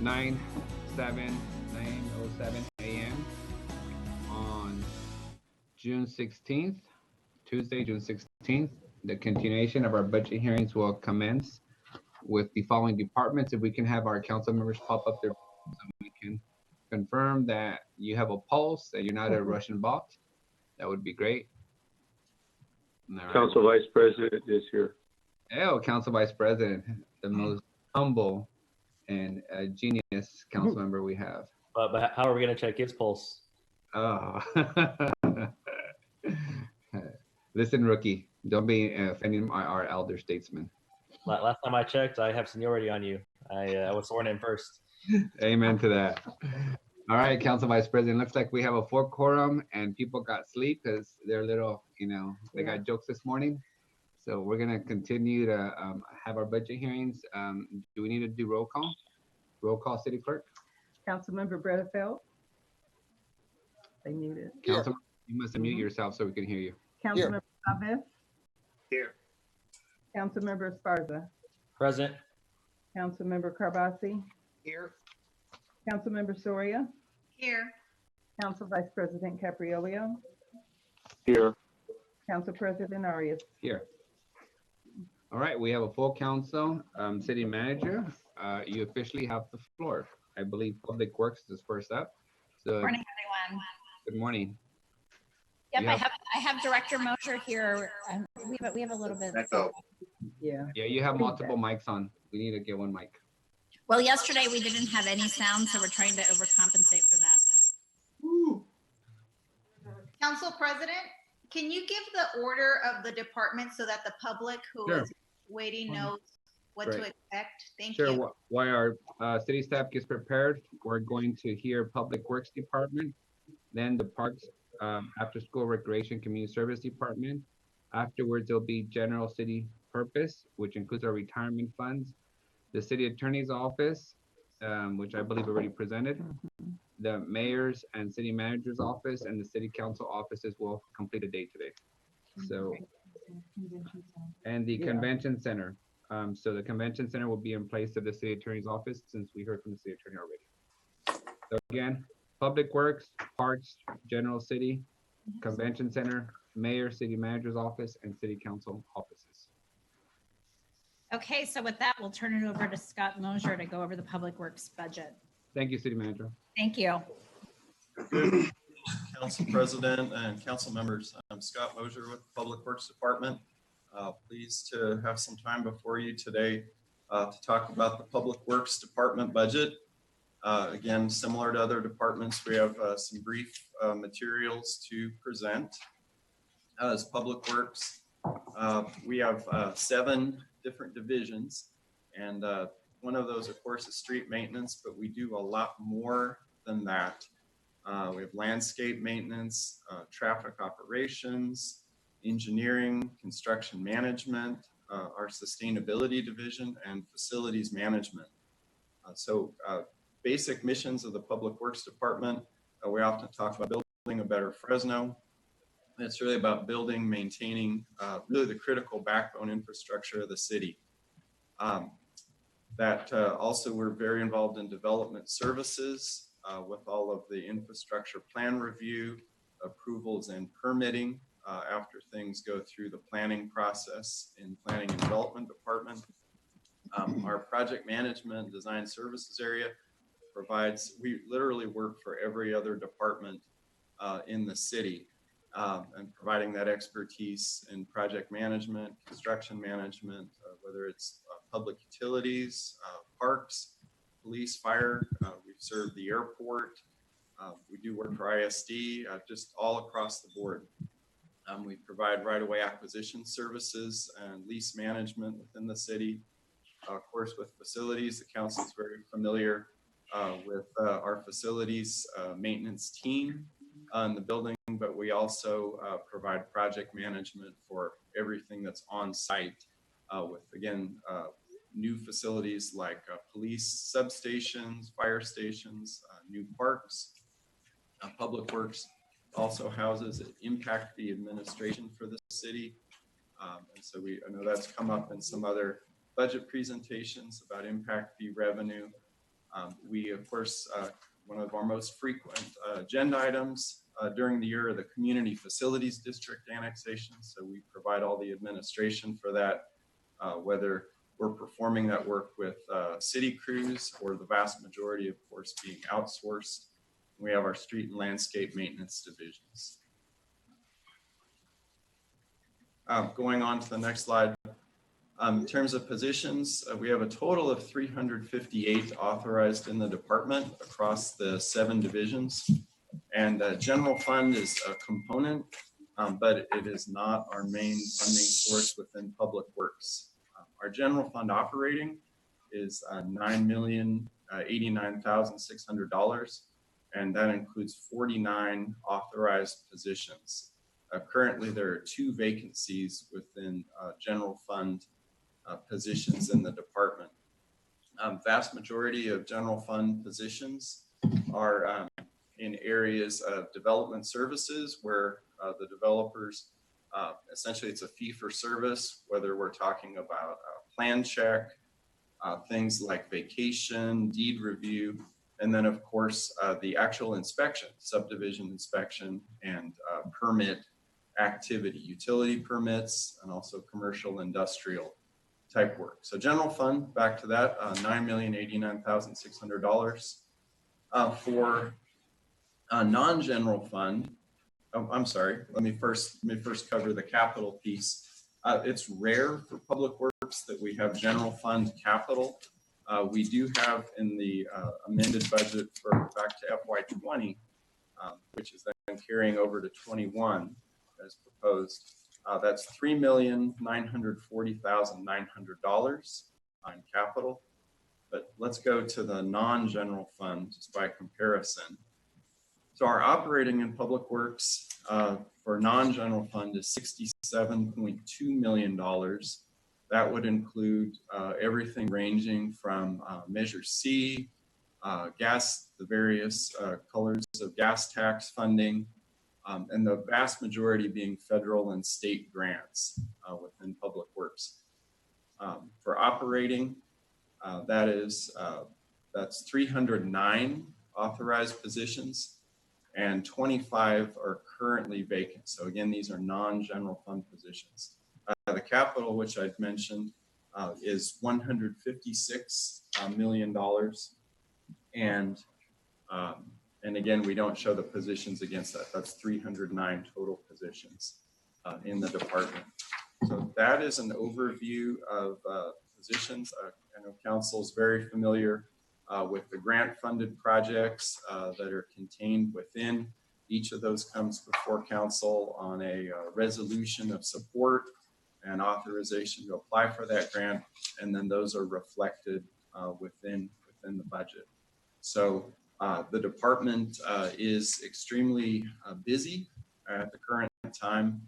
9:07 a.m. on June 16th, Tuesday, June 16th. The continuation of our budget hearings will commence with the following departments. If we can have our council members pop up their, so we can confirm that you have a pulse, that you're not a Russian bot, that would be great. All right. Council Vice President is here. Oh, Council Vice President, the most humble and genius council member we have. But how are we going to check his pulse? Oh. Listen, rookie, don't be offending our elder statesman. Last time I checked, I have seniority on you. I was sworn in first. Amen to that. All right, Council Vice President, looks like we have a full quorum and people got sleep because they're little, they got jokes this morning. So we're going to continue to have our budget hearings. Do we need to do roll call? Roll call, City Clerk. Councilmember Bredefeld. They muted. Councilmember, you must unmute yourself so we can hear you. Councilmember Chavez. Here. Councilmember Esparza. Present. Councilmember Carbasi. Here. Councilmember Soria. Here. Council Vice President Capriolio. Here. Council President Arias. Here. All right, we have a full council. City Manager, you officially have the floor. I believe Public Works is first up. So, Morning, everyone. good morning. Yep, I have Director Mosher here. We have a little bit. Yeah. Yeah, you have multiple mics on. We need to get one mic. Well, yesterday we didn't have any sound, so we're trying to overcompensate for that. Woo. Council President, can you give the order of the department so that the public who is waiting knows what to expect? Thank you. Sure, while our city staff gets prepared, we're going to hear Public Works Department, then the Parks, After School Recreation Community Service Department. Afterwards, there'll be General City Purpose, which includes our retirement funds, the City Attorney's Office, which I believe already presented, the Mayor's and City Manager's Office, and the City Council offices will complete a day today. So, and the Convention Center. So the Convention Center will be in place of the City Attorney's Office since we heard from the City Attorney already. So again, Public Works, Parks, General City, Convention Center, Mayor, City Manager's Office, and City Council offices. Okay, so with that, we'll turn it over to Scott Mosher to go over the Public Works budget. Thank you, City Manager. Thank you. Good. Council President and council members, I'm Scott Mosher with the Public Works Department. Pleased to have some time before you today to talk about the Public Works Department budget. Again, similar to other departments, we have some brief materials to present. As Public Works, we have 7 different divisions, and one of those, of course, is street maintenance, but we do a lot more than that. We have landscape maintenance, traffic operations, engineering, construction management, our sustainability division, and facilities management. Basic missions of the Public Works Department, we often talk about building a better Fresno. It's really about building, maintaining really the critical backbone infrastructure of the city. Also, we're very involved in development services with all of the infrastructure plan review, approvals, and permitting after things go through the planning process in Planning and Development Department. Our project management design services area we literally work for every other department in the city, and providing that expertise in project management, construction management, whether it's public utilities, parks, police, fire. We've served the airport. We do work for ISD, just all across the board. We provide right-of-way acquisition services and lease management within the city. Of course, with facilities, the council is very familiar with our facilities maintenance team in the building, but we also provide project management for everything that's on site with, again, new facilities like police substations, fire stations, new parks. Public Works also houses impact fee administration for the city. And so I know that's come up in some other budget presentations about impact fee revenue. We, of course, one of our most frequent agenda items during the year are the Community Facilities District annexation. So we provide all the administration for that, whether we're performing that work with city crews or the vast majority, of course, being outsourced. We have our street and landscape maintenance divisions. Going on to the next slide. In terms of positions, we have a total of 358 authorized in the department across the 7 divisions. And general fund is a component, but it is not our main funding source within public works. Our general fund operating is $9,089,600, and that includes 49 authorized positions. Currently, there are 2 vacancies within general fund positions in the department. Vast majority of general fund positions are in areas of development services where the developers, essentially it's a fee for service, whether we're talking about plan check, things like vacation, deed review, and then of course the actual inspection, subdivision inspection and permit activity, utility permits, and also commercial industrial type work. So general fund, back to that, $9,089,600. For non-general fund, I'm sorry, let me first cover the capital piece. It's rare for public works that we have general fund capital. We do have in the amended budget for back to FY20, which is then carrying over to 21 as proposed. That's $3,940,900 on capital. But let's go to the non-general fund just by comparison. So our operating and public works for non-general fund is $67.2 million. That would include everything ranging from Measure C, gas, the various colors of gas tax funding, and the vast majority being federal and state grants within public works. For operating, that's 309 authorized positions, and 25 are currently vacant. So again, these are non-general fund positions. The capital, which I'd mentioned, is $156 million. And again, we don't show the positions against that. That's 309 total positions in the department. So that is an overview of positions. I know council is very familiar with the grant funded projects that are contained within. Each of those comes before council on a resolution of support and authorization to apply for that grant. And then those are reflected within the budget. So the department is extremely busy at the current time.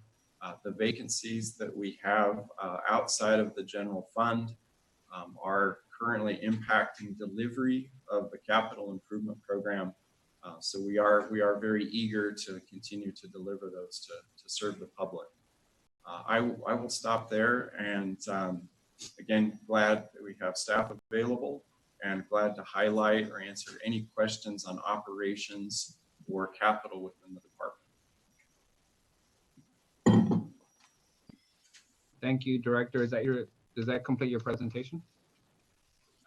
The vacancies that we have outside of the general fund are currently impacting delivery of the capital improvement program. So we are very eager to continue to deliver those to serve the public. I will stop there, and again, glad that we have staff available and glad to highlight or answer any questions on operations or capital within the department. Thank you, Director. Does that complete your presentation?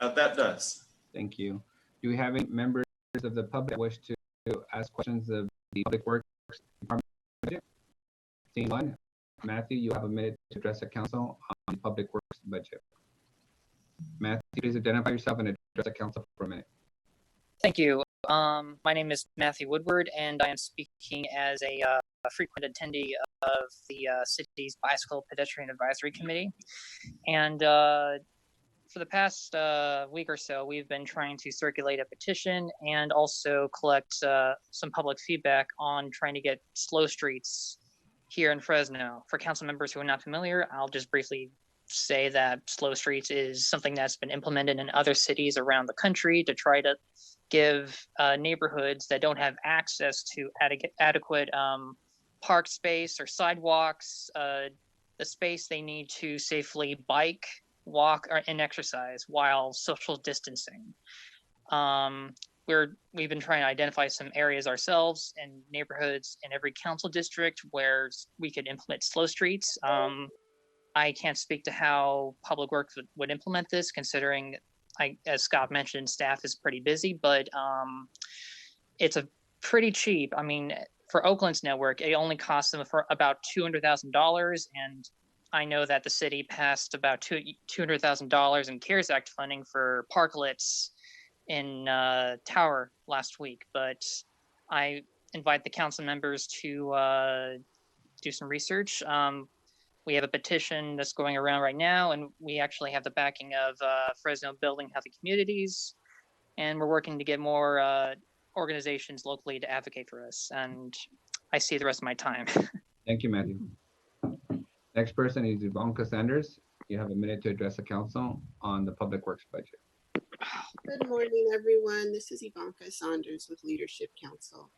That does. Thank you. Do we have any members of the public that wish to ask questions of the Public Works Department budget? Seeing one, Matthew, you have a minute to address the council on Public Works budget. Matthew, please identify yourself and address the council for a minute. Thank you. My name is Matthew Woodward, and I am speaking as a frequent attendee of the city's Bicycle Pedestrian Advisory Committee. And for the past week or so, we've been trying to circulate a petition and also collect some public feedback on trying to get slow streets here in Fresno. For council members who are not familiar, I'll just briefly say that slow streets is something that's been implemented in other cities around the country to try to give neighborhoods that don't have access to adequate park space or sidewalks the space they need to safely bike, walk, and exercise while social distancing. We've been trying to identify some areas ourselves and neighborhoods in every council district where we could implement slow streets. I can't speak to how Public Works would implement this, considering, as Scott mentioned, staff is pretty busy, but it's a pretty cheap. I mean, for Oakland's network, it only costs them for about $200,000, and I know that the city passed about $200,000 in CARES Act funding for parklets in Tower last week. But I invite the council members to do some research. We have a petition that's going around right now, and we actually have the backing of Fresno Building Healthy Communities, and we're working to get more organizations locally to advocate for us. And I see the rest of my time. Thank you, Matthew. Next person is Ivanka Sanders. You have a minute to address the council on the Public Works budget. Good morning, everyone. This is Ivanka Saunders with Leadership Council.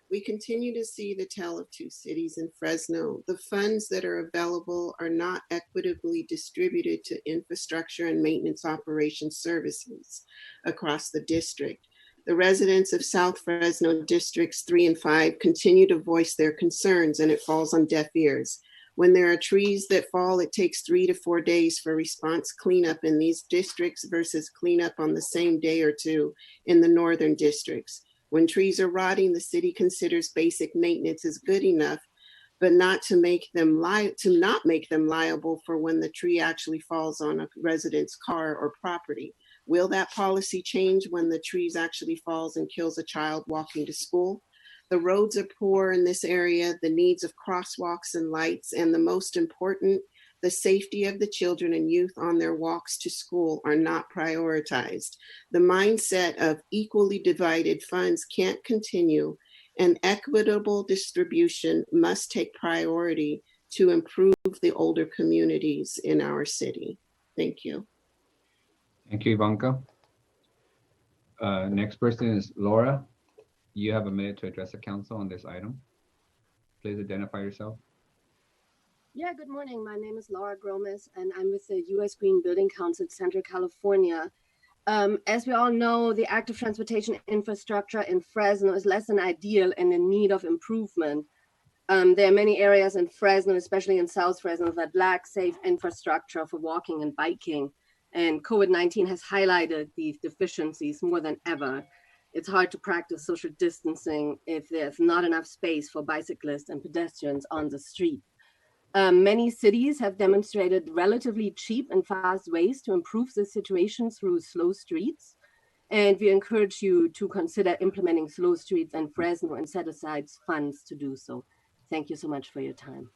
We continue to see the tale of two cities in Fresno. The funds that are available are not equitably distributed to infrastructure and maintenance operations services across the district. The residents of South Fresno Districts 3 and 5 continue to voice their concerns, and it falls on deaf ears. When there are trees that fall, it takes 3 to 4 days for response cleanup in these districts versus cleanup on the same day or two in the northern districts. When trees are rotting, the city considers basic maintenance is good enough, but not to make them liable for when the tree actually falls on a resident's car or property. Will that policy change when the trees actually falls and kills a child walking to school? The roads are poor in this area, the needs of crosswalks and lights, and the most important, the safety of the children and youth on their walks to school are not prioritized. The mindset of equally divided funds can't continue, and equitable distribution must take priority to improve the older communities in our city. Thank you. Thank you, Ivanka. Next person is Laura. You have a minute to address the council on this item. Please identify yourself. Yeah, good morning. My name is Laura Gromes, and I'm with the U.S. Green Building Council, Central California. As we all know, the active transportation infrastructure in Fresno is less than ideal and in need of improvement. There are many areas in Fresno, especially in South Fresno, that lack safe infrastructure for walking and biking. And COVID-19 has highlighted these deficiencies more than ever. It's hard to practice social distancing if there's not enough space for bicyclists and pedestrians on the street. Many cities have demonstrated relatively cheap and fast ways to improve the situation through slow streets. And we encourage you to consider implementing slow streets in Fresno and set aside funds to do so. Thank you so much for your time.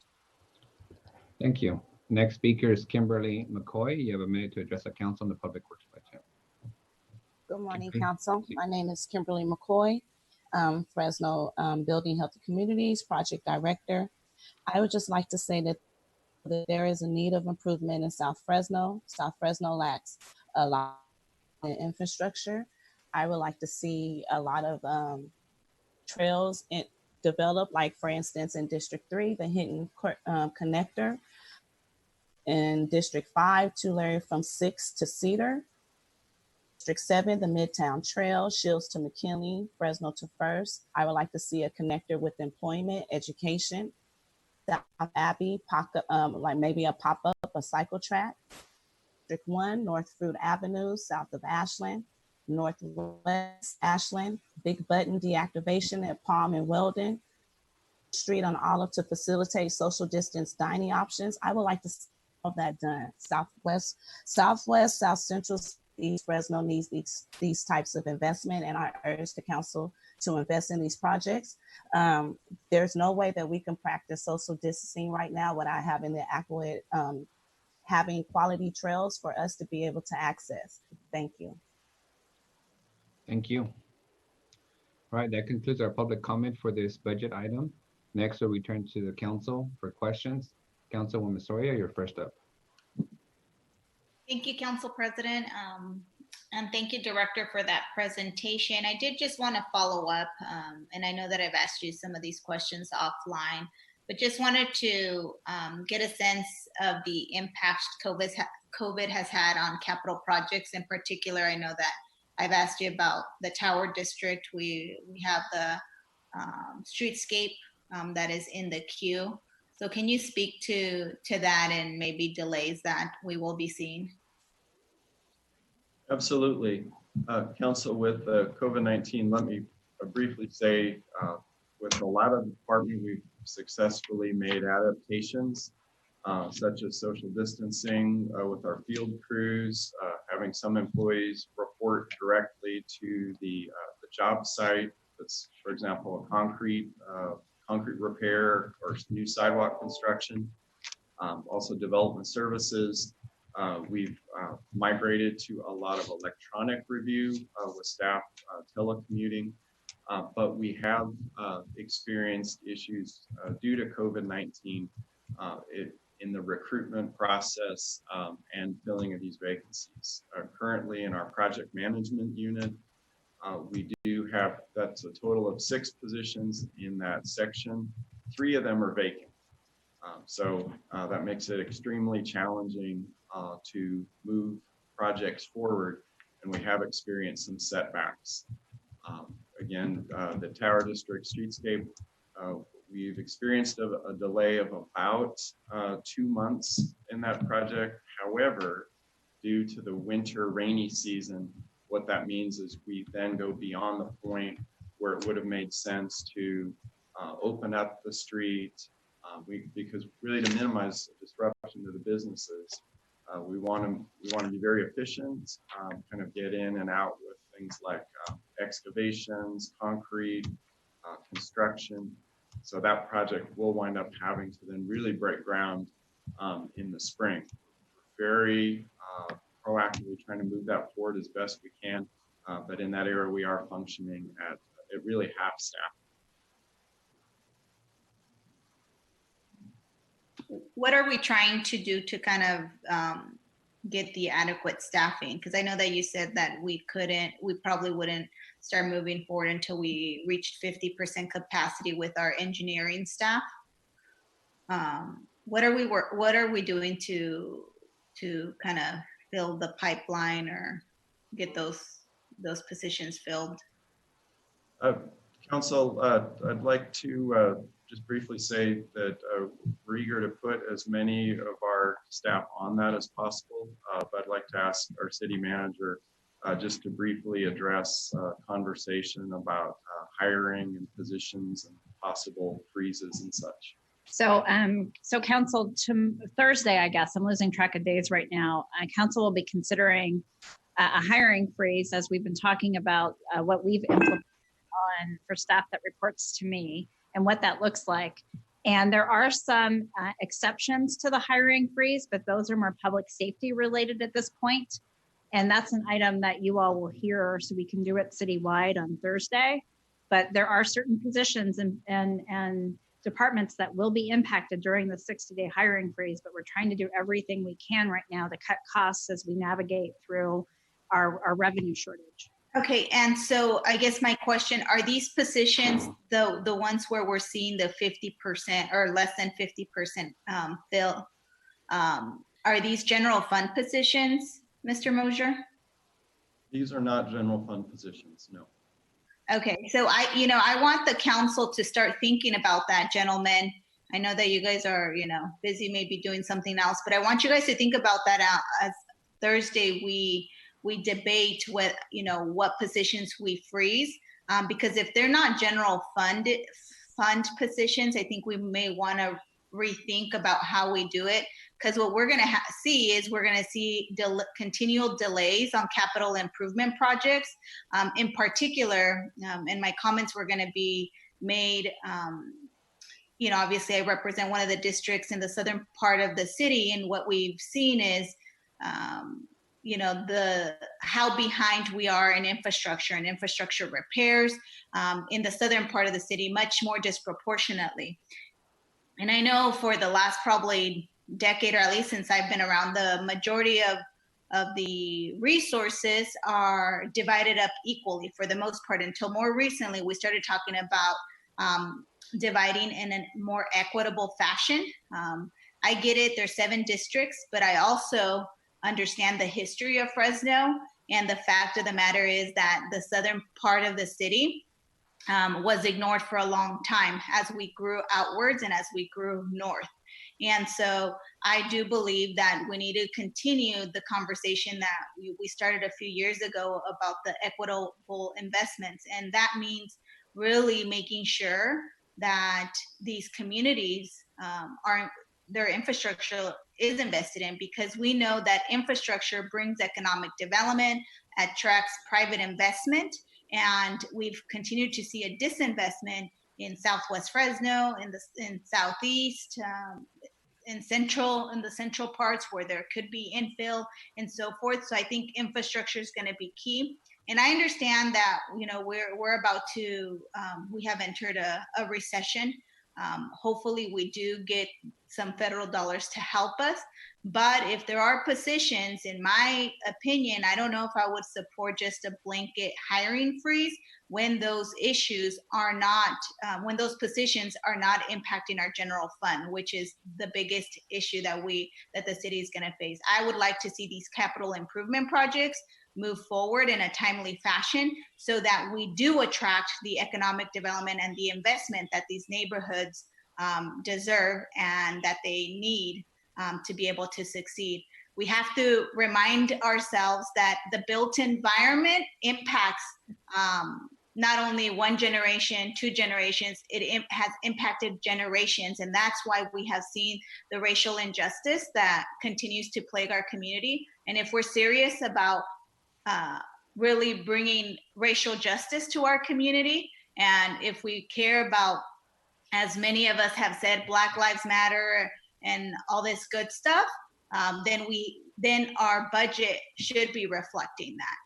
Thank you. Next speaker is Kimberly McCoy. You have a minute to address the council on the Public Works budget. Good morning, Council. My name is Kimberly McCoy, Fresno Building Healthy Communities Project Director. I would just like to say that there is a need of improvement in South Fresno. South Fresno lacks a lot of infrastructure. I would like to see a lot of trails developed, like for instance in District 3, the Hinton Connector. In District 2 Tulare from 6 to Cedar. District 7, the Midtown Trail, Shields to McKinley, Fresno to First. I would like to see a connector with employment, education. South Abbey, like maybe a pop-up, a cycle track. District 1, North Fruit Avenue, south of Ashland. Northwest Ashland, Big Button deactivation at Palm and Weldon. Street on Olive to facilitate social distance dining options. I would like to see all that done. Southwest, South Central, East Fresno needs these types of investment, and I urge the council to invest in these projects. There's no way that we can practice social distancing right now without having the adequate, having quality trails for us to be able to access. Thank you. Thank you. All right, that concludes our public comment for this budget item. Next, we'll return to the council for questions. Councilwoman Soria, you're first up. Thank you, Council President. And thank you, Director, for that presentation. I did just want to follow up, and I know that I've asked you some of these questions offline, but just wanted to get a sense of the impact COVID has had on capital projects. In particular, I know that I've asked you about the Tower District. We have the streetscape that is in the queue. So can you speak to that and maybe delays that we will be seeing? Absolutely. Council, with COVID-19, let me briefly say, with a lot of the department, we've successfully made adaptations, such as social distancing with our field crews, having some employees report directly to the job site. That's, for example, a concrete repair or new sidewalk construction. Also development services. We've migrated to a lot of electronic review with staff telecommuting, but we have experienced issues due to COVID-19 in the recruitment process and filling of these vacancies. Currently in our project management unit, we do have, that's a total of 6 positions in that section. 3 of them are vacant. So that makes it extremely challenging to move projects forward, and we have experienced some setbacks. Again, the Tower District streetscape, we've experienced a delay of about 2 months in that project. However, due to the winter rainy season, what that means is we then go beyond the point where it would have made sense to open up the street, because really to minimize disruption to the businesses, we want to be very efficient, kind of get in and out with things like excavations, concrete, construction. So that project will wind up having to then really break ground in the spring. Very proactively trying to move that forward as best we can, but in that area we are functioning at really half staff. What are we trying to do to kind of get the adequate staffing? Because I know that you said that we probably wouldn't start moving forward until we reached 50% capacity with our engineering staff. What are we doing to kind of fill the pipeline or get those positions filled? Council, I'd like to just briefly say that we're eager to put as many of our staff on that as possible, but I'd like to ask our city manager just to briefly address conversation about hiring and positions and possible freezes and such. So, council, Thursday, I guess, I'm losing track of days right now. Council will be considering a hiring freeze, as we've been talking about what we've implemented on for staff that reports to me and what that looks like. And there are some exceptions to the hiring freeze, but those are more public safety related at this point. And that's an item that you all will hear, so we can do it citywide on Thursday. But there are certain positions and departments that will be impacted during the 60-day hiring freeze, but we're trying to do everything we can right now to cut costs as we navigate through our revenue shortage. Okay, and so I guess my question, are these positions the ones where we're seeing the 50% or less than 50% fill? Are these general fund positions, Mr. Mosier? These are not general fund positions, no. Okay, so I want the council to start thinking about that, gentlemen. I know that you guys are, busy maybe doing something else, but I want you guys to think about that as Thursday we debate what positions we freeze, because if they're not general fund positions, I think we may want to rethink about how we do it. Because what we're going to see is continual delays on capital improvement projects. In particular, and my comments were going to be made, obviously I represent one of the districts in the southern part of the city, and what we've seen is, how behind we are in infrastructure and infrastructure repairs in the southern part of the city, much more disproportionately. And I know for the last probably decade, or at least since I've been around, the majority of the resources are divided up equally for the most part, until more recently we started talking about dividing in a more equitable fashion. I get it, there's 7 districts, but I also understand the history of Fresno And the fact of the matter is that the southern part of the city was ignored for a long time as we grew outwards and as we grew north. And so I do believe that we need to continue the conversation that we started a few years ago about the equitable investments. And that means really making sure that these communities their infrastructure is invested in, because we know that infrastructure brings economic development, attracts private investment, and we've continued to see a disinvestment in Southwest Fresno, in Southeast, in the central parts where there could be infill and so forth. So I think infrastructure is going to be key. And I understand that, you know, we're about to, we have entered a recession. Hopefully we do get some federal dollars to help us. But if there are positions, in my opinion, I don't know if I would support just a blanket hiring freeze when those issues are not, when those positions are not impacting our general fund, which is the biggest issue that the city is going to face. I would like to see these capital improvement projects move forward in a timely fashion so that we do attract the economic development and the investment that these neighborhoods deserve and that they need to be able to succeed. We have to remind ourselves that the built environment impacts not only one generation, two generations, it has impacted generations. And that's why we have seen the racial injustice that continues to plague our community. And if we're serious about really bringing racial justice to our community, and if we care about, as many of us have said, Black Lives Matter and all this good stuff, then our budget should be reflecting that.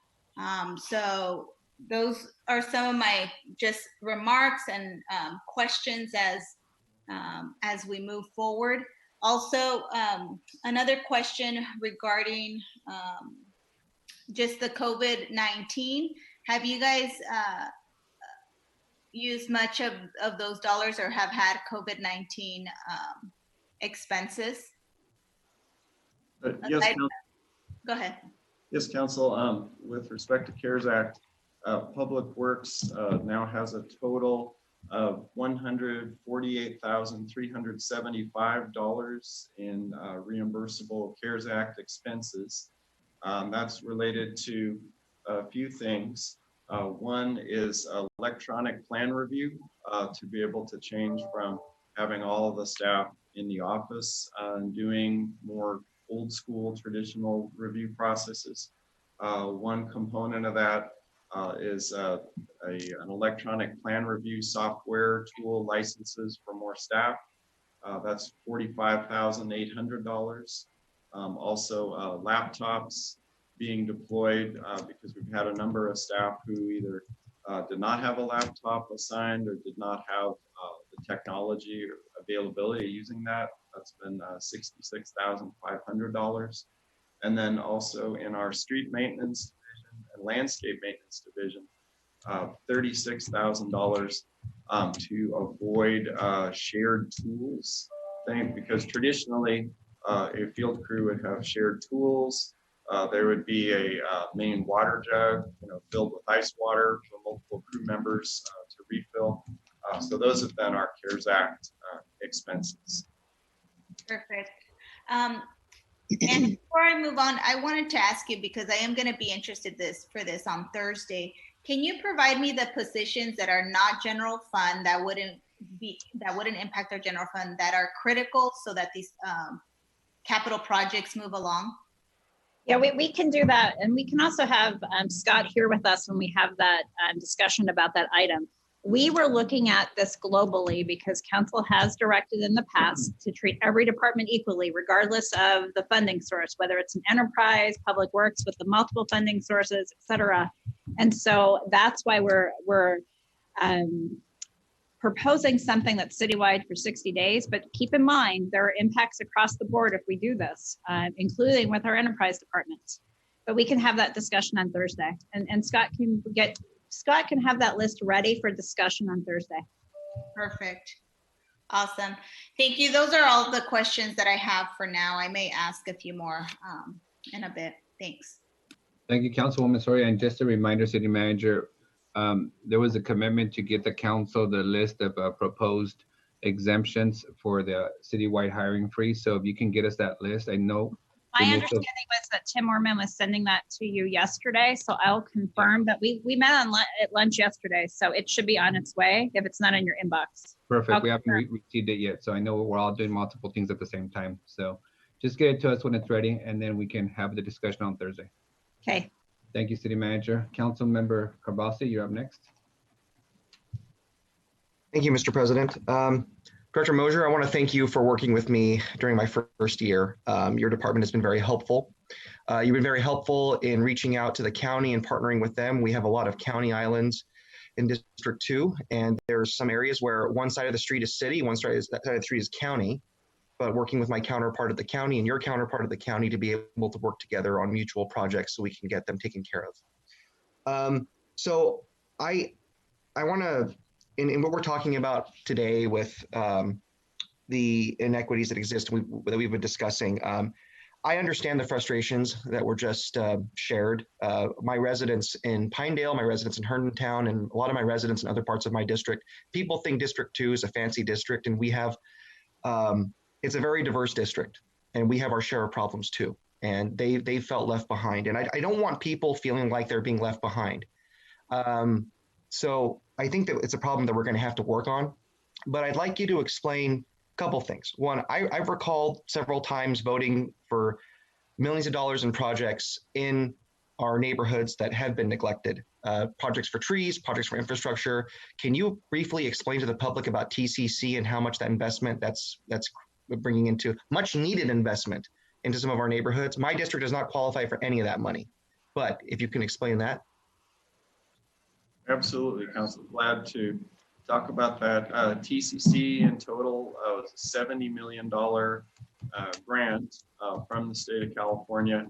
So those are some of my just remarks and questions as we move forward. Also, another question regarding just the COVID-19. Have you guys used much of those dollars or have had COVID-19 expenses? Yes, Council. Go ahead. Yes, Council. With respect to CARES Act, Public Works now has a total of $148,375 in reimbursable CARES Act expenses. That's related to a few things. One is electronic plan review to be able to change from having all of the staff in the office and doing more old school traditional review processes. One component of that is an electronic plan review software tool licenses for more staff. That's $45,800. Also laptops being deployed because we've had a number of staff who either did not have a laptop assigned or did not have the technology or availability using that. That's been $66,500. And then also in our street maintenance division and landscape maintenance division, $36,000 to avoid shared tools thing, because traditionally a field crew would have shared tools. There would be a main water jug, filled with ice water for multiple crew members to refill. So those have been our CARES Act expenses. Perfect. And before I move on, I wanted to ask you, because I am going to be interested for this on Thursday. Can you provide me the positions that are not general fund, that wouldn't impact our general fund, that are critical so that these capital projects move along? Yeah, we can do that. And we can also have Scott here with us when we have that discussion about that item. We were looking at this globally because council has directed in the past to treat every department equally, regardless of the funding source, whether it's an enterprise, public works with the multiple funding sources, et cetera. And so that's why we're proposing something that's citywide for 60 days, but keep in mind, there are impacts across the board if we do this, including with our enterprise departments. But we can have that discussion on Thursday. And Scott can have that list ready for discussion on Thursday. Perfect. Awesome. Thank you. Those are all the questions that I have for now. I may ask a few more in a bit. Thanks. Thank you, Councilwoman Soria. And just a reminder, City Manager, there was a commitment to get the council the list of proposed exemptions for the citywide hiring freeze. So if you can get us that list, I know. My the initial- understanding was that Tim Orman was sending that to you yesterday, so I'll confirm. But we met at lunch yesterday, so it should be on its way if it's not in your inbox. Perfect. We Okay. haven't received it yet, so I know we're all doing multiple things at the same time. So just get it to us when it's ready, and then we can have the discussion on Thursday. Okay. Thank you, City Manager. Councilmember Carbasi, you're up next. Thank you, Mr. President. Director Mosier, I want to thank you for working with me during my first year. Your department has been very helpful. You've been very helpful in reaching out to the county and partnering with them. We have a lot of county islands in District 2, and there's some areas where one side of the street is city, one side of the street is county, but working with my counterpart of the county and your counterpart of the county to be able to work together on mutual projects so we can get them taken care of. So I want to, in what we're talking about today with the inequities that exist that we've been discussing, I understand the frustrations that were just shared. My residents in Pinedale, my residents in Herndontown, and a lot of my residents in other parts of my district, people think District 2 is a fancy district, and we have, it's a very diverse district, and we have our share of problems too. And they felt left behind. And I don't want people feeling like they're being left behind. So I think that it's a problem that we're going to have to work on. But I'd like you to explain a couple things. One, I've recalled several times voting for millions of dollars in projects in our neighborhoods that have been neglected. Projects for trees, projects for infrastructure. Can you briefly explain to the public about TCC and how much that investment that's bringing into much needed investment into some of our neighborhoods? My district does not qualify for any of that money, but if you can explain that. Absolutely, Council. Glad to talk about that. TCC in total was a $70 million grant from the state of California,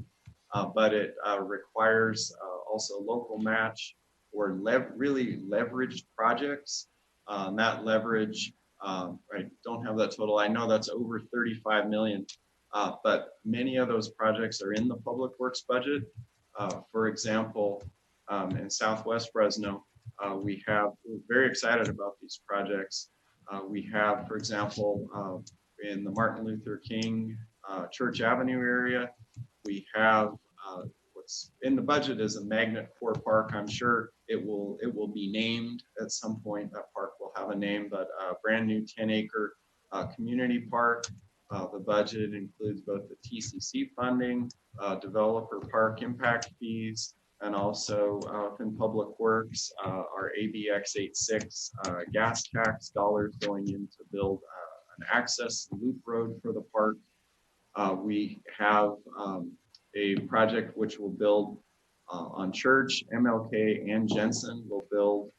but it requires also local match or really leveraged projects. That leverage, I don't have that total. I know that's over 35 million, but many of those projects are in the public works budget. For example, in Southwest Fresno, we're very excited about these projects. We have, for example, in the Martin Luther King Church Avenue area, we have what's in the budget is a magnet core park. I'm sure it will be named at some point. That park will have a name, but a brand new 10-acre community park. The budget includes both the TCC funding, developer park impact fees, and also within Public Works, our ABX 86 gas tax dollars going in to build an access loop road for the park. We have a project which will build on Church, MLK, and Jensen. Will build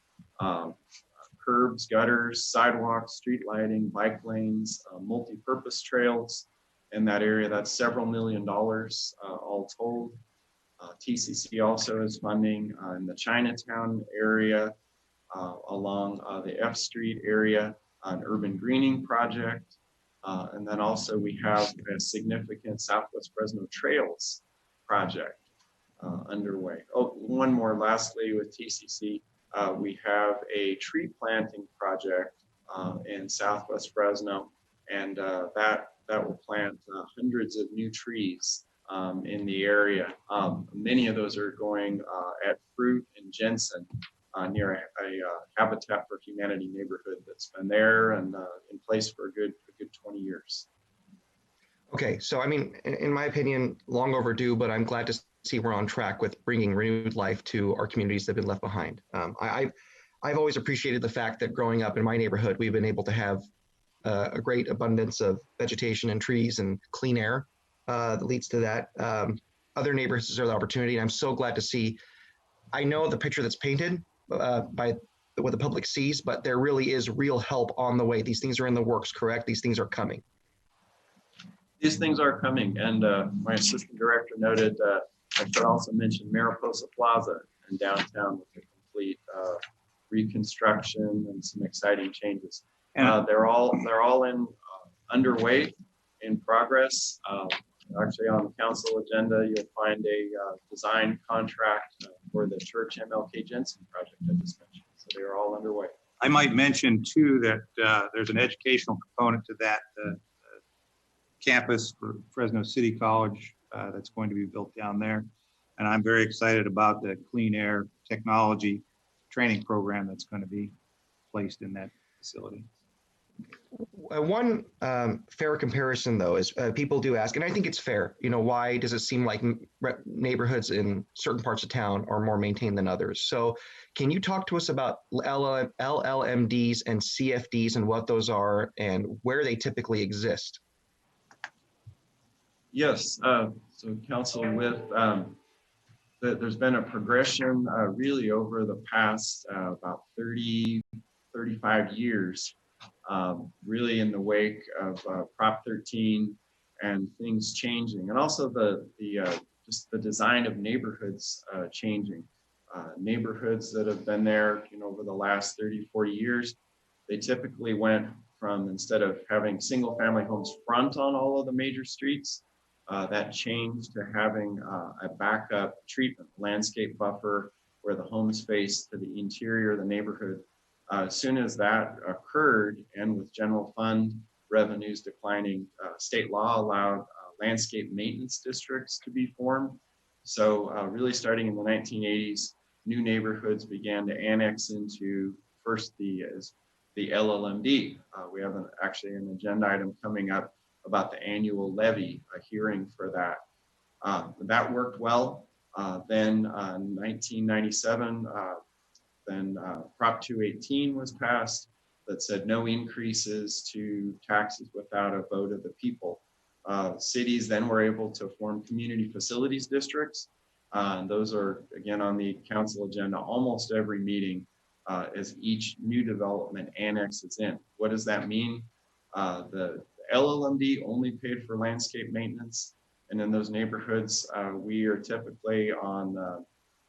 curbs, gutters, sidewalks, street lighting, bike lanes, multi-purpose trails in that area. That's several $1 million all told. TCC also is funding in the Chinatown area along the F Street area, an urban greening project. And then also we have a significant Southwest Fresno Trails project underway. Oh, one more lastly with TCC, we have a tree planting project in Southwest Fresno, and that will plant hundreds of new trees in the area. Many of those are going at Fruit and Jensen near a Habitat for Humanity neighborhood that's been there and in place for a good 20 years. Okay, so I mean, in my opinion, long overdue, but I'm glad to see we're on track with bringing renewed life to our communities that have been left behind. I've always appreciated the fact that growing up in my neighborhood, we've been able to have a great abundance of vegetation and trees and clean air that leads to that. Other neighborhoods deserve the opportunity, and I'm so glad to see. I know the picture that's painted by what the public sees, but there really is real help on the way. These things are in the works, correct? These things are coming. These things are coming, and my assistant director noted I should also mention Mariposa Plaza in downtown with a complete reconstruction and some exciting changes. They're all in underway, in progress. actually on the council agenda, you'll find a design contract for the Church MLK Jensen project I just mentioned. So they are all underway. I might mention too that there's an educational component to that campus for Fresno City College that's going to be built down there. And I'm very excited about the clean air technology training program that's going to be placed in that facility. One fair comparison, though, is people do ask, and I think it's fair, why does it seem like neighborhoods in certain parts of town are more maintained than others? So can you talk to us about LLMDs and CFDs and what those are and where they typically exist? Yes, so council, there's been a progression really over the past about 35 years, really in the wake of Prop 13 and things changing, and also just the design of neighborhoods changing. Neighborhoods that have been there over the last 30-40 years, they typically went from, instead of having single family homes front on all of the major streets, that changed to having a backup treatment, landscape buffer where the homes face to the interior of the neighborhood. As soon as that occurred, and with general fund revenues declining, state law allowed landscape maintenance districts to be formed. So really starting in the 1980s, new neighborhoods began to annex into first the LLMD. We have actually an agenda item coming up about the annual levy, a hearing for that. That worked well. Then in 1997, Prop 218 was passed that said no increases to taxes without a vote of the people. Cities then were able to form community facilities districts. Those are, again, on the council agenda almost every meeting as each new development annexes in. What does that mean? The LLMD only paid for landscape maintenance. And in those neighborhoods, we are typically on,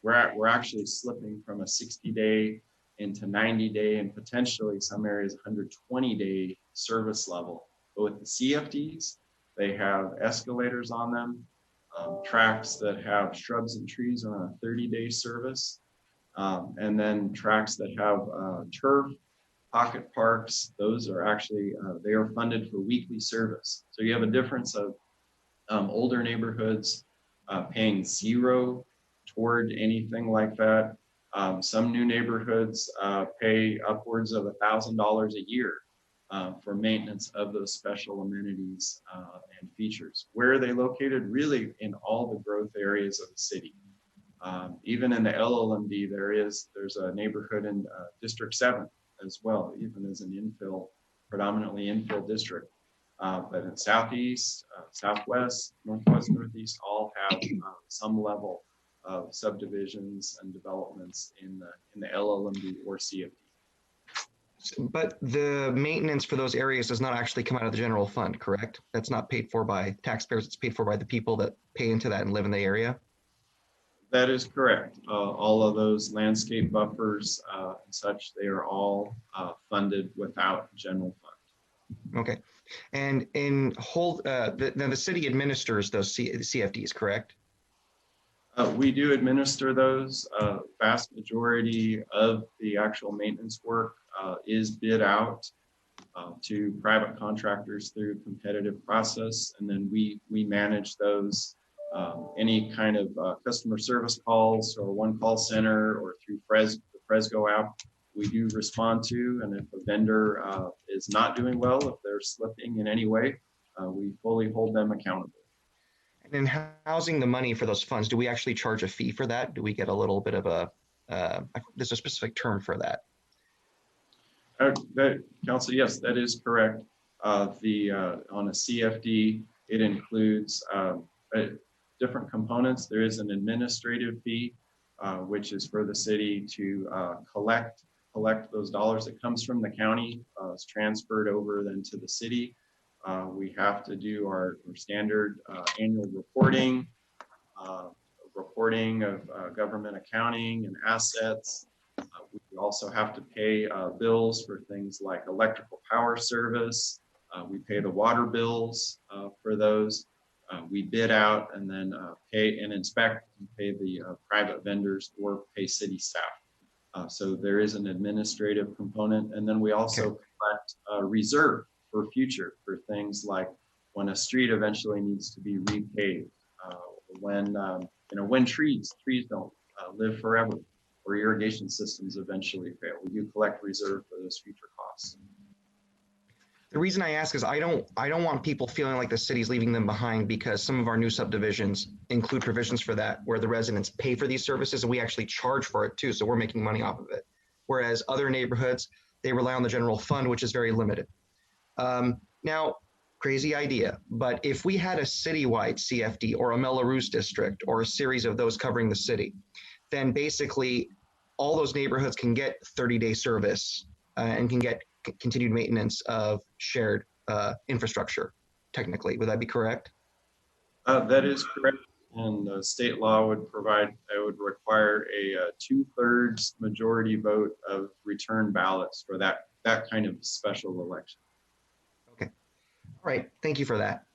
we're actually slipping from a 60-day into 90-day and potentially some areas 120-day service level. But with the CFDs, they have escalators on them, tracks that have shrubs and trees are on a 30-day service, and then tracks that have turf, pocket parks. Those are actually, they are funded for weekly service. So you have a difference of older neighborhoods paying zero toward anything like that. Some new neighborhoods pay upwards of $1,000 a year for maintenance of those special amenities and features. Where are they located? Really in all the growth areas of the city. Even in the LLMD, there's a neighborhood in District 7 as well, even as an infill, predominantly infill district. But in Southeast, Southwest, Northwest, Northeast, all have some level of subdivisions and developments in the LLMD or CFD. But the maintenance for those areas does not actually come out of the general fund, correct? That's not paid for by taxpayers, it's paid for by the people that pay into that and live in the area? That is correct. All of those landscape buffers and such, they are all funded without general fund. Okay. And in the city administers those CFDs, correct? We do administer those. Vast majority of the actual maintenance work is bid out to private contractors through competitive process, and then we manage those. Any kind of customer service calls or one call center or through the Fresco app, we do respond to. And if a vendor is not doing well, if they're slipping in any way, we fully hold them accountable. And in housing the money for those funds, do we actually charge a fee for that? Do we get a little bit of there's a specific term for that? Council, yes, that is correct. On a CFD, it includes different components. There is an administrative fee, which is for the city to collect those dollars that comes from the county. It's transferred over then to the city. We have to do our standard annual reporting of government accounting and assets. We also have to pay bills for things like electrical power service. We pay the water bills for those. we bid out and then pay and inspect and pay the private vendors or pay city staff. So there is an administrative component, and then we also collect a reserve for future for things like when a street eventually needs to be repaved, when trees don't live forever, or irrigation systems eventually fail. We do collect reserve for those future costs. The reason I ask is I don't want people feeling like the city's leaving them behind, because some of our new subdivisions include provisions for that, where the residents pay for these services and we actually charge for it too. So we're making money off of it. Whereas other neighborhoods, they rely on the general fund, which is very limited. Now, crazy idea, but if we had a citywide CFD or a Melrose district or a series of those covering the city, then basically all those neighborhoods can get 30-day service and can get continued maintenance of shared infrastructure, technically. Would that be correct? That is correct. And the state law would require a 2/3 majority vote of return ballots for that kind of special election. Okay. All right. Thank you for that.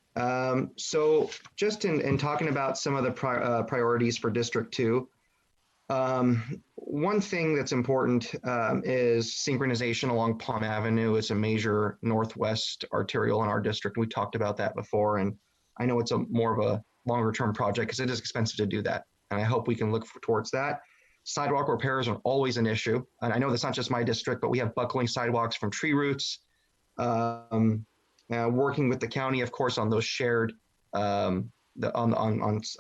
So just in talking about some of the priorities for District 2, one thing that's important is synchronization along Palm Avenue. It's a major northwest arterial in our district. We talked about that before, and I know it's more of a longer term project because it is expensive to do that. And I hope we can look towards that. Sidewalk repairs are always an issue. And I know that's not just my district, but we have buckling sidewalks from tree roots. Working with the county, of course, on those shared on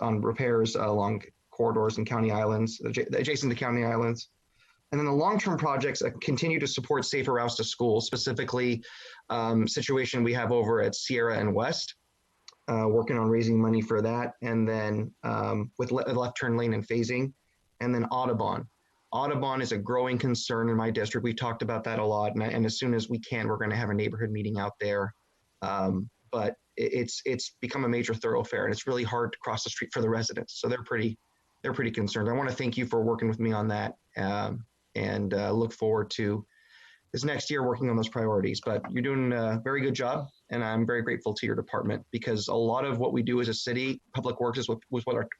repairs along corridors and county islands, adjacent to county islands. And then the long-term projects continue to support safer routes to school, specifically situation we have over at Sierra and West, working on raising money for that. And then with left turn lane and phasing, and then Audubon. Audubon is a growing concern in my district. We've talked about that a lot. And as soon as we can, we're going to have a neighborhood meeting out there. But it's become a major thoroughfare, and it's really hard to cross the street for the residents. So they're pretty concerned. I want to thank you for working with me on that, and look forward to this next year working on those priorities. But you're doing a very good job, and I'm very grateful to your department, because a lot of what we do as a city, public works, is what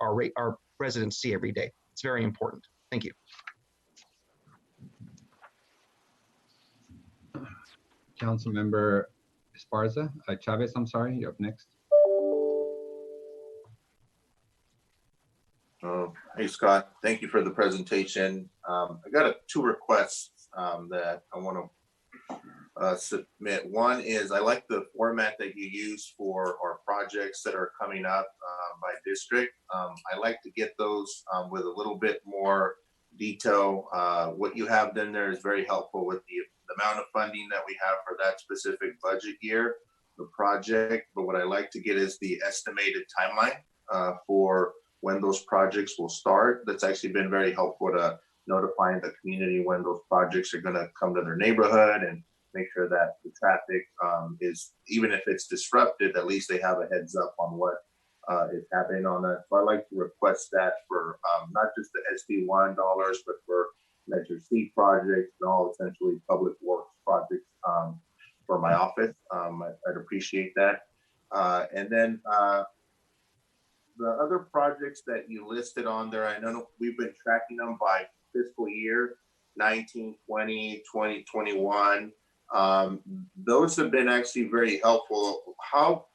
our residents see every day. It's very important. Thank you. Councilmember Esparza, Chavez, I'm sorry, you're up next. Hey, Scott, thank you for the presentation. I got two requests that I want to submit. One is I like the format that you use for our projects that are coming up by district. I like to get those with a little bit more detail. What you have done there is very helpful with the amount of funding that we have for that specific budget year, the project. But what I like to get is the estimated timeline for when those projects will start. That's actually been very helpful to notifying the community when those projects are going to come to their neighborhood, and make sure that the traffic is, even if it's disrupted, at least they have a heads up on what is happening on that. So I like to request that for not just the SB1 dollars, but for Measure C projects and all essentially public works projects for my office. I'd appreciate that. And then the other projects that you listed on there, I know we've been tracking them by fiscal year 19, 20, 2021. Those have been actually very helpful. How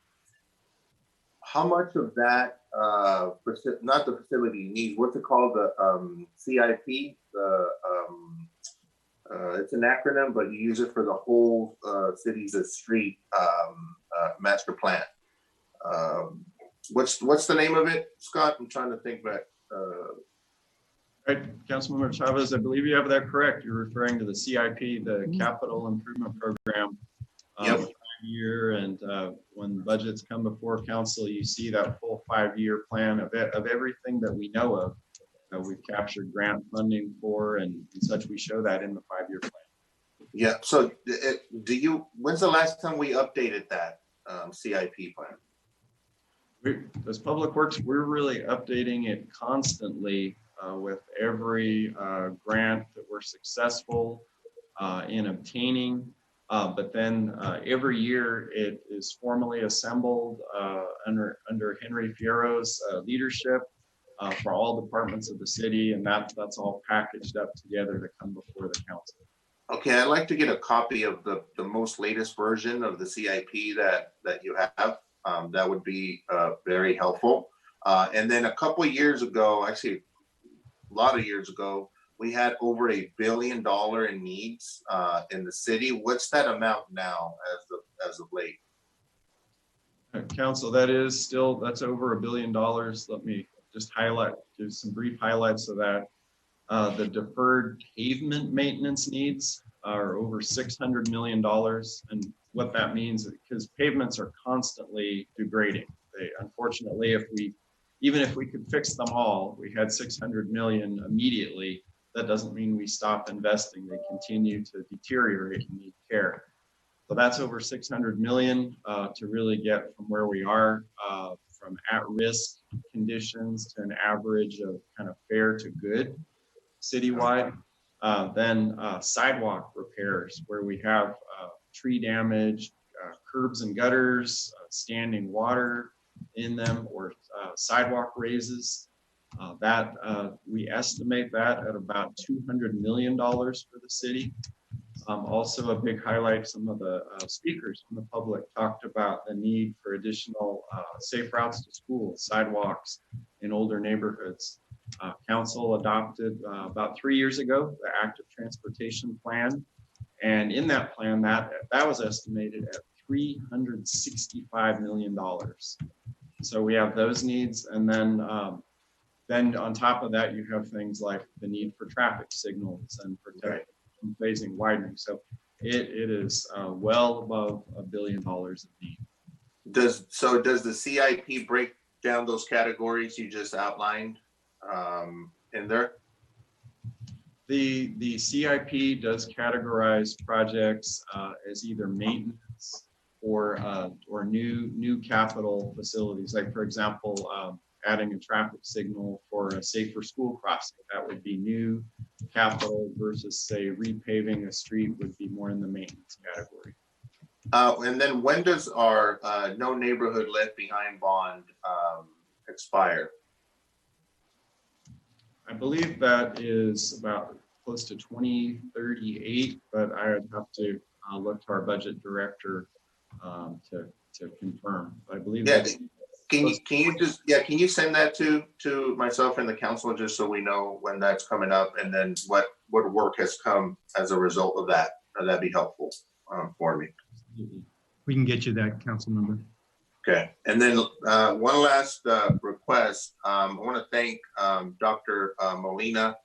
much of that, not the facility needs, what's it called, the CIP? It's an acronym, but you use it for the whole cities of street master plan. What's the name of it, Scott? I'm trying to think back. Right, Councilmember Chavez, I believe you have that correct. You're referring to the CIP, the Capital Improvement Program. Yep. Year, and when budgets come before council, you see that full 5-year plan of everything that we know of that we've captured grant funding for and such. We show that in the 5-year plan. Yeah. So when's the last time we updated that CIP plan? As Public Works, we're really updating it constantly with every grant that we're successful in obtaining. But then every year it is formally assembled under Henry Fierro's leadership for all departments of the city, and that's all packaged up together to come before the council. Okay, I'd like to get a copy of the most latest version of the CIP that you have. That would be very helpful. And then a couple of years ago, actually a lot of years ago, we had over $1 billion in needs in the city. What's that amount now as of late? Council, that's over $1 billion. Let me just give some brief highlights of that. The deferred pavement maintenance needs are over $600 million. And what that means is because pavements are constantly degrading. Unfortunately, even if we could fix them all, we had 600 million immediately. That doesn't mean we stop investing. They continue to deteriorate and need care. So that's over 600 million to really get from where we are from at-risk conditions to an average of kind of fair to good citywide. Then sidewalk repairs where we have tree damage, curbs and gutters, standing water in them, or sidewalk raises. That we estimate that at about $200 million for the city. Also a big highlight, some of the speakers from the public talked about the need for additional safe routes to school, sidewalks in older neighborhoods. Council adopted about 3 years ago the active transportation plan, and in that plan that was estimated at $365 million. So we have those needs, and then on top of that you have things like the need for traffic signals and protect from phasing widening. So it is well above $1 billion of need. Does the CIP break down those categories you just outlined in there? The CIP does categorize projects as either maintenance or new capital facilities. Like for example, adding a traffic signal for a safer school crossing, that would be new capital versus say repaving a street would be more in the maintenance category. And then when does our No Neighborhood Left Behind bond expire? I believe that is about close to 2038, but I would have to look to our budget director to confirm. I believe. Yeah. Can you send that to myself and the council just so we know when that's coming up, and then what work has come as a result of that? That'd be helpful for me. We can get you that, council member. Okay, and then one last request. I want to thank Dr. Molina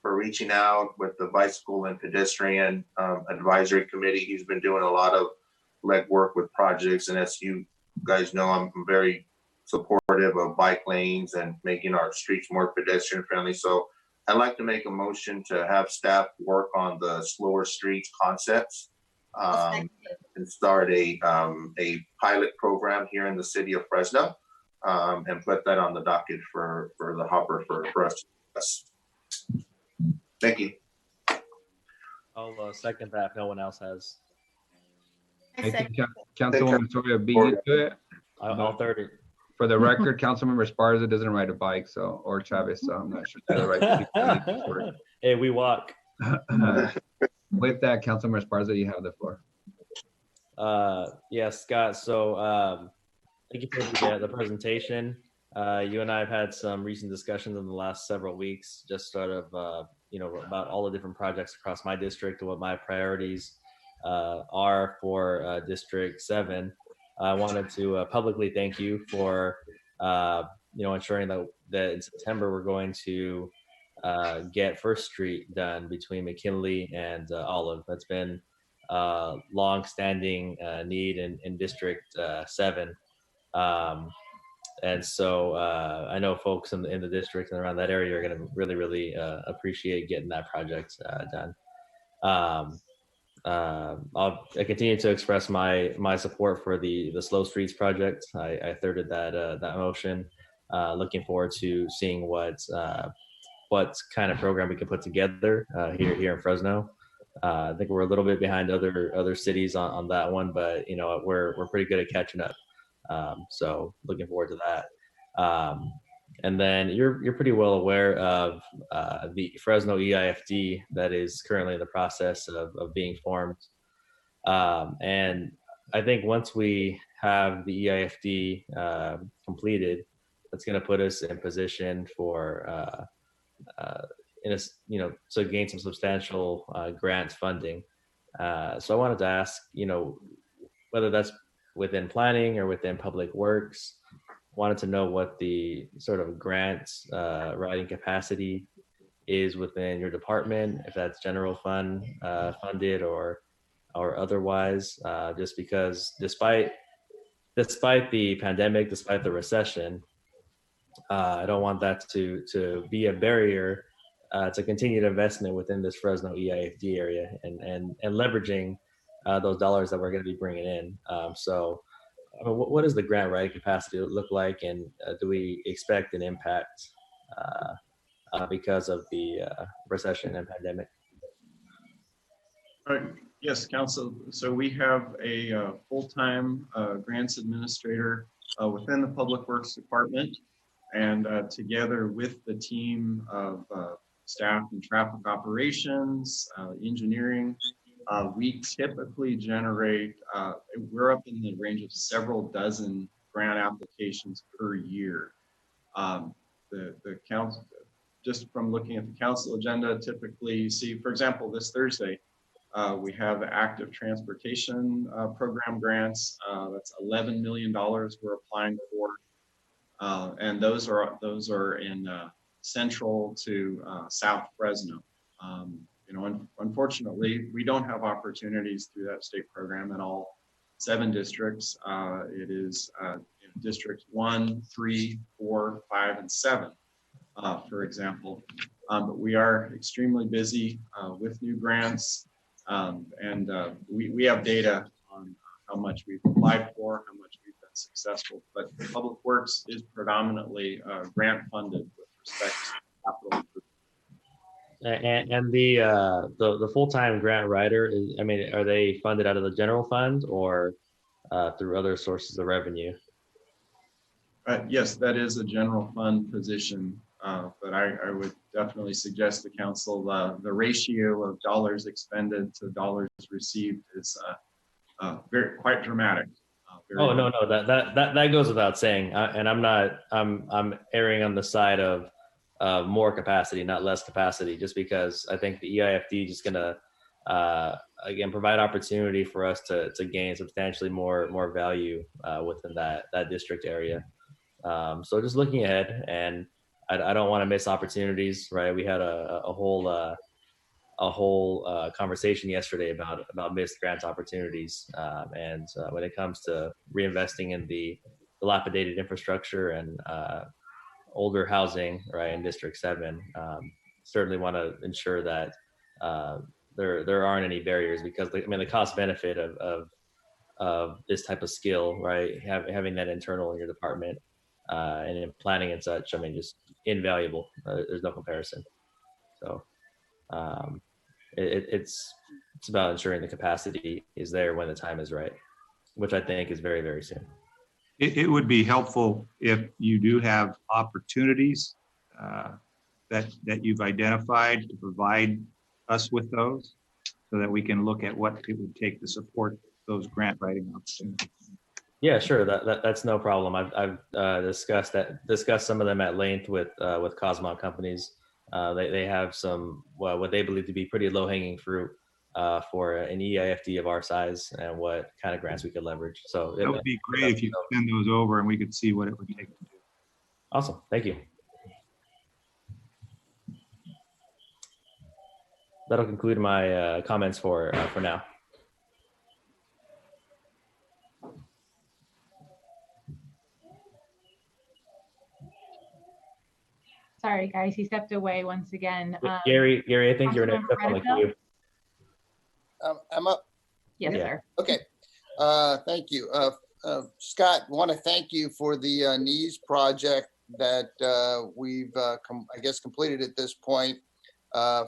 for reaching out with the Bicycle and Pedestrian Advisory Committee. He's been doing a lot of legwork with projects, and as you guys know, I'm very supportive of bike lanes and making our streets more pedestrian friendly. So I'd like to make a motion to have staff work on the slower streets concepts and start a pilot program here in the city of Fresno and put that on the docket for the hopper for us to discuss. Thank you. I'll second that if no one else has. I think Councilwoman Soria beat you to it. I'll third it. For the record, Councilmember Esparza doesn't ride a bike, or Chavez, so I'm not sure they're the right people. Hey, we walk. With that, Councilmember Esparza, you have the floor. Yeah, Scott. So thank you for the presentation. You and I have had some recent discussions in the last several weeks, just sort of about all the different projects across my district and what my priorities are for District 7. I wanted to publicly thank you for ensuring that in September we're going to get First Street done between McKinley and Olive. That's been a long-standing need in District 7. And so I know folks in the district and around that area are going to really appreciate getting that project done. I continue to express my support for the Slow Streets project. I thirded that motion. Looking forward to seeing what kind of program we can put together here in Fresno. I think we're a little bit behind other cities on that one, but we're pretty good at catching up. So looking forward to that. And then you're pretty well aware of the Fresno EIFD that is currently in the process of being formed. And I think once we have the EIFD completed, that's going to put us in position for to gain some substantial grant funding. So I wanted to ask, whether that's within planning or within public works, wanted to know what the sort of grants writing capacity is within your department, if that's general fund funded or otherwise, just because despite the pandemic, despite the recession, I don't want that to be a barrier to continued investment within this Fresno EIFD area and leveraging those dollars that we're going to be bringing in. So what does the grant writing capacity look like, and do we expect an impact because of the recession and pandemic? All right. Yes, Council. So we have a full-time grants administrator within the Public Works Department, and together with the team of staff and traffic operations, engineering, we typically generate, we're up in the range of several dozen grant applications per year. The council, just from looking at the council agenda, typically you see, for example, this Thursday, we have active transportation program grants. That's $11 million we're applying for. And those are in central to South Fresno. Unfortunately, we don't have opportunities through that state program in all 7 districts. It is districts 1, 3, 4, 5, and 7, for example. But we are extremely busy with new grants, and we have data on how much we've applied for, how much we've been successful. But Public Works is predominantly grant funded with respect to capital improvement. And the full-time grant writer is, are they funded out of the general fund or through other sources of revenue? Yes, that is a general fund position, but I would definitely suggest to council the ratio of dollars expended to dollars received is quite dramatic. No, that goes without saying, and I'm erring on the side of more capacity, not less capacity, just because I think the EIFD is going to again provide opportunity for us to gain substantially more value within that district area. So just looking ahead, and I don't want to miss opportunities. Right, we had a whole conversation yesterday about missed grant opportunities, and when it comes to reinvesting in the dilapidated infrastructure and older housing, right, in District 7, certainly want to ensure that there aren't any barriers, because the cost benefit of this type of skill, right, having that internal in your department and in planning and such, just invaluable. There's no comparison. So it's about ensuring the capacity is there when the time is right, which I think is very, very soon. It would be helpful if you do have opportunities that you've identified to provide us with those, so that we can look at what it would take to support those grant writing opportunities. Yeah, sure. That's no problem. I've discussed some of them at length with Cosmont companies. They have some what they believe to be pretty low hanging fruit for an EIFD of our size, and what kind of grants we could leverage. So that would be great if you could send those over and we could see what it would take to do. Awesome. Thank you. That'll conclude my comments for now. Sorry, guys, he stepped away once again. Gary, I think you're next up on the queue. I'm up. Yes, sir. Okay. Thank you. Scott, want to thank you for the NEES project that we've, I guess, completed at this point.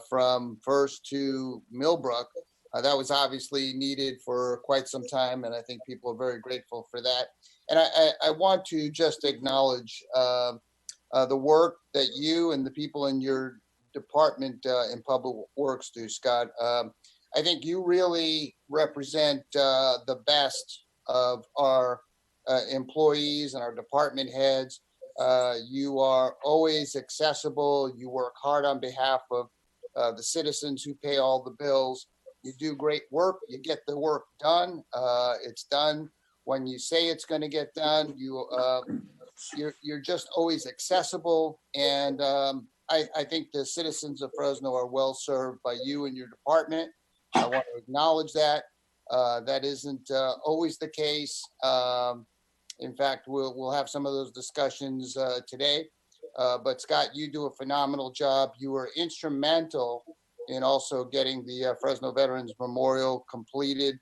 from First to Millbrook. That was obviously needed for quite some time, and I think people are very grateful for that. And I want to just acknowledge the work that you and the people in your department in Public Works do, Scott. I think you really represent the best of our employees and our department heads. You are always accessible. You work hard on behalf of the citizens who pay all the bills. You do great work. You get the work done. It's done when you say it's going to get done. You're just always accessible, and I think the citizens of Fresno are well served by you and your department. I want to acknowledge that. That isn't always the case. In fact, we'll have some of those discussions today. But Scott, you do a phenomenal job. You were instrumental in also getting the Fresno Veterans Memorial completed,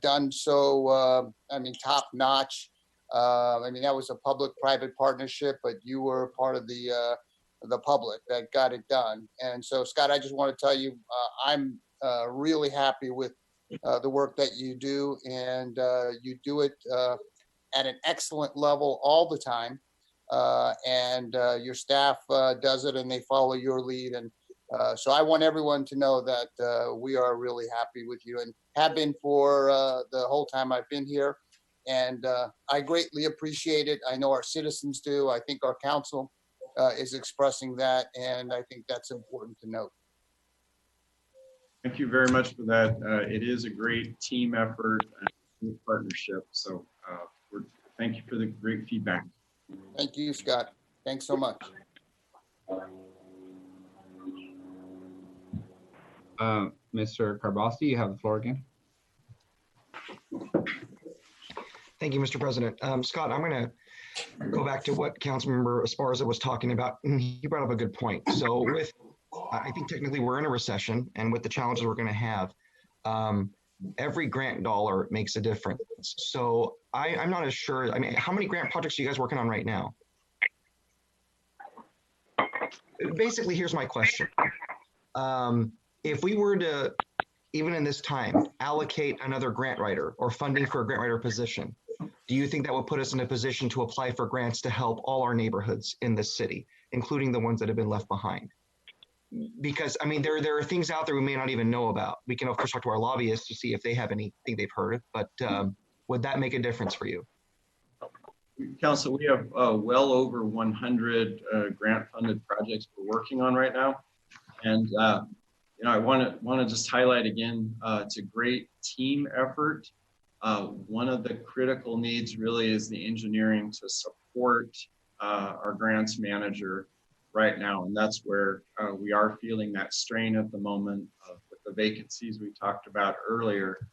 done so, I mean, top notch. I mean, that was a public-private partnership, but you were part of the public that got it done. And so, Scott, I just want to tell you, I'm really happy with the work that you do, and you do it at an excellent level all the time. And your staff does it, and they follow your lead. And so I want everyone to know that we are really happy with you and have been for the whole time I've been here. And I greatly appreciate it. I know our citizens do. I think our council is expressing that, and I think that's important to note. Thank you very much for that. It is a great team effort and partnership. So thank you for the great feedback. Thank you, Scott. Thanks so much. Mr. Carbasi, you have the floor again. Thank you, Mr. President. Scott, I'm going to go back to what Councilmember Esparza was talking about. He brought up a good point. So I think technically we're in a recession, and with the challenges we're going to have, every grant dollar makes a difference. So I'm not as sure. I mean, how many grant projects are you guys working on right now? Basically, here's my question. If we were to, even in this time, allocate another grant writer or funding for a grant writer position, do you think that would put us in a position to apply for grants to help all our neighborhoods in this city, including the ones that have been left behind? Because, I mean, there are things out there we may not even know about. We can, of course, talk to our lobbyists to see if they have anything they've heard, but would that make a difference for you? Council, we have well over 100 grant-funded projects we're working on right now. And you know, I want to just highlight again, it's a great team effort. One of the critical needs really is the engineering to support our grants manager right now, and that's where we are feeling that strain at the moment with the vacancies we talked about earlier,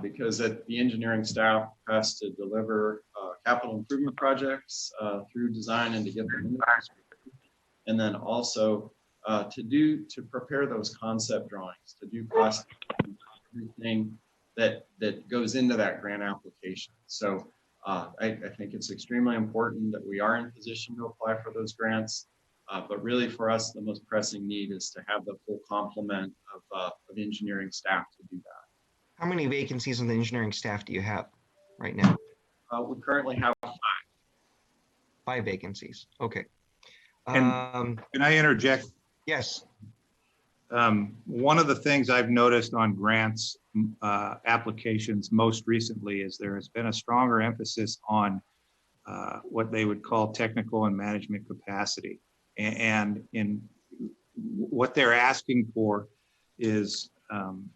because the engineering staff has to deliver capital improvement projects through design and to get them in the and then also to prepare those concept drawings, to do cost everything that goes into that grant application. So I think it's extremely important that we are in position to apply for those grants. But really for us, the most pressing need is to have the full complement of engineering staff to do that. How many vacancies in the engineering staff do you have right now? We currently have 5. 5 vacancies. Okay. Can I interject? Yes. One of the things I've noticed on grants applications most recently is there has been a stronger emphasis on what they would call technical and management capacity. And in what they're asking for is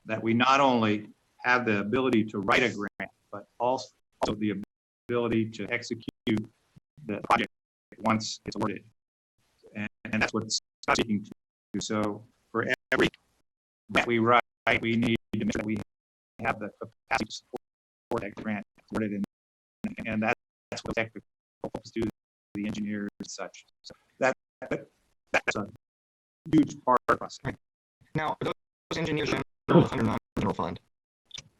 that we not only have the ability to write a grant, but also the ability to execute the project once it's awarded. And that's what it's speaking to. So for every grant we write, we need to make sure that we have the capacity to support that grant awarded, and that's what technical folks do, the engineers and such. So that's a huge part of us. Now, are those engineers general fund or non-general fund?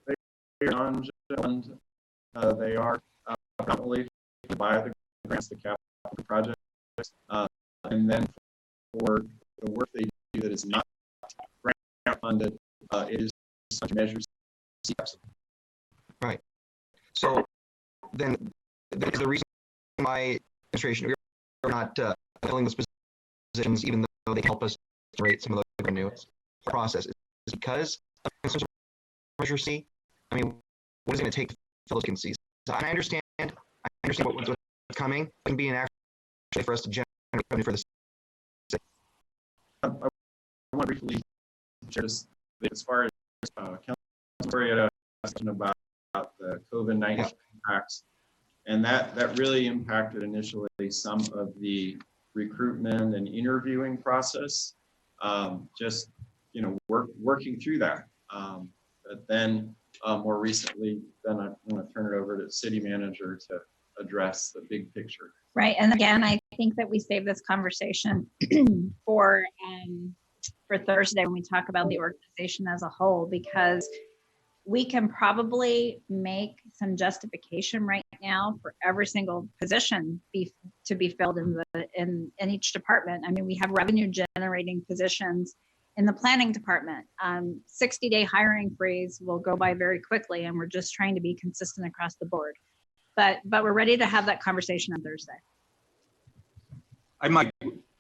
They are non-general fund. They are probably by the grants, the capital projects, and then for the work they do that is not grant funded, it is such measures. Right. So then is the reason my administration we're not filling those positions, even though they help us generate some of the revenue process, is because of some sort of Measure C? I mean, what is it going to take to fill those vacancies? So I understand what's coming. It can be an action for us to generate revenue for the city. I want to briefly share this as far as Councilor had a question about the COVID-19 impacts, and that really impacted initially some of the recruitment and interviewing process. Just working through that. But then more recently, then I want to turn it over to the city manager to address the big picture. Right. And again, I think that we save this conversation for Thursday when we talk about the organization as a whole, because we can probably make some justification right now for every single position to be filled in each department. I mean, we have revenue generating positions in the planning department. 60-day hiring freeze will go by very quickly, and we're just trying to be consistent across the board. But we're ready to have that conversation on Thursday. I might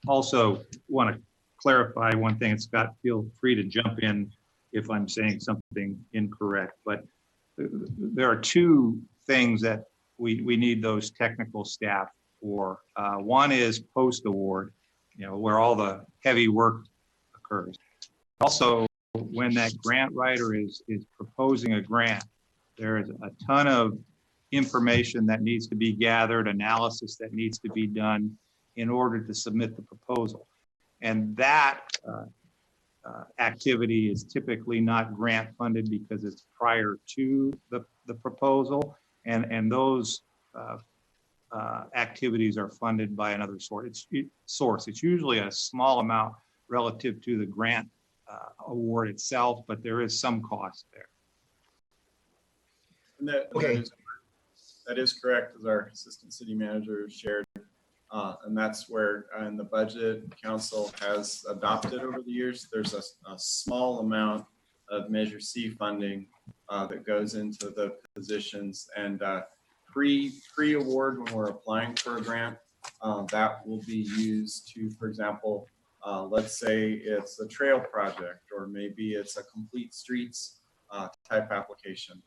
also want to clarify one thing, and Scott, feel free to jump in if I'm saying something incorrect, but there are two things that we need those technical staff for. One is post-award, where all the heavy work occurs. Also, when that grant writer is proposing a grant, there is a ton of information that needs to be gathered, analysis that needs to be done in order to submit the proposal. And that activity is typically not grant funded because it's prior to the proposal, and those activities are funded by another source. It's usually a small amount relative to the grant award itself, but there is some cost there. And that is correct, as our assistant city manager shared. And that's where in the budget council has adopted over the years, there's a small amount of Measure C funding that goes into the positions, and pre-award when we're applying for a grant, that will be used to, for example, let's say it's a trail project, or maybe it's a complete streets type application.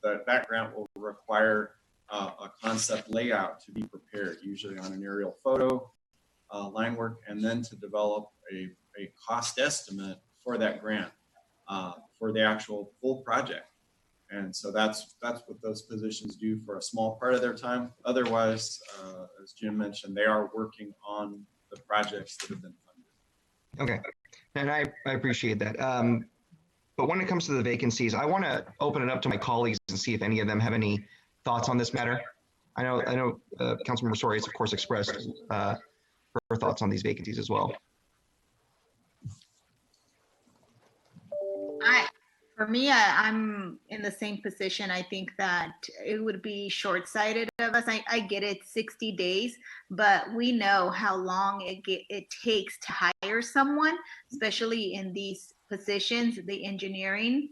That grant will require a concept layout to be prepared, usually on an aerial photo, line work, and then to develop a cost estimate for that grant for the actual full project. And so that's what those positions do for a small part of their time. Otherwise, as Jim mentioned, they are working on the projects that have been funded. Okay, and I appreciate that. But when it comes to the vacancies, I want to open it up to my colleagues and see if any of them have any thoughts on this matter. I know Councilmember Soria has, of course, expressed her thoughts on these vacancies as well. For me, I'm in the same position. I think that it would be short-sighted of us. I get it, 60 days, but we know how long it takes to hire someone, especially in these positions, the engineering.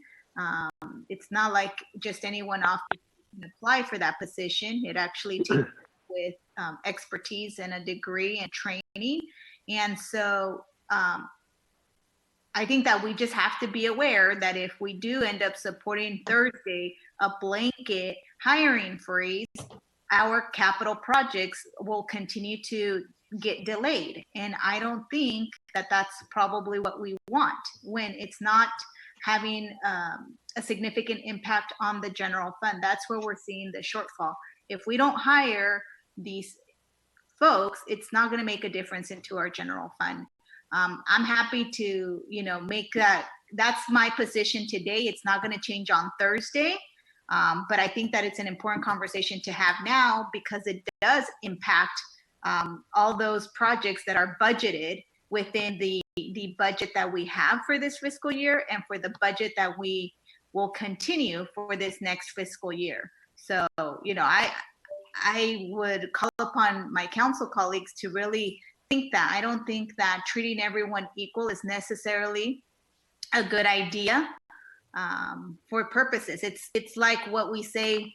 It's not like just anyone off can apply for that position. It actually takes with expertise and a degree and training. And so I think that we just have to be aware that if we do end up supporting Thursday a blanket hiring freeze, our capital projects will continue to get delayed. And I don't think that that's probably what we want when it's not having a significant impact on the general fund. That's where we're seeing the shortfall. If we don't hire these folks, it's not going to make a difference into our general fund. I'm happy to, make that. That's my position today. It's not going to change on Thursday. But I think that it's an important conversation to have now, because it does impact all those projects that are budgeted within the budget that we have for this fiscal year, and for the budget that we will continue for this next fiscal year. So, I would call upon my council colleagues to really think that. I don't think that treating everyone equal is necessarily a good idea for purposes. It's like what we say,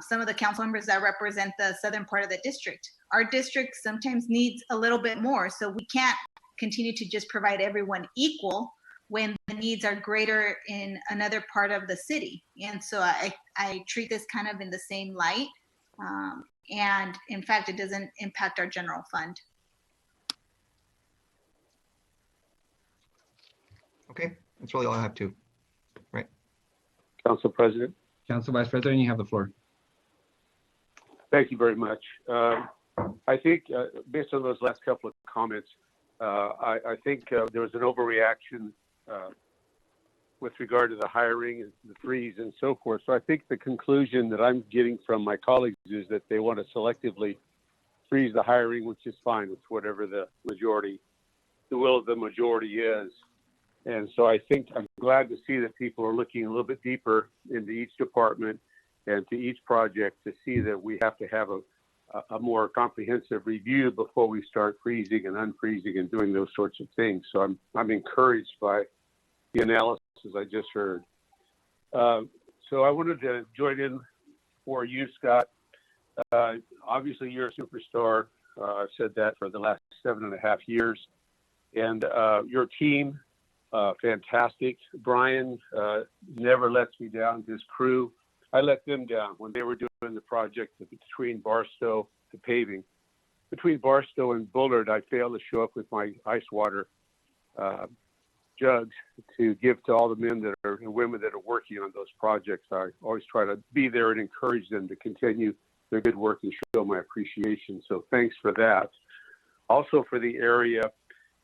some of the council members that represent the southern part of the district. Our district sometimes needs a little bit more, so we can't continue to just provide everyone equal when the needs are greater in another part of the city. And so I treat this kind of in the same light. And in fact, it doesn't impact our general fund. Okay, that's really all I have too. Right. Council President. Council Vice President, you have the floor. Thank you very much. I think based on those last couple of comments, I think there was an overreaction with regard to the hiring and the freeze and so forth. So I think the conclusion that I'm getting from my colleagues is that they want to selectively freeze the hiring, which is fine. It's whatever the will of the majority is. And so I think I'm glad to see that people are looking a little bit deeper into each department and to each project to see that we have to have a more comprehensive review before we start freezing and unfreezing and doing those sorts of things. So I'm encouraged by the analysis I just heard. So I wanted to join in for you, Scott. Obviously, you're a superstar. I've said that for the last 7.5 years. And your team, fantastic. Brian never lets me down. His crew, I let them down when they were doing the project between Barstow, the paving. Between Barstow and Bullard, I failed to show up with my ice water jugs to give to all the men that are and women that are working on those projects. I always try to be there and encourage them to continue their good work and show my appreciation. So thanks for that. Also for the area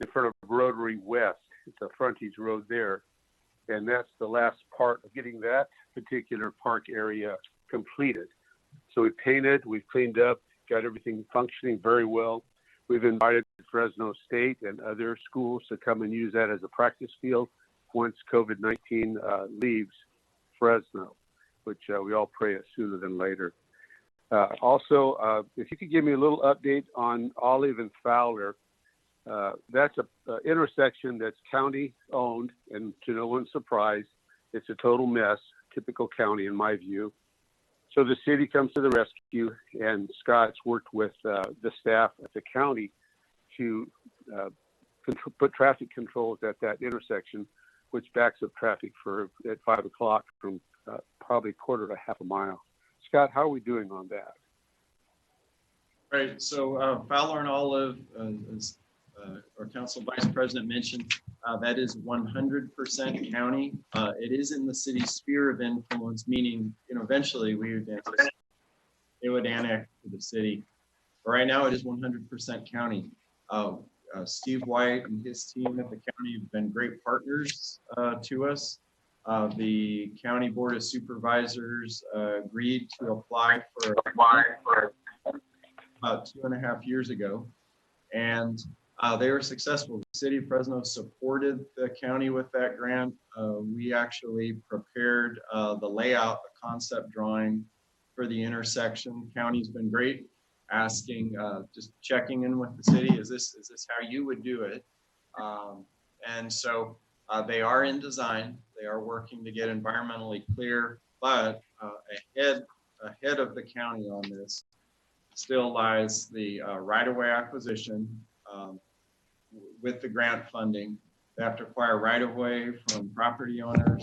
in front of Rotary West, it's a frontage road there. And that's the last part of getting that particular park area completed. So we painted, we've cleaned up, got everything functioning very well. We've invited Fresno State and other schools to come and use that as a practice field once COVID-19 leaves Fresno, which we all pray is sooner than later. Also, if you could give me a little update on Olive and Fowler. That's an intersection that's county owned, and to no one's surprise, it's a total mess, typical county in my view. So the city comes to the rescue, and Scott's worked with the staff at the county to put traffic controls at that intersection, which backs up traffic at 5 o'clock from probably a quarter to half a mile. Scott, how are we doing on that? Right, so Fowler and Olive, as our council vice president mentioned, that is 100% county. It is in the city's sphere of influence, meaning, eventually we would anticipate it would annex to the city. But right now it is 100% county. Steve White and his team at the county have been great partners to us. The county board of supervisors agreed to apply for about 2.5 years ago, and they were successful. The city of Fresno supported the county with that grant. We actually prepared the layout, the concept drawing for the intersection. County's been great, asking, just checking in with the city. Is this how you would do it? And so they are in design. They are working to get environmentally clear, but ahead of the county on this still lies the right-of-way acquisition. With the grant funding, they have to acquire right-of-way from property owners.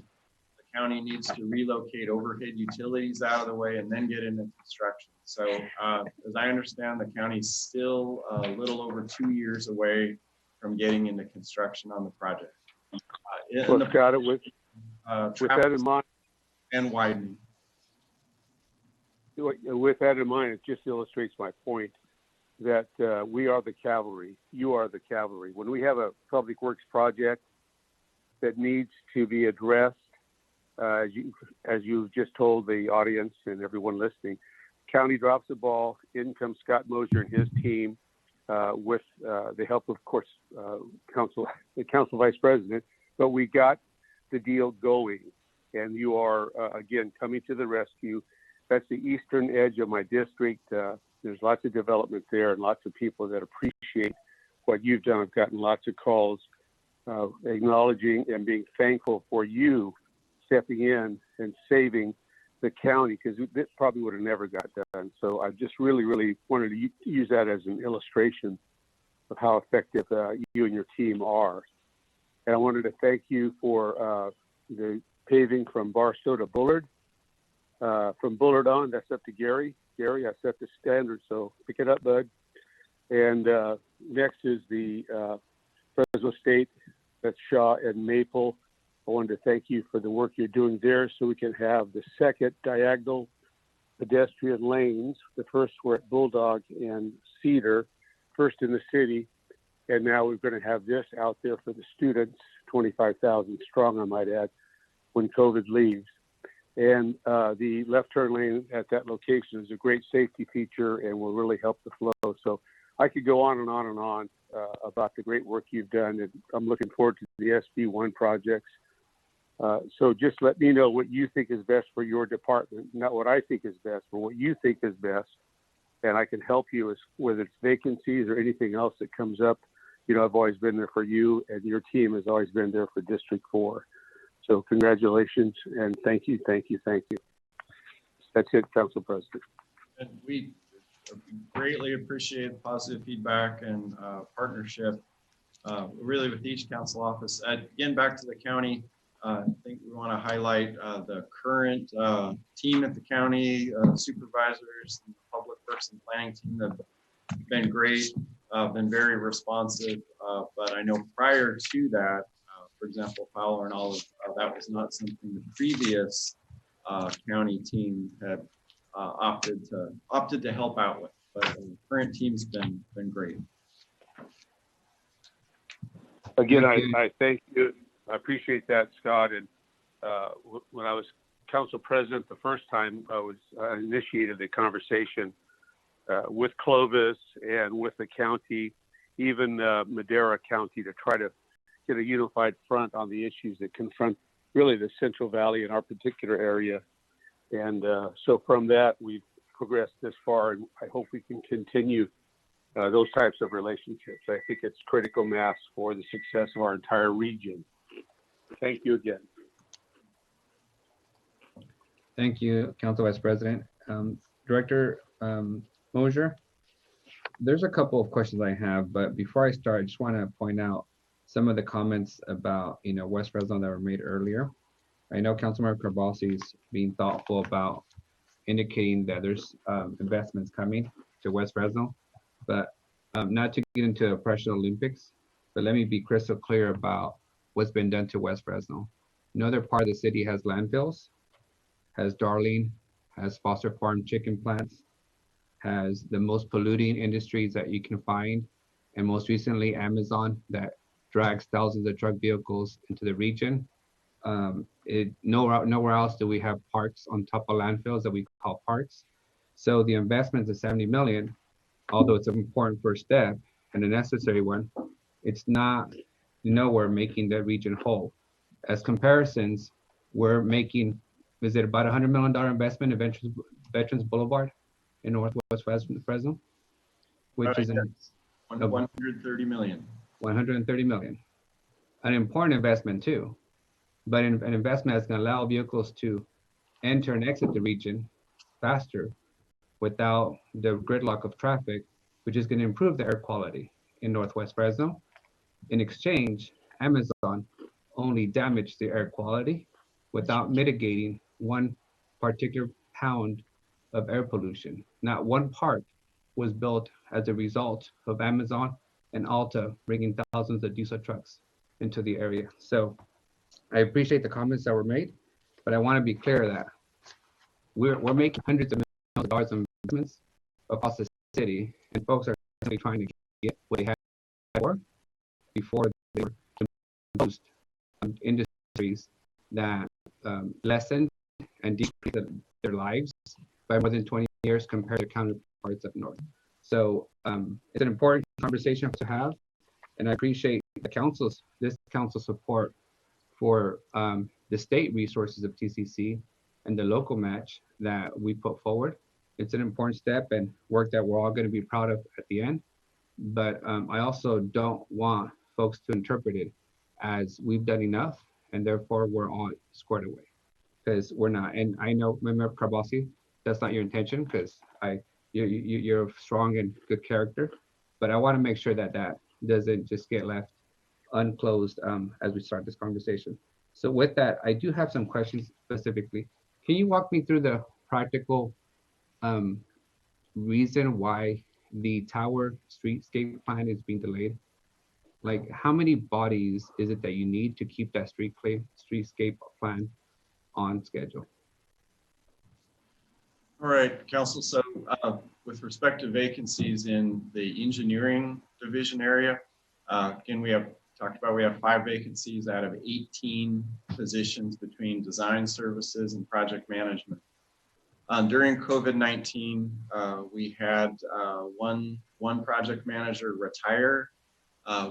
The county needs to relocate overhead utilities out of the way and then get into construction. So as I understand, the county's still a little over 2 years away from getting into construction on the project. Well, Scott, with that in mind, and widening. With that in mind, it just illustrates my point that we are the cavalry. You are the cavalry. When we have a public works project that needs to be addressed, as you've just told the audience and everyone listening, county drops the ball. In comes Scott Mosier and his team with the help, of course, the council vice president. But we got the deal going, and you are again coming to the rescue. That's the eastern edge of my district. There's lots of development there and lots of people that appreciate what you've done. I've gotten lots of calls acknowledging and being thankful for you stepping in and saving the county, because this probably would have never got done. So I just really, really wanted to use that as an illustration of how effective you and your team are. And I wanted to thank you for the paving from Barstow to Bullard. From Bullard on, that's up to Gary. Gary, I set the standard, so pick it up, bud. And next is the Fresno State, that's Shaw and Maple. I wanted to thank you for the work you're doing there so we can have the second diagonal pedestrian lanes. The first were at Bulldog and Cedar, first in the city. And now we're going to have this out there for the students, 25,000 strong, I might add, when COVID leaves. And the left turn lane at that location is a great safety feature and will really help the flow. So I could go on and on and on about the great work you've done. And I'm looking forward to the SB1 projects. So just let me know what you think is best for your department, not what I think is best, but what you think is best. And I can help you, whether it's vacancies or anything else that comes up. You know, I've always been there for you, and your team has always been there for District 4. So congratulations, and thank you, thank you, thank you. That's it, Council President. And we greatly appreciate the positive feedback and partnership, really with each council office. Again, back to the county, I think we want to highlight the current team at the county, supervisors, and the public works and planning team that have been great, been very responsive. But I know prior to that, for example, Fowler and Olive, that was not something the previous county team had opted to help out with. But the current team's been great. Again, I thank you. I appreciate that, Scott. And when I was council president the first time, I initiated the conversation with Clovis and with the county, even Madera County, to try to get a unified front on the issues that confront really the Central Valley in our particular area. And so from that, we've progressed this far, and I hope we can continue those types of relationships. I think it's critical mass for the success of our entire region. Thank you again. Thank you, Council Vice President. Director Mosier, there's a couple of questions I have, but before I start, I just want to point out some of the comments about, West Fresno that were made earlier. I know Councilmember Carbalsi's being thoughtful about indicating that there's investments coming to West Fresno, but not to get into a pressure Olympics, but let me be crystal clear about what's been done to West Fresno. Another part of the city has landfills, has Darling, has Foster Farm chicken plants, has the most polluting industries that you can find, and most recently Amazon that drags thousands of truck vehicles into the region. Nowhere else do we have parks on top of landfills that we call parks. So the investments of 70 million, although it's an important first step and a necessary one, it's not nowhere making the region whole. As comparisons, we're making, is it about $100 million investment in Veterans Boulevard in Northwest Fresno, which is 130 million. 130 million. An important investment too, but an investment that's going to allow vehicles to enter and exit the region faster without the gridlock of traffic, which is going to improve the air quality in Northwest Fresno. In exchange, Amazon only damaged the air quality without mitigating one particular pound of air pollution. Not one park was built as a result of Amazon and Alta bringing thousands of diesel trucks into the area. So I appreciate the comments that were made, but I want to be clear that we're making hundreds of millions of dollars in investments across the city, and folks are trying to get what they had before they were imposed on industries that lessened and decreased their lives by more than 20 years compared to counterparts up north. So it's an important conversation to have, and I appreciate this council support for the state resources of TCC and the local match that we put forward. It's an important step and work that we're all going to be proud of at the end. But I also don't want folks to interpret it as we've done enough and therefore we're all squared away, because we're not. And I know, Member Carbasi, that's not your intention, because you're a strong and good character, but I want to make sure that that doesn't just get left unclosed as we start this conversation. So with that, I do have some questions specifically. Can you walk me through the practical um, reason why the tower streetscape plan is being delayed? Like, how many bodies is it that you need to keep that streetscape plan on schedule? All right, Council. So with respect to vacancies in the engineering division area, again, we have talked about, we have 5 vacancies out of 18 positions between design services and project management. During COVID-19, we had one project manager retire.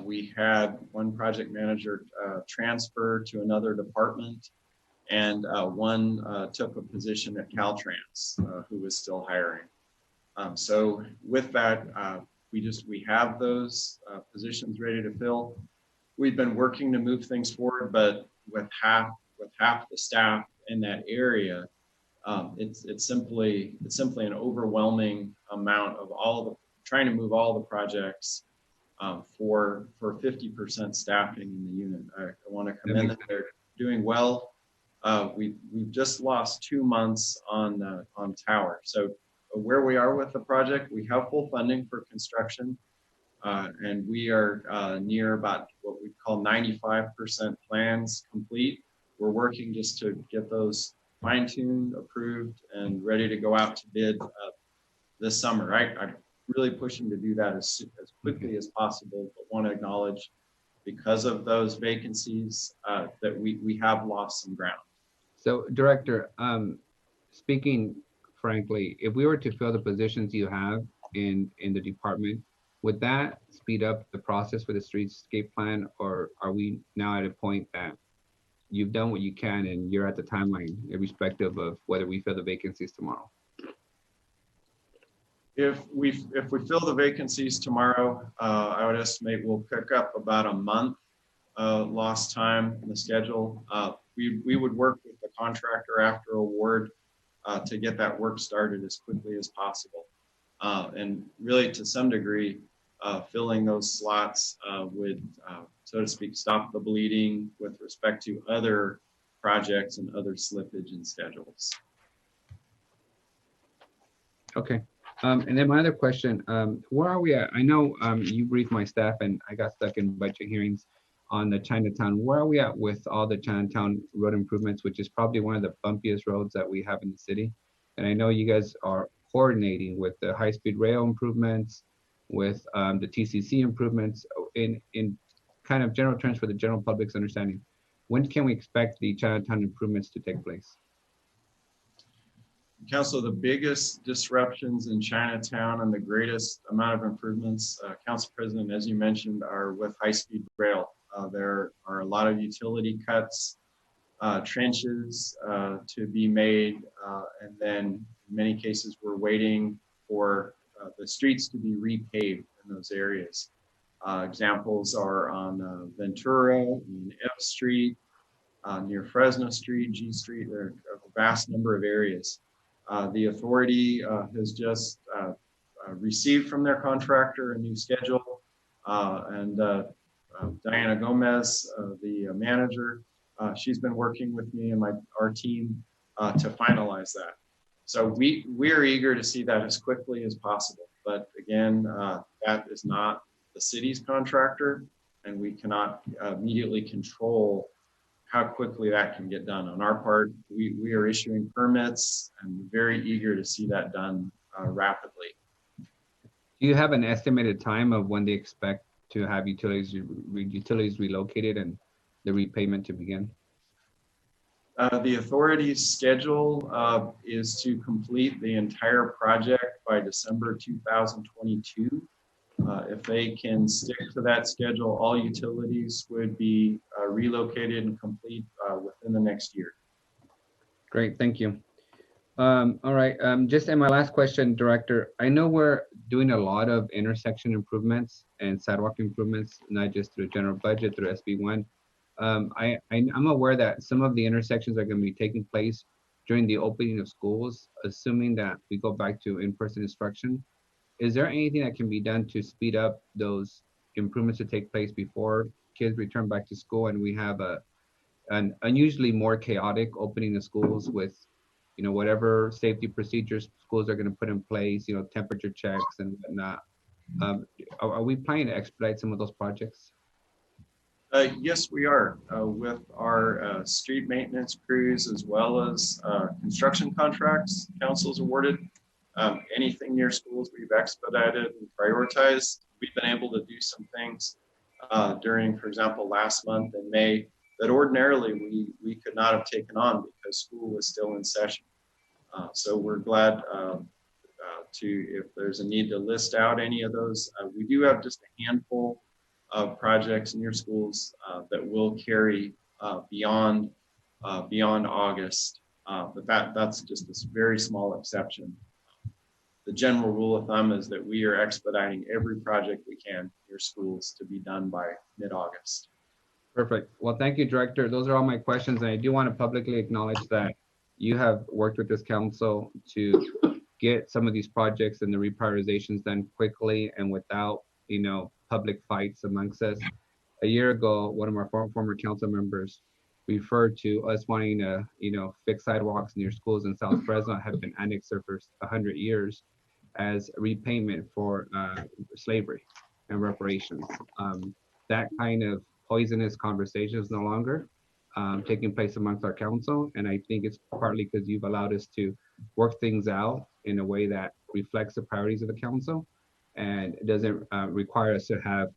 We had one project manager transfer to another department, and one took a position at Caltrans, who was still hiring. So with that, we have those positions ready to fill. We've been working to move things forward, but with half the staff in that area, it's simply an overwhelming amount of trying to move all the projects for 50% staffing in the unit. I want to commend them. They're doing well. We've just lost 2 months on tower. So where we are with the project, we have full funding for construction, and we are near about what we call 95% plans complete. We're working just to get those fine-tuned, approved, and ready to go out to bid this summer. I'm really pushing to do that as quickly as possible, but want to acknowledge, because of those vacancies, that we have lost some ground. So, Director, speaking frankly, if we were to fill the positions you have in the department, would that speed up the process for the streetscape plan, or are we now at a point that you've done what you can and you're at the timeline, irrespective of whether we fill the vacancies tomorrow? If we fill the vacancies tomorrow, I would estimate we'll pick up about a month lost time in the schedule. We would work with the contractor after award to get that work started as quickly as possible. And really, to some degree, filling those slots would, so to speak, stop the bleeding with respect to other projects and other slippage in schedules. Okay. And then my other question, where are we at? I know you briefed my staff and I got stuck in budget hearings on the Chinatown. Where are we at with all the Chinatown road improvements, which is probably one of the bumpiest roads that we have in the city? And I know you guys are coordinating with the high-speed rail improvements, with the TCC improvements in kind of general terms for the general public's understanding. When can we expect the Chinatown improvements to take place? Council, the biggest disruptions in Chinatown and the greatest amount of improvements, Council President, as you mentioned, are with high-speed rail. There are a lot of utility cuts, trenches to be made, and then in many cases we're waiting for the streets to be repaved in those areas. Examples are on Ventura, in F Street, near Fresno Street, G Street. There are a vast number of areas. The authority has just received from their contractor a new schedule, and Diana Gomez, the manager, she's been working with me and our team to finalize that. So we're eager to see that as quickly as possible. But again, that is not the city's contractor, and we cannot immediately control how quickly that can get done. On our part, we are issuing permits and very eager to see that done rapidly. Do you have an estimated time of when they expect to have utilities relocated and the repayment to begin? The authority's schedule is to complete the entire project by December 2022. If they can stick to that schedule, all utilities would be relocated and complete within the next year. Great, thank you. All right, just in my last question, Director, I know we're doing a lot of intersection improvements and sidewalk improvements, not just through general budget, through SB1, I'm aware that some of the intersections are going to be taking place during the opening of schools, assuming that we go back to in-person instruction. Is there anything that can be done to speed up those improvements to take place before kids return back to school and we have an unusually more chaotic opening of schools with, whatever safety procedures schools are going to put in place, temperature checks and whatnot? Are we planning to expedite some of those projects? Yes, we are with our street maintenance crews as well as construction contracts council's awarded. Anything near schools we've expedited and prioritized. We've been able to do some things during, for example, last month in May that ordinarily we could not have taken on because school was still in session. So we're glad if there's a need to list out any of those. We do have just a handful of projects near schools that will carry beyond August, but that's just a very small exception. The general rule of thumb is that we are expediting every project we can near schools to be done by mid-August. Perfect. Well, thank you, Director. Those are all my questions. And I do want to publicly acknowledge that you have worked with this council to get some of these projects and the reprioritizations done quickly and without, public fights amongst us. A year ago, one of our former council members referred to us wanting to, fix sidewalks near schools in South Fresno have been annexed there for 100 years as repayment for slavery and reparations. That kind of poisonous conversation is no longer taking place amongst our council. And I think it's partly because you've allowed us to work things out in a way that reflects the priorities of the council and doesn't require us to have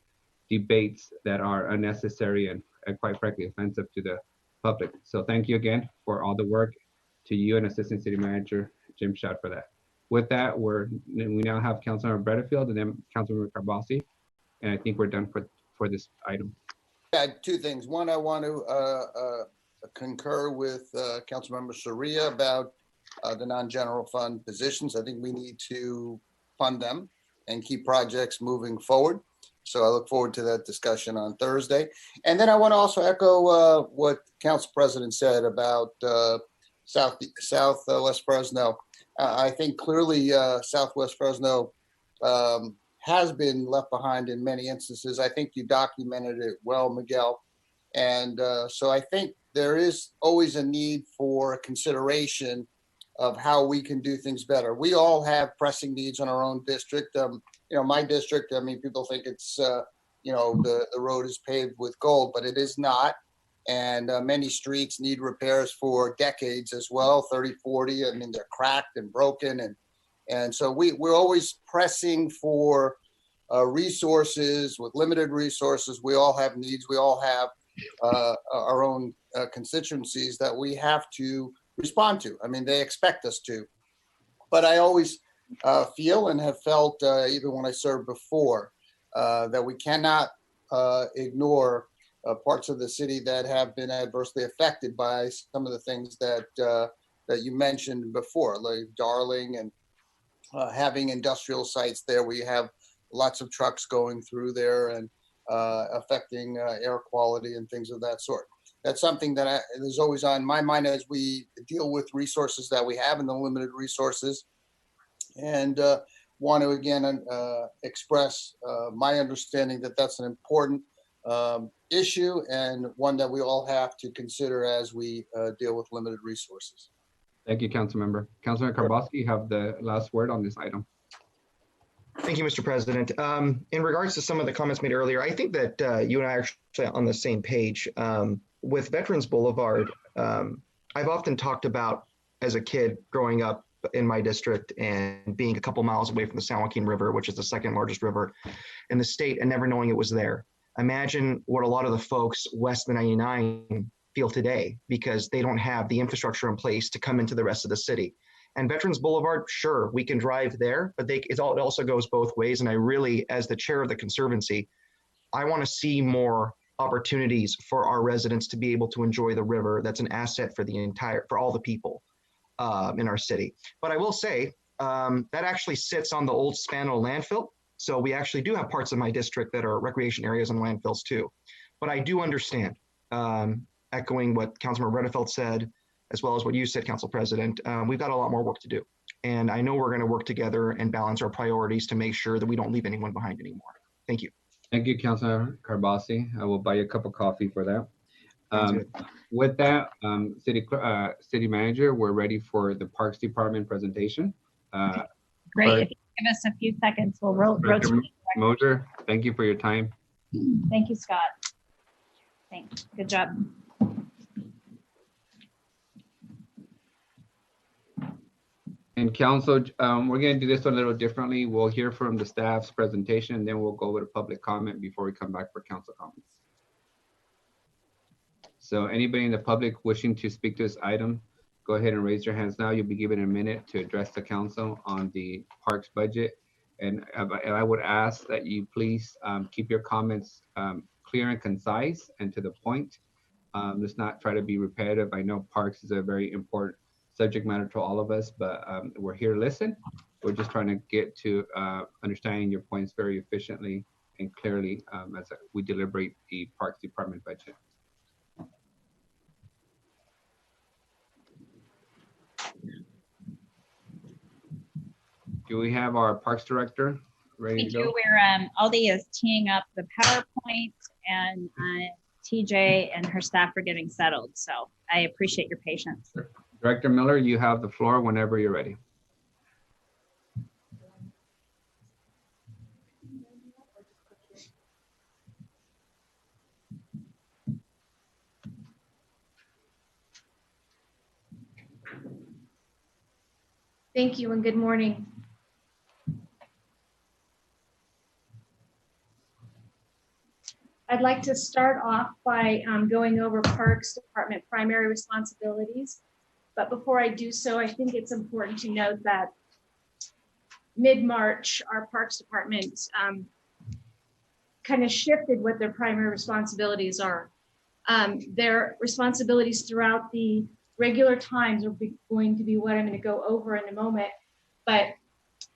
debates that are unnecessary and quite frankly offensive to the public. So thank you again for all the work, to you and Assistant City Manager Jim Schott for that. With that, we now have Councilmember Bredefield and then Councilmember Carbasi, and I think we're done for this item. Yeah, two things. One, I want to concur with Councilmember Soria about the non-general fund positions. I think we need to fund them and keep projects moving forward. So I look forward to that discussion on Thursday. And then I want to also echo what Council President said about Southwest Fresno. I think clearly Southwest Fresno has been left behind in many instances. I think you documented it well, Miguel. And so I think there is always a need for consideration of how we can do things better. We all have pressing needs in our own district. My district, people think it's, the road is paved with gold, but it is not. And many streets need repairs for decades as well, 30, 40. They're cracked and broken. And so we're always pressing for resources. With limited resources, we all have needs. We all have our own constituencies that we have to respond to. They expect us to. But I always feel and have felt, even when I served before, that we cannot ignore parts of the city that have been adversely affected by some of the things that you mentioned before, like Darling and having industrial sites there. We have lots of trucks going through there and affecting air quality and things of that sort. That's something that is always on my mind as we deal with resources that we have and the limited resources. And want to again express my understanding that that's an important issue and one that we all have to consider as we deal with limited resources. Thank you, Councilmember. Councilmember Carbasi, you have the last word on this item. Thank you, Mr. President. In regards to some of the comments made earlier, I think that you and I are actually on the same page. With Veterans Boulevard, I've often talked about as a kid growing up in my district and being a couple miles away from the San Joaquin River, which is the second largest river in the state, and never knowing it was there. Imagine what a lot of the folks west of the 99 feel today because they don't have the infrastructure in place to come into the rest of the city. And Veterans Boulevard, sure, we can drive there, but it also goes both ways. And I really, as the chair of the Conservancy, I want to see more opportunities for our residents to be able to enjoy the river. That's an asset for all the people in our city. But I will say that actually sits on the old Spano landfill. So we actually do have parts of my district that are recreation areas and landfills too. But I do understand echoing what Councilmember Redefeld said, as well as what you said, Council President, we've got a lot more work to do. And I know we're going to work together and balance our priorities to make sure that we don't leave anyone behind anymore. Thank you. Thank you, Councilor Carbasi. I will buy you a cup of coffee for that. Sounds good. With that, City Manager, we're ready for the Parks Department presentation. Great. If you give us a few seconds, we'll rotate. Moser, thank you for your time. Thank you, Scott. Thanks. Good job. And Council, we're going to do this one a little differently. We'll hear from the staff's presentation, and then we'll go over to public comment before we come back for council comments. So anybody in the public wishing to speak to this item, go ahead and raise your hands now. You'll be given a minute to address the council on the parks budget. And I would ask that you please keep your comments clear and concise and to the point. Let's not try to be repetitive. I know parks is a very important subject matter to all of us, but we're here to listen. We're just trying to get to understanding your points very efficiently and clearly as we deliberate the Parks Department budget. Do we have our Parks Director ready to go? We're Aldi is teeing up the PowerPoint, and TJ and her staff are getting settled. So I appreciate your patience. Director Miller, you have the floor whenever you're ready. Thank you and good morning. I'd like to start off by going over Parks Department primary responsibilities. But before I do so, I think it's important to note that mid-March, our Parks Department kind of shifted what their primary responsibilities are. Their responsibilities throughout the regular times are going to be what I'm going to go over in a moment. But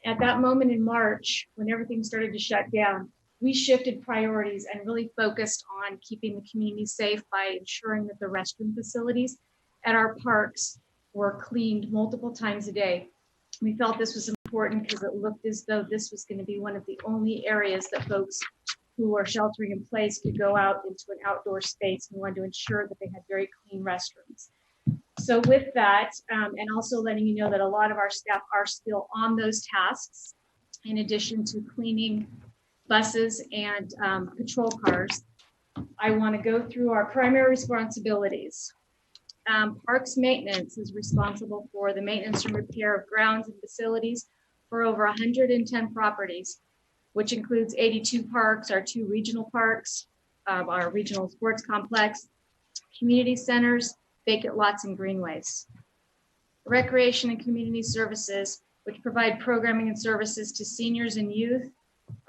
at that moment in March, when everything started to shut down, we shifted priorities and really focused on keeping the community safe by ensuring that the restroom facilities at our parks were cleaned multiple times a day. We felt this was important because it looked as though this was going to be one of the only areas that folks who are sheltering in place could go out into an outdoor space. We wanted to ensure that they had very clean restrooms. So with that, and also letting you know that a lot of our staff are still on those tasks, in addition to cleaning buses and patrol cars, I want to go through our primary responsibilities. Parks maintenance is responsible for the maintenance and repair of grounds and facilities for over 110 properties, which includes 82 parks, our 2 regional parks, our regional sports complex, community centers, vacant lots, and greenways. Recreation and community services, which provide programming and services to seniors and youth,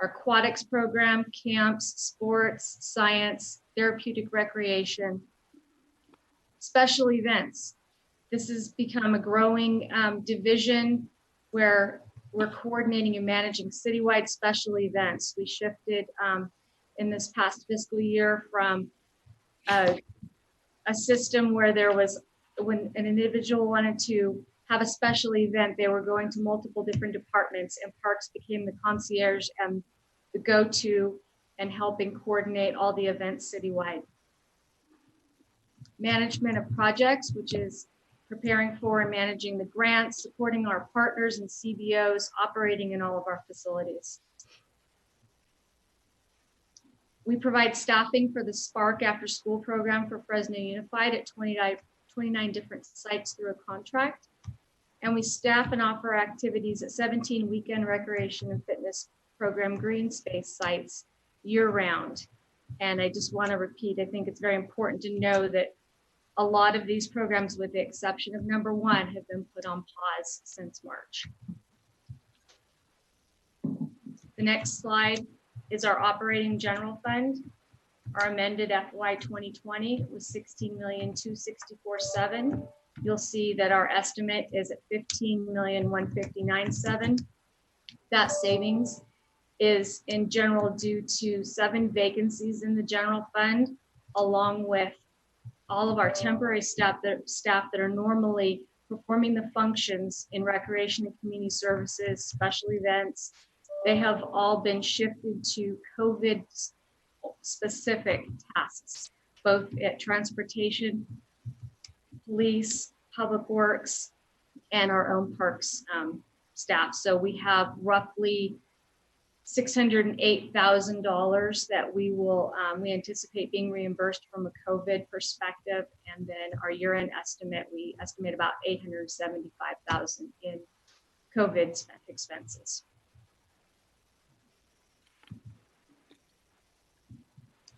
our aquatics program, camps, sports, science, therapeutic recreation, special events. This has become a growing division where we're coordinating and managing citywide special events. We shifted in this past fiscal year from a system where there was, when an individual wanted to have a special event, they were going to multiple different departments, and parks became the concierge and the go-to and helping coordinate all the events citywide. Management of projects, which is preparing for and managing the grants, supporting our partners and CBOs operating in all of our facilities. We provide staffing for the Spark after school program for Fresno Unified at 29 different sites through a contract. And we staff and offer activities at 17 weekend recreation and fitness program green space sites year round. And I just want to repeat, I think it's very important to know that a lot of these programs, with the exception of number 1, have been put on pause since March. The next slide is our operating general fund. Our amended FY 2020 was $16,264,700. You'll see that our estimate is at $15,159,700. That savings is in general due to 7 vacancies in the general fund, along with all of our temporary staff that are normally performing the functions in recreation and community services, special events, they have all been shifted to COVID specific tasks, both at transportation, police, public works, and our own parks staff. So we have roughly $608,000 that we anticipate being reimbursed from a COVID perspective. And then our year-end estimate, we estimate about $875,000 in COVID expenses.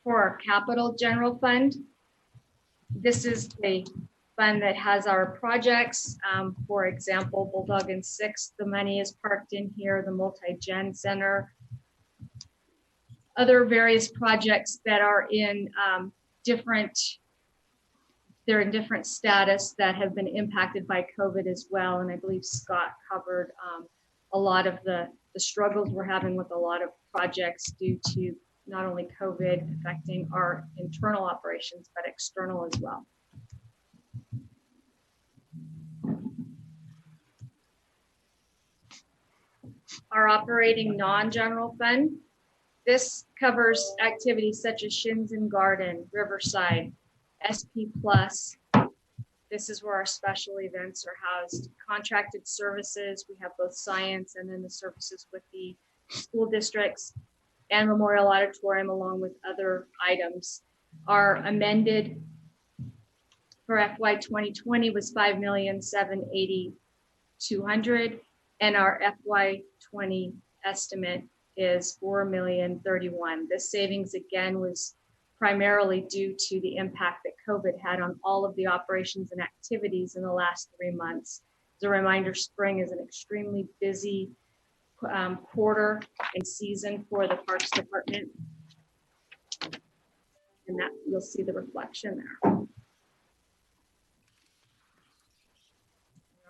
For our capital general fund, this is the fund that has our projects. For example, Bulldog and Sixth, the money is parked in here, the multi-gen center. Other various projects that are in different status that have been impacted by COVID as well. And I believe Scott covered a lot of the struggles we're having with a lot of projects due to not only COVID affecting our internal operations, but external as well. Our operating non-general fund, this covers activities such as Shins and Garden, Riverside, SP Plus. This is where our special events are housed. Contracted services, we have both science and then the services with the school districts and Memorial Auditorium, along with other items. Our amended for FY 2020 was $5,780,200, and our FY 20 estimate is $4,031,000. This savings again was primarily due to the impact that COVID had on all of the operations and activities in the last 3 months. As a reminder, spring is an extremely busy quarter and season for the Parks Department. And that you'll see the reflection there.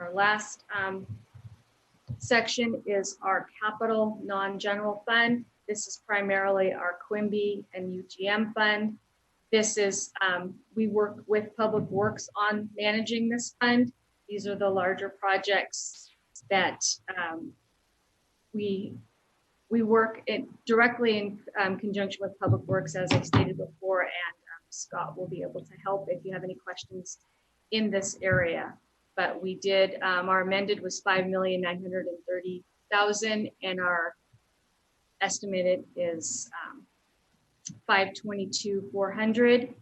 Our last section is our capital non-general fund. This is primarily our Quimby and UGM fund. This is, we work with Public Works on managing this fund. These are the larger projects that we work directly in conjunction with Public Works, as I stated before, and Scott will be able to help if you have any questions in this area. But we did, our amended was $5,930,000, and our estimated is $522,400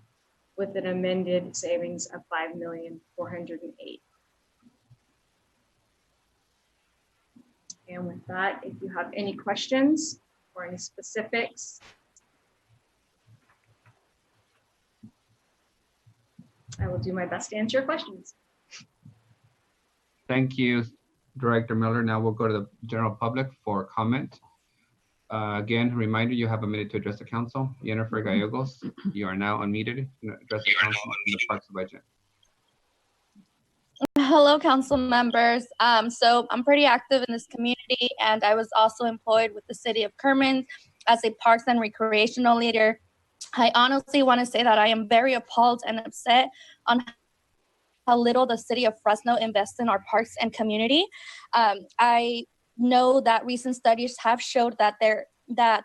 with an amended savings of $5,408,000. And with that, if you have any questions or any specifics, I will do my best to answer your questions. Thank you, Director Miller. Now we'll go to the general public for comment. Again, reminder, you have a minute to address the council. Jennifer Gallegos, you are now unmuted. Address the council on the Parks budget. Hello, council members. So I'm pretty active in this community, and I was also employed with the city of Kerman as a parks and recreational leader. I honestly want to say that I am very appalled and upset on how little the city of Fresno invests in our parks and community. I know that recent studies have showed that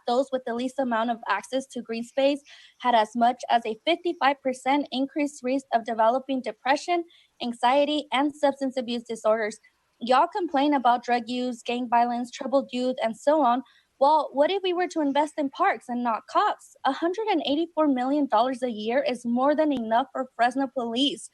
those with the least amount of access to green space had as much as a 55% increased risk of developing depression, anxiety, and substance abuse disorders. Y'all complain about drug use, gang violence, troubled youth, and so on. Well, what if we were to invest in parks and not cops? $184 million a year is more than enough for Fresno police,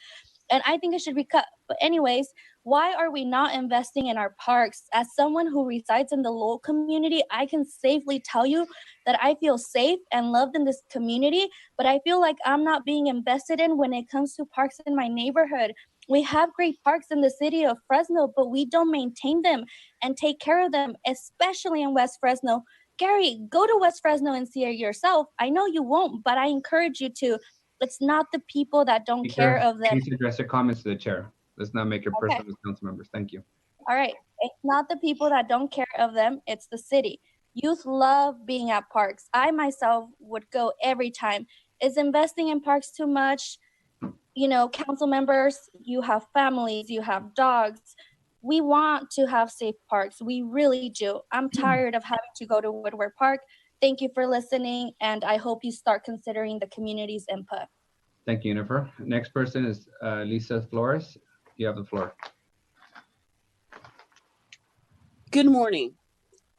and I think it should be cut. But anyways, why are we not investing in our parks? As someone who resides in the Lowell community, I can safely tell you that I feel safe and loved in this community, but I feel like I'm not being invested in when it comes to parks in my neighborhood. We have great parks in the city of Fresno, but we don't maintain them and take care of them, especially in West Fresno. Gary, go to West Fresno and see it yourself. I know you won't, but I encourage you to. It's not the people that don't care of them. Please address your comments to the chair. Let's not make it personal as council members. Thank you. All right. It's not the people that don't care of them. It's the city. Youth love being at parks. I myself would go every time. Is investing in parks too much? you know, council members, you have families, you have dogs. We want to have safe parks. We really do. I'm tired of having to go to Woodward Park. Thank you for listening, and I hope you start considering the community's input. Thank you, Jennifer. Next person is Lisa Flores. You have the floor. Good morning.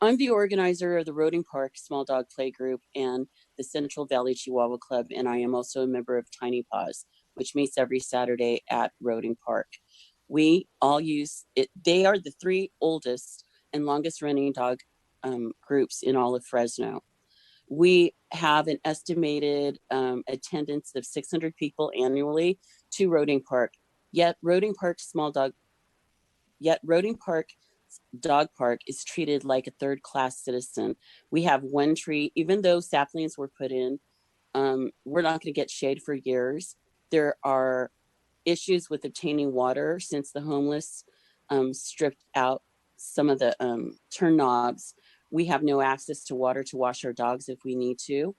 I'm the organizer of the Roding Park Small Dog Play Group and the Central Valley Chihuahua Club, and I am also a member of Tiny Paws, which meets every Saturday at Roding Park. We all use it. They are the 3 oldest and longest running dog groups in all of Fresno. We have an estimated attendance of 600 people annually to Roding Park. Yet Roding Park Dog Park is treated like a third-class citizen. We have one tree, even though saplings were put in, we're not going to get shade for years. There are issues with obtaining water since the homeless stripped out some of the turn knobs. We have no access to water to wash our dogs if we need to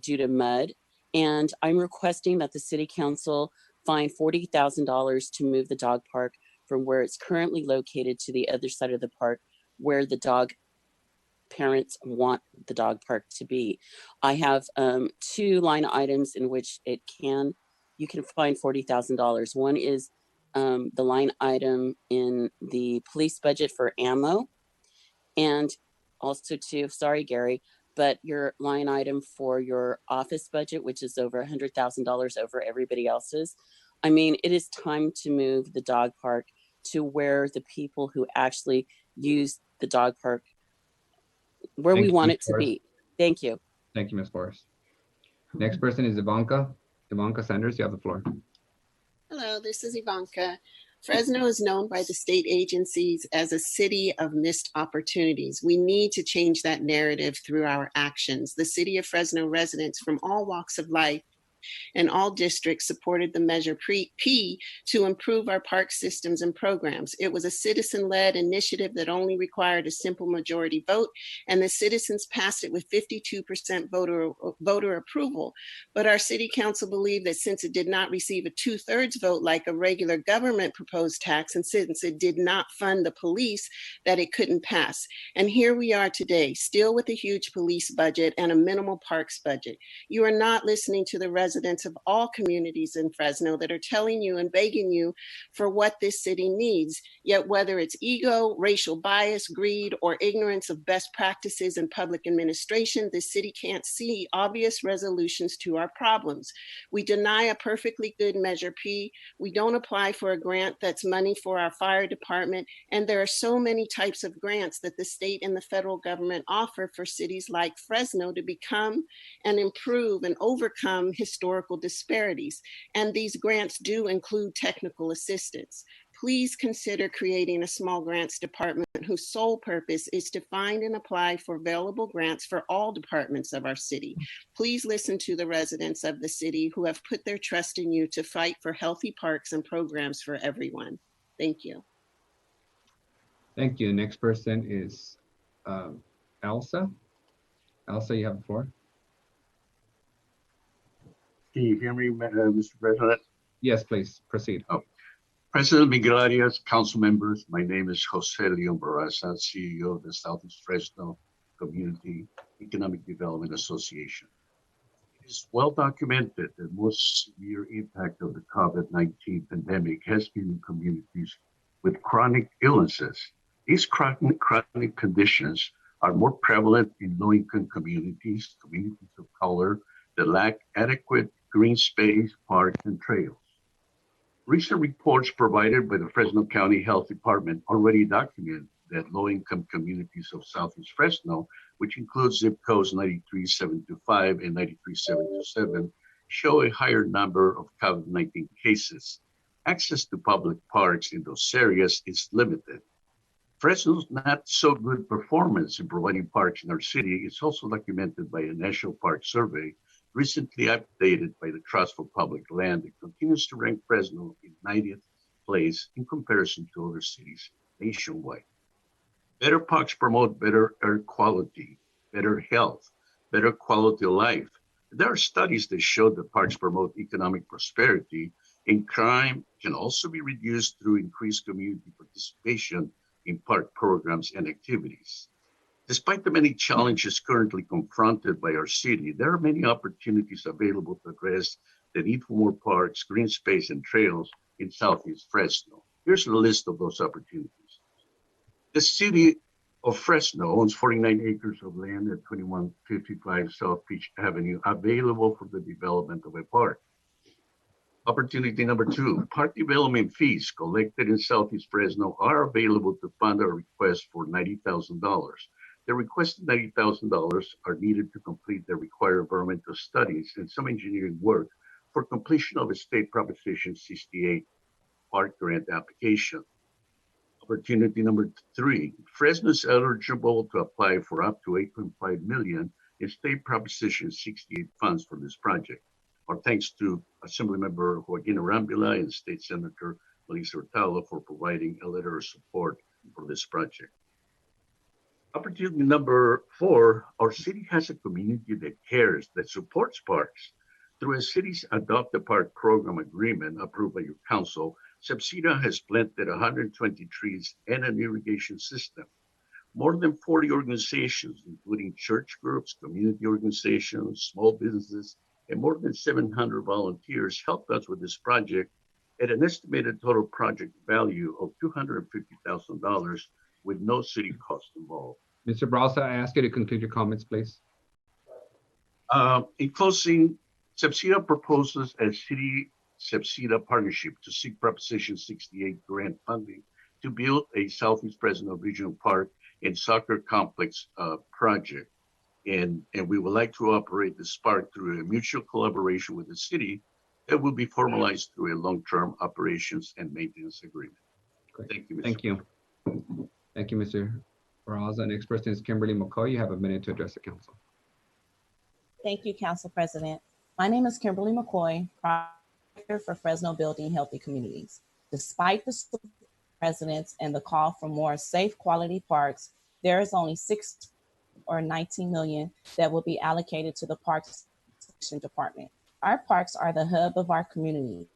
due to mud. And I'm requesting that the city council find $40,000 to move the dog park from where it's currently located to the other side of the park where the dog parents want the dog park to be. I have 2 line items in which you can find $40,000. One is the line item in the police budget for ammo, and also too, sorry, Gary, but your line item for your office budget, which is over $100,000 over everybody else's. I mean, it is time to move the dog park to where the people who actually use the dog park, where we want it to be. Thank you. Thank you, Ms. Flores. Next person is Ivanka. Ivanka Sanders, you have the floor. Hello, this is Ivanka. Fresno is known by the state agencies as a city of missed opportunities. We need to change that narrative through our actions. The city of Fresno residents from all walks of life and all districts supported the Measure P to improve our park systems and programs. It was a citizen-led initiative that only required a simple majority vote, and the citizens passed it with 52% voter approval. But our city council believed that since it did not receive a 2/3 vote like a regular government proposed tax, and since it did not fund the police, that it couldn't pass. And here we are today, still with a huge police budget and a minimal parks budget. You are not listening to the residents of all communities in Fresno that are telling you and begging you for what this city needs. Yet whether it's ego, racial bias, greed, or ignorance of best practices in public administration, the city can't see obvious resolutions to our problems. We deny a perfectly good Measure P. We don't apply for a grant that's money for our fire department. And there are so many types of grants that the state and the federal government offer for cities like Fresno to become and improve and overcome historical disparities. And these grants do include technical assistance. Please consider creating a small grants department whose sole purpose is to find and apply for available grants for all departments of our city. Please listen to the residents of the city who have put their trust in you to fight for healthy parks and programs for everyone. Thank you. Thank you. Next person is Elsa. Elsa, you have the floor. Can you hear me, Mr. President? Yes, please proceed. Oh. President Miguel Arias, council members, my name is Jose Leon Barraza, CEO of the Southeast Fresno Community Economic Development Association. It is well documented that the most severe impact of the COVID-19 pandemic has been in communities with chronic illnesses. These chronic conditions are more prevalent in low-income communities, communities of color that lack adequate green space, parks, and trails. Recent reports provided by the Fresno County Health Department already document that low-income communities of Southeast Fresno, which includes zip codes 93725 and 93727, show a higher number of COVID-19 cases. Access to public parks in those areas is limited. Fresno's not so good performance in providing parks in our city is also documented by a National Park Survey recently updated by the Trust for Public Land. It continues to rank Fresno in 90th place in comparison to other cities nationwide. Better parks promote better air quality, better health, better quality of life. There are studies that show that parks promote economic prosperity And crime can also be reduced through increased community participation in park programs and activities. Despite the many challenges currently confronted by our city, there are many opportunities available to address the need for more parks, green space, and trails in Southeast Fresno. Here's a list of those opportunities. The city of Fresno owns 49 acres of land at 2155 South Beach Avenue available for the development of a park. Opportunity number 2, park development fees collected in Southeast Fresno are available to fund a request for $90,000. The requested $90,000 are needed to complete the required environmental studies and some engineering work for completion of a state Proposition 68 park grant application. Opportunity number 3, Fresno is eligible to apply for up to $8.5 million in state Proposition 68 funds for this project. Our thanks to Assemblymember Joaquin Arambula and State Senator Melissa Hurtado for providing a letter of support for this project. Opportunity number 4, our city has a community that cares, that supports parks. Through a city's Adopt a Park program agreement approved by your council, Sepsida has planted 120 trees and an irrigation system. More than 40 organizations, including church groups, community organizations, small businesses, and more than 700 volunteers helped us with this project at an estimated total project value of $250,000 with no city cost involved. Mr. Brasa, I ask you to conclude your comments, please. In closing, Sepsida proposes a city-Sepsida partnership to seek Proposition 68 grant funding to build a Southeast Fresno Regional Park and Soccer Complex project. And we would like to operate this park through a mutual collaboration with the city that will be formalized through a long-term operations and maintenance agreement. Great. Thank you, Mr. Thank you. Thank you, Mr. Barraza. Next person is Kimberly McCoy. You have a minute to address the council. Thank you, Council President. My name is Kimberly McCoy, Project for Fresno Building Healthy Communities. Despite the residents and the call for more safe quality parks, there is only 6 or 19 million that will be allocated to the Parks Department. Our parks are the hub of our community.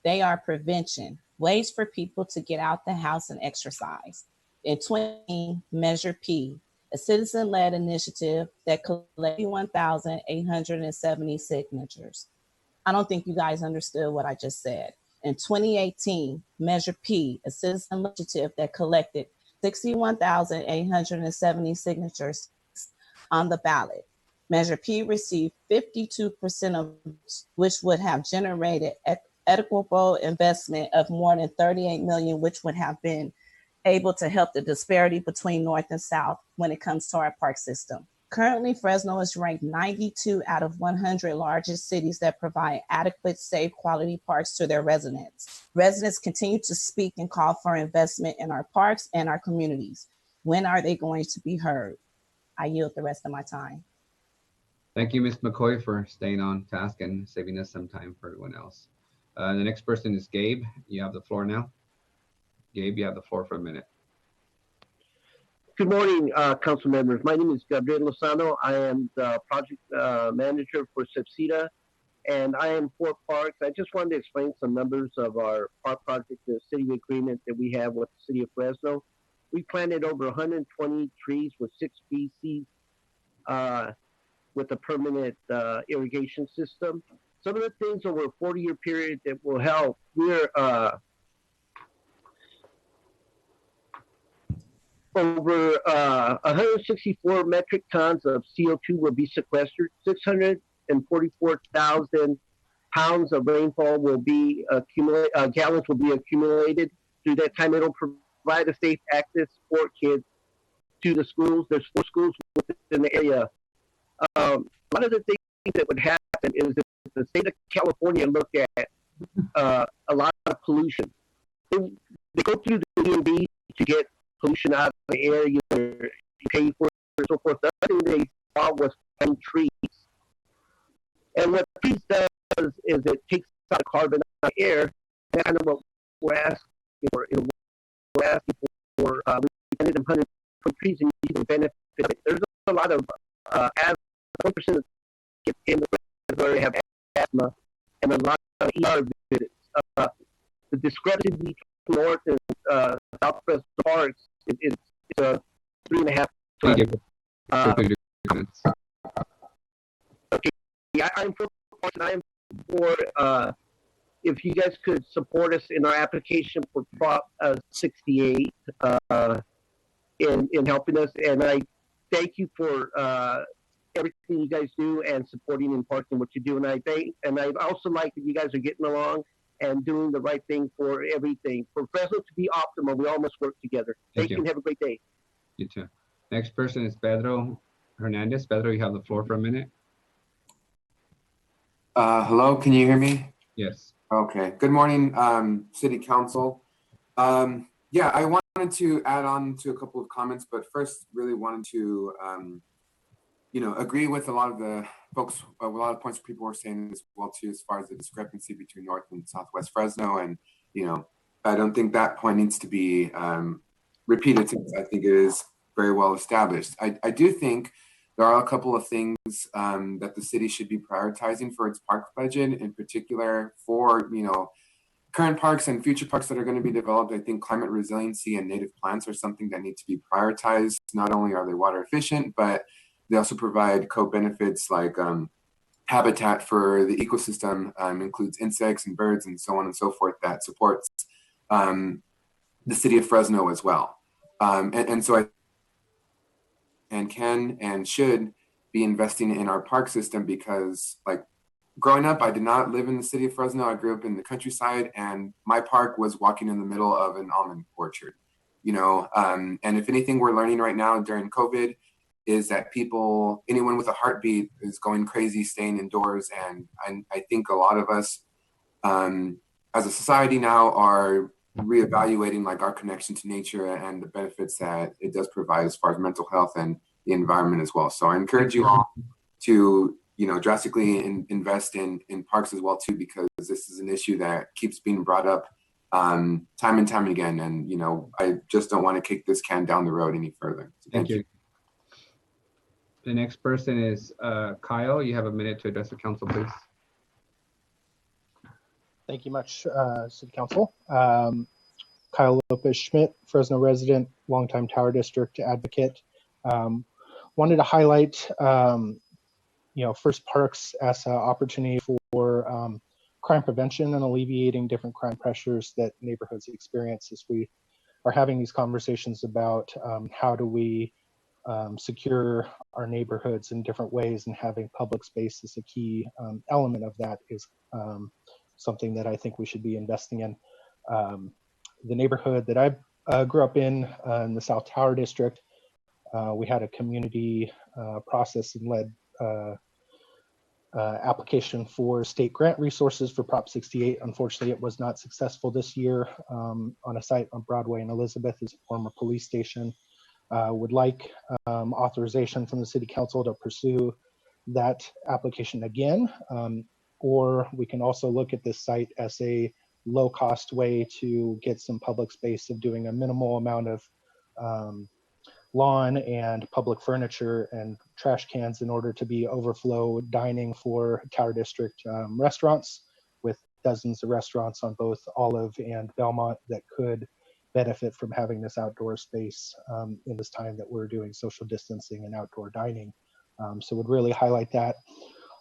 They are prevention, ways for people to get out the house and exercise. In 2020, Measure P, a citizen-led initiative that collected 1,870 signatures. I don't think you guys understood what I just said. In 2018, Measure P, a citizen initiative that collected 61,870 signatures on the ballot. Measure P received 52% of which would have generated equitable investment of more than 38 million, which would have been able to help the disparity between North and South when it comes to our park system. Currently, Fresno is ranked 92 out of 100 largest cities that provide adequate, safe, quality parks to their residents. Residents continue to speak and call for investment in our parks and our communities. When are they going to be heard? I yield the rest of my time. Thank you, Ms. McCoy, for staying on task and saving us some time for everyone else. The next person is Gabe. You have the floor now. Gabe, you have the floor for a minute. Good morning, council members. My name is Gabriel Lozano. I am the project manager for Sepsida, and I am for parks. I just wanted to explain some numbers of our park project, the city agreement that we have with the city of Fresno. We planted over 120 trees with 6 species with a permanent irrigation system. Some of the things over a 40-year period that will help, we're over 164 metric tons of CO2 will be sequestered. 644,000 pounds of rainfall will be gallons will be accumulated. Through that time, it'll provide a safe access for kids to the schools. There's 4 schools within the area. One of the things that would happen is if the state of California looked at a lot of pollution. They go through the DMV to get pollution out of the air, you pay for it and so forth. The other thing they saw was planting trees. And what trees does is it takes out carbon out of the air. That's kind of what we're asking for. We're asking for we planted 100 trees and you can benefit of it. There's a lot of asthma. 1% of kids in the area have asthma and a lot of ER visits the discrepancy between North and South Fresno Parks, it's a 3.5 ton. Okay, yeah, I'm for parks, and I am for if you guys could support us in our application for Prop 68 in helping us, and I thank you for everything you guys do and supporting in parks and what you do. And I also like that you guys are getting along and doing the right thing for everything. For Fresno to be optimal, we all must work together. Thank you and have a great day. You too. Next person is Pedro Hernandez. Pedro, you have the floor for a minute. Hello, can you hear me? Yes. Okay. Good morning, City Council. Yeah, I wanted to add on to a couple of comments, but first really wanted to agree with a lot of the folks, a lot of points people were saying as well too, as far as the discrepancy between North and Southwest Fresno. And, I don't think that point needs to be repeated, since I think it is very well established. I do think there are a couple of things that the city should be prioritizing for its park budget, in particular for, current parks and future parks that are going to be developed. I think climate resiliency and native plants are something that need to be prioritized. Not only are they water efficient, but they also provide co-benefits like habitat for the ecosystem, includes insects and birds and so on and so forth, that supports the city of Fresno as well. And so I can and should be investing in our park system, because like growing up, I did not live in the city of Fresno. I grew up in the countryside, and my park was walking in the middle of an almond orchard, and if anything we're learning right now during COVID is that anyone with a heartbeat is going crazy, staying indoors. And I think a lot of us as a society now are reevaluating like our connection to nature and the benefits that it does provide as far as mental health and the environment as well. So I encourage you all to drastically invest in parks as well too, because this is an issue that keeps being brought up time and time again. And I just don't want to kick this can down the road any further. So thank you. The next person is Kyle. You have a minute to address the council, please. Thank you much, City Council. Kyle Lopez Schmidt, Fresno resident, longtime Tower District advocate. Wanted to highlight, First Parks as an opportunity for crime prevention and alleviating different crime pressures that neighborhoods experience, as we are having these conversations about how do we secure our neighborhoods in different ways, and having public space as a key element of that is something that I think we should be investing in. The neighborhood that I grew up in the South Tower District, we had a community process and led application for state grant resources for Prop 68. Unfortunately, it was not successful this year on a site on Broadway and Elizabeth. Is a former police station. Would like authorization from the City Council to pursue that application again, or we can also look at this site as a low-cost way to get some public space of doing a minimal amount of lawn and public furniture and trash cans in order to be overflow dining for Tower District restaurants, with dozens of restaurants on both Olive and Belmont that could benefit from having this outdoor space in this time that we're doing social distancing and outdoor dining. So would really highlight that.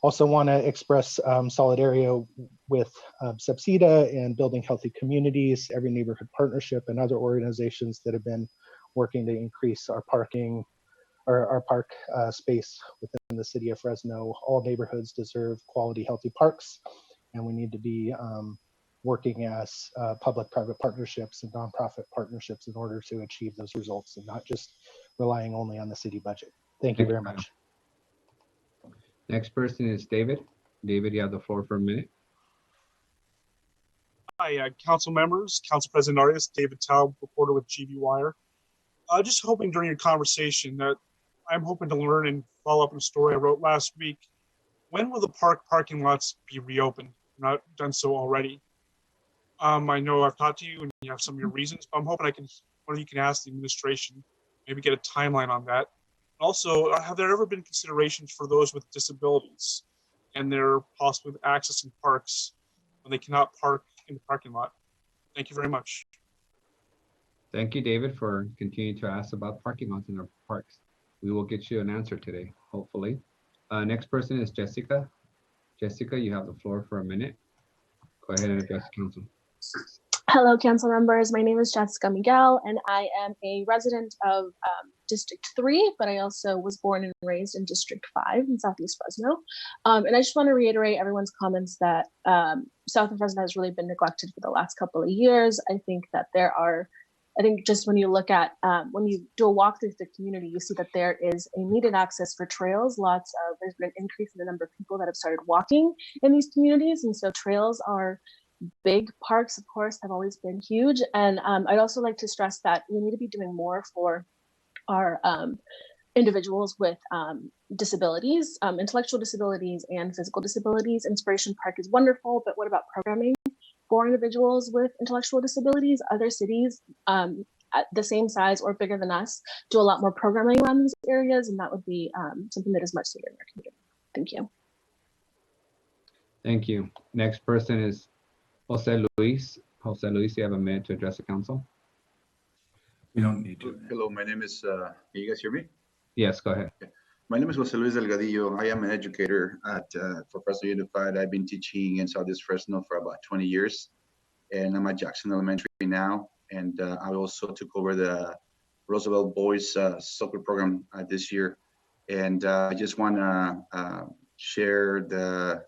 Also want to express solidarity with Subsida and Building Healthy Communities, Every Neighborhood Partnership, and other organizations that have been working to increase our parking or our park space within the city of Fresno. All neighborhoods deserve quality, healthy parks, and we need to be working as public-private partnerships and nonprofit partnerships in order to achieve those results, and not just relying only on the city budget. Thank you very much. Next person is David. David, you have the floor for a minute. Hi, council members, Council President Arias, David Taub, reporter with GB Wire. Just hoping during your conversation that I'm hoping to learn and follow up on a story I wrote last week. When will the parking lots be reopened? Not done so already. I know I've talked to you and you have some of your reasons, but I'm hoping one of you can ask the administration, maybe get a timeline on that. Also, have there ever been considerations for those with disabilities and their possibly accessing parks when they cannot park in the parking lot. Thank you very much. Thank you, David, for continuing to ask about parking lots in our parks. We will get you an answer today, hopefully. Next person is Jessica. Jessica, you have the floor for a minute. Go ahead and address the council. Hello, council members. My name is Jessica Miguel, and I am a resident of District 3, but I also was born and raised in District 5 in Southeast Fresno. And I just want to reiterate everyone's comments that South of Fresno has really been neglected for the last couple of years. I think that just when you look at, when you do a walk through the community, you see that there is a needed access for trails. There's been an increase in the number of people that have started walking in these communities. And so trails are big. Parks, of course, have always been huge. And I'd also like to stress that we need to be doing more for our individuals with disabilities, intellectual disabilities and physical disabilities. Inspiration Park is wonderful, but what about programming for individuals with intellectual disabilities? Other cities at the same size or bigger than us do a lot more programming around these areas, and that would be something that is much needed in our community. Thank you. Thank you. Next person is Jose Luis. Jose Luis, you have a minute to address the council. You don't need to. Hello, my name is, can you guys hear me? Yes, go ahead. Okay. My name is Jose Luis Delgadillo. I am an educator for Fresno Unified. I've been teaching in Southeast Fresno for about 20 years, and I'm at Jackson Elementary now. And I also took over the Roosevelt Boys soccer program this year. And I just want to share the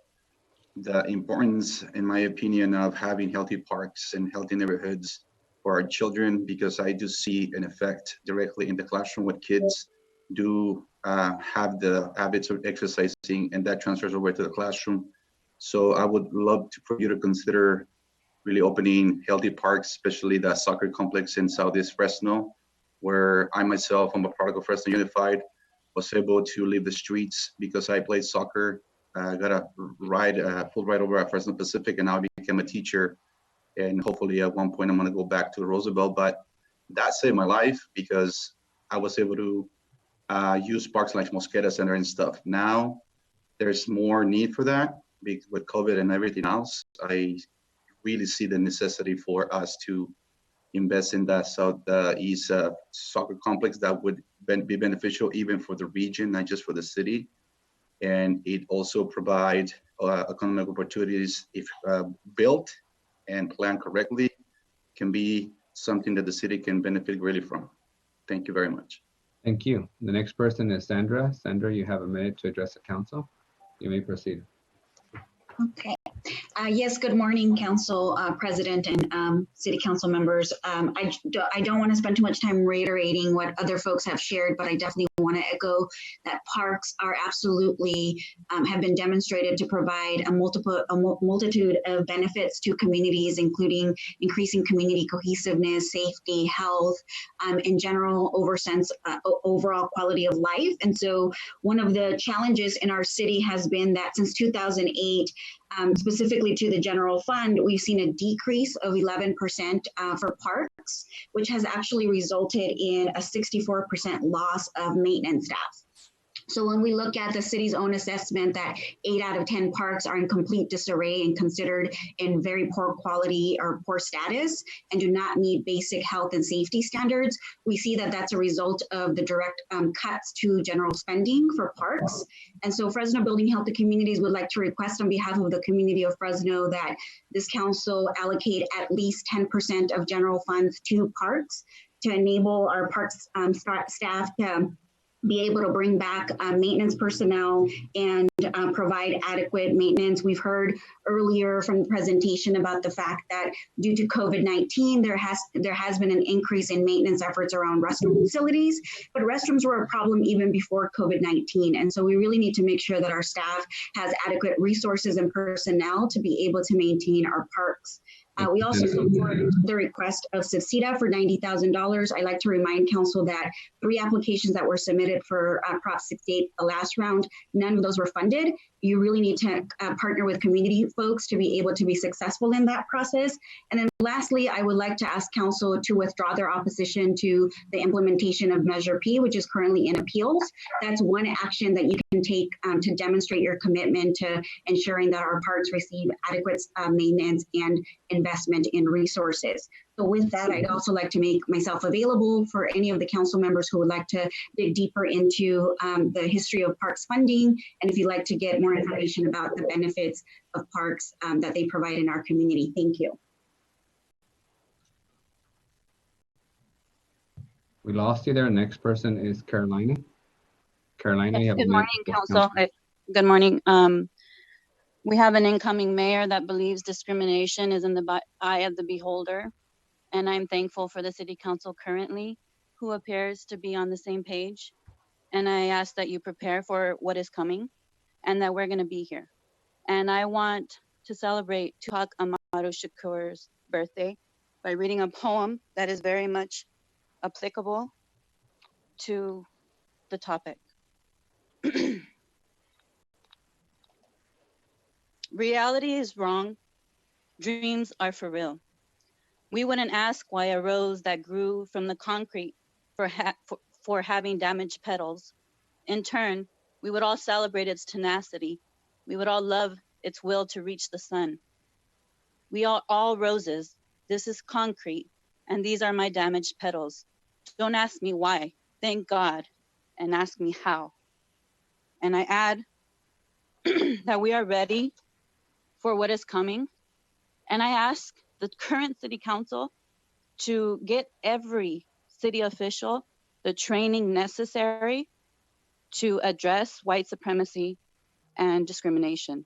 importance, in my opinion, of having healthy parks and healthy neighborhoods for our children, because I do see an effect directly in the classroom with kids do have the habits of exercising, and that transfers over to the classroom. So I would love for you to consider really opening healthy parks, especially the soccer complex in Southeast Fresno, where I myself, I'm a product of Fresno Unified, was able to leave the streets because I played soccer. I got a full ride over at Fresno Pacific, and now I became a teacher. And hopefully at one point I'm gonna go back to Roosevelt, but that saved my life because I was able to use parks like Mosqueda Center and stuff. Now there's more need for that with COVID and everything else. I really see the necessity for us to invest in that Southeast soccer complex that would be beneficial even for the region, not just for the city. And it also provide economic opportunities if built and planned correctly, can be something that the city can benefit greatly from. Thank you very much. Thank you. The next person is Sandra. Sandra, you have a minute to address the council. You may proceed. Okay. Yes, good morning, Council President and City Council members. I don't want to spend too much time reiterating what other folks have shared, but I definitely want to echo that parks are absolutely have been demonstrated to provide a multitude of benefits to communities, including increasing community cohesiveness, safety, health, in general, overall quality of life. And so one of the challenges in our city has been that since 2008, specifically to the general fund, we've seen a decrease of 11% for parks, which has actually resulted in a 64% loss of maintenance staff. So when we look at the city's own assessment that 8 out of 10 parks are in complete disarray and considered in very poor quality or poor status and do not meet basic health and safety standards, we see that that's a result of the direct cuts to general spending for parks. And so Fresno Building Healthy Communities would like to request on behalf of the community of Fresno that this council allocate at least 10% of general funds to parks to enable our parks staff to be able to bring back maintenance personnel and provide adequate maintenance. We've heard earlier from the presentation about the fact that due to COVID-19, there has been an increase in maintenance efforts around restroom facilities, but restrooms were a problem even before COVID-19. And so we really need to make sure that our staff has adequate resources and personnel to be able to maintain our parks. We also support the request of Subsida for $90,000. I'd like to remind council that 3 applications that were submitted for Prop 68, the last round, none of those were funded. you really need to partner with community folks to be able to be successful in that process. And then lastly, I would like to ask council to withdraw their opposition to the implementation of Measure P, which is currently in appeals. That's one action that you can take to demonstrate your commitment to ensuring that our parks receive adequate maintenance and investment in resources. So with that, I'd also like to make myself available for any of the council members who would like to dig deeper into the history of parks funding, and if you'd like to get more information about the benefits of parks that they provide in our community. Thank you. We lost you there. Next person is Carolina. Carolina, you have Good a morning, minute. council. Good morning. We have an incoming mayor that believes discrimination is in the eye of the beholder. And I'm thankful for the city council currently, who appears to be on the same page. And I ask that you prepare for what is coming and that we're going to be here. And I want to celebrate Tupac Amaru Shakur's birthday by reading a poem that is very much applicable to the topic. Reality is wrong. Dreams are for real. We wouldn't ask why a rose that grew from the concrete for having damaged petals. In turn, we would all celebrate its tenacity. We would all love its will to reach the sun. We are all roses. This is concrete, and these are my damaged petals. Don't ask me why. Thank God, and ask me how. And I add that we are ready for what is coming. And I ask the current city council to get every city official the training necessary to address white supremacy and discrimination.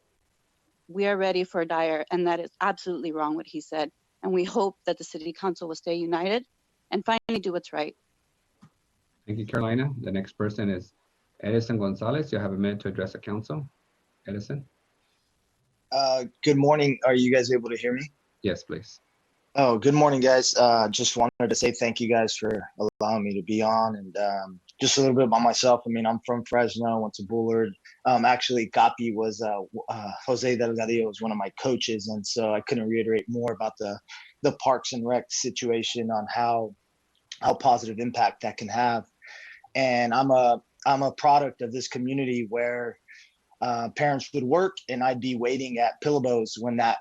We are ready for dire, and that is absolutely wrong what he said. And we hope that the city council will stay united and finally do what's right. Thank you, Carolina. The next person is Edison Gonzalez. You have a minute to address the council. Edison? Good morning. Are you guys able to hear me? Yes, please. Oh, good morning, guys. Just wanted to say thank you guys for allowing me to be on. And just a little bit about myself. I mean, I'm from Fresno, went to Bullard. Actually, Capi was, Jose Delgadillo was one of my coaches. And so I couldn't reiterate more about the Parks and Rec situation on how positive impact that can have. And I'm a product of this community where parents would work and I'd be waiting at Pillowbows when that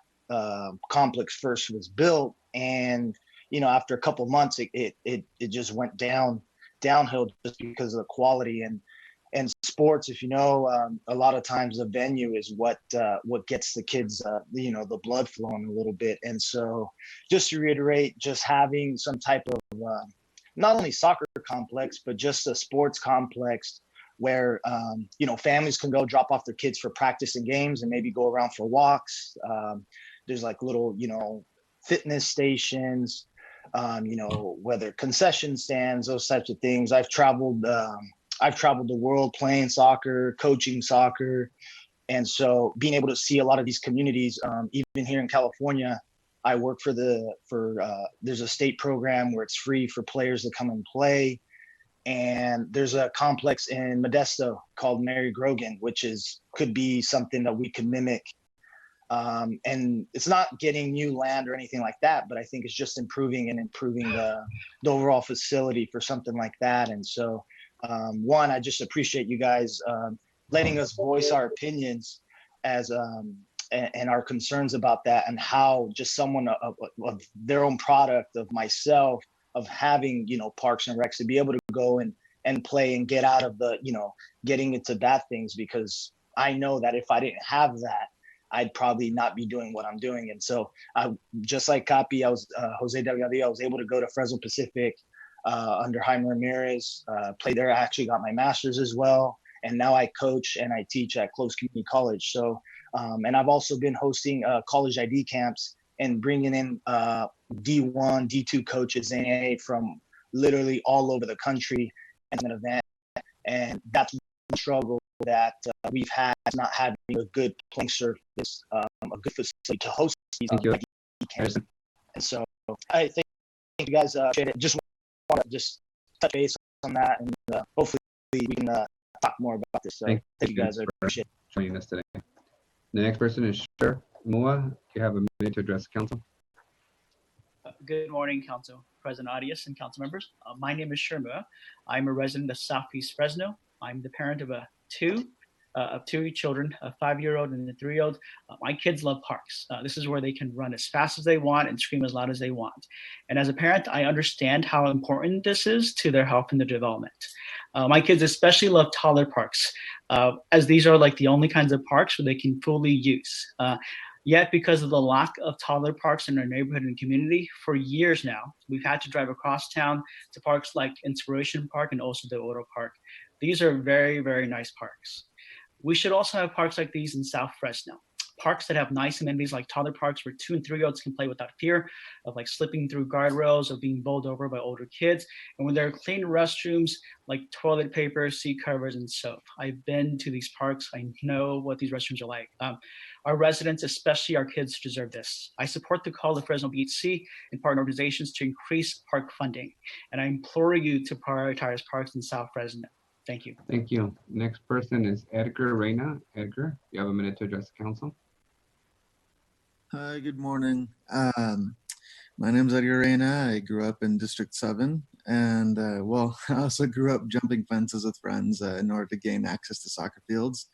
complex first was built. And, you know, after a couple of months, it just went downhill just because of the quality and sports. If you know, a lot of times the venue is what gets the kids, you know, the blood flowing a little bit. And so just to reiterate, just having some type of not only soccer complex, but just a sports complex where, you know, families can go drop off their kids for practice and games and maybe go around for walks. There's like little, you know, fitness stations, you know, whether concession stands, those types of things. I've traveled the world playing soccer, coaching soccer. And so being able to see a lot of these communities, even here in California, I work there's a state program where it's free for players to come and play. And there's a complex in Modesto called Mary Grogan, which could be something that we could mimic. And it's not getting new land or anything like that, but I think it's just improving the overall facility for something like that. And so, one, I just appreciate you guys letting us voice our opinions and our concerns about that, and how just someone of their own product, of myself, of having, you know, Parks and Recs, to be able to go and play and get out of the, you know, getting into bad things, because I know that if I didn't have that, I'd probably not be doing what I'm doing. And so just like Capi, I was Jose Delgadillo, I was able to go to Fresno Pacific under Jaime Ramirez, play there. I actually got my master's as well. And now I coach and I teach at Close Community College. So, and I've also been hosting college ID camps and bringing in D1, D2 coaches from literally all over the country as an event. And that's one struggle that we've had, not having a good playing surface, a good facility to host these ID camps. And so I thank you guys. Just want to just touch base on that, and hopefully we can talk more about this. So thank you guys. I appreciate it. joining us today. The next person is Sher Mua. You have a minute to address the council. Good morning, Council President Arias and council members. My name is Sherma. I'm a resident of Southeast Fresno. I'm the parent of two children, a 5-year-old and a 3-year-old. My kids love parks. This is where they can run as fast as they want and scream as loud as they want. And as a parent, I understand how important this is to their health and their development. My kids especially love toddler parks, as these are like the only kinds of parks where they can fully use. Yet, because of the lack of toddler parks in our neighborhood and community, for years now, we've had to drive across town to parks like Inspiration Park and also the Oro Park. These are very, very nice parks. We should also have parks like these in South Fresno. Parks that have nice amenities like toddler parks where 2- and 3-year-olds can play without fear of like slipping through guardrails or being bowled over by older kids. And when there are clean restrooms like toilet paper, seat covers, and soap. I've been to these parks. I know what these restrooms are like. Our residents, especially our kids, deserve this. I support the call of Fresno BHC and partner organizations to increase park funding. And I implore you to prioritize parks in South Fresno. Thank you. Thank you. Next person is Edgar Reyna. Edgar, you have a minute to address the council. Hi, good morning. My name's Edgar Reyna. I grew up in District 7, and well, I also grew up jumping fences with friends in order to gain access to soccer fields.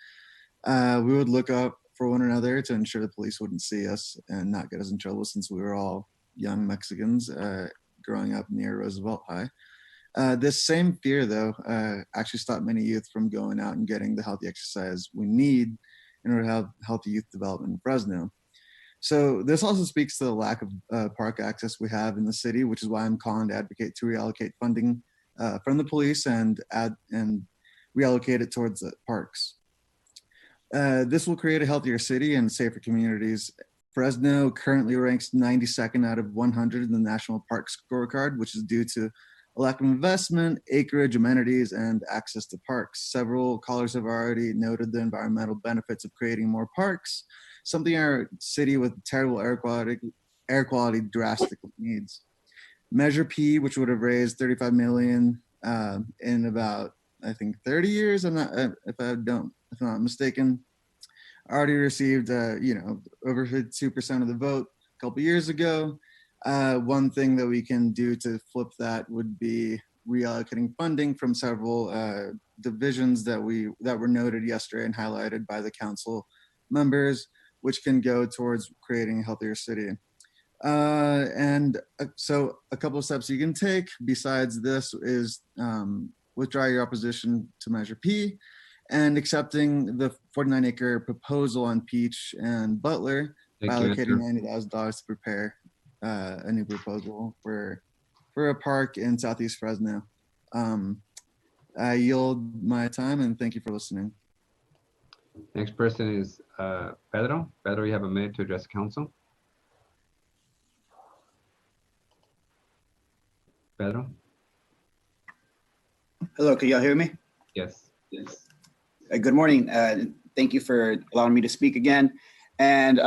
We would look up for one another to ensure the police wouldn't see us and not get us in trouble, since we were all young Mexicans growing up near Roosevelt High. This same fear, though, actually stopped many youth from going out and getting the healthy exercise we need in order to have healthy youth development in Fresno. So this also speaks to the lack of park access we have in the city, which is why I'm calling to advocate to reallocate funding from the police and reallocate it towards the parks. This will create a healthier city and safer communities. Fresno currently ranks 92nd out of 100 in the National Park Scorecard, which is due to a lack of investment, acreage, amenities, and access to parks. Several callers have already noted the environmental benefits of creating more parks, something our city with terrible air quality drastically needs. Measure P, which would have raised $35 million in about, I think, 30 years. If I'm not mistaken, already received over 52% of the vote a couple years ago. One thing that we can do to flip that would be reallocating funding from several divisions that were noted yesterday and highlighted by the council members, which can go towards creating a healthier city. So a couple of steps you can take besides this is withdraw your opposition to Measure P and accepting the 49-acre proposal on Peach and Butler by allocating $90,000 to prepare a new proposal for a park in Southeast Fresno. I yield my time and thank you for listening. Next person is Pedro. Pedro, you have a minute to address council. Pedro? Hello, can y'all hear me? Yes. Yes. Good morning. Thank you for allowing me to speak again. And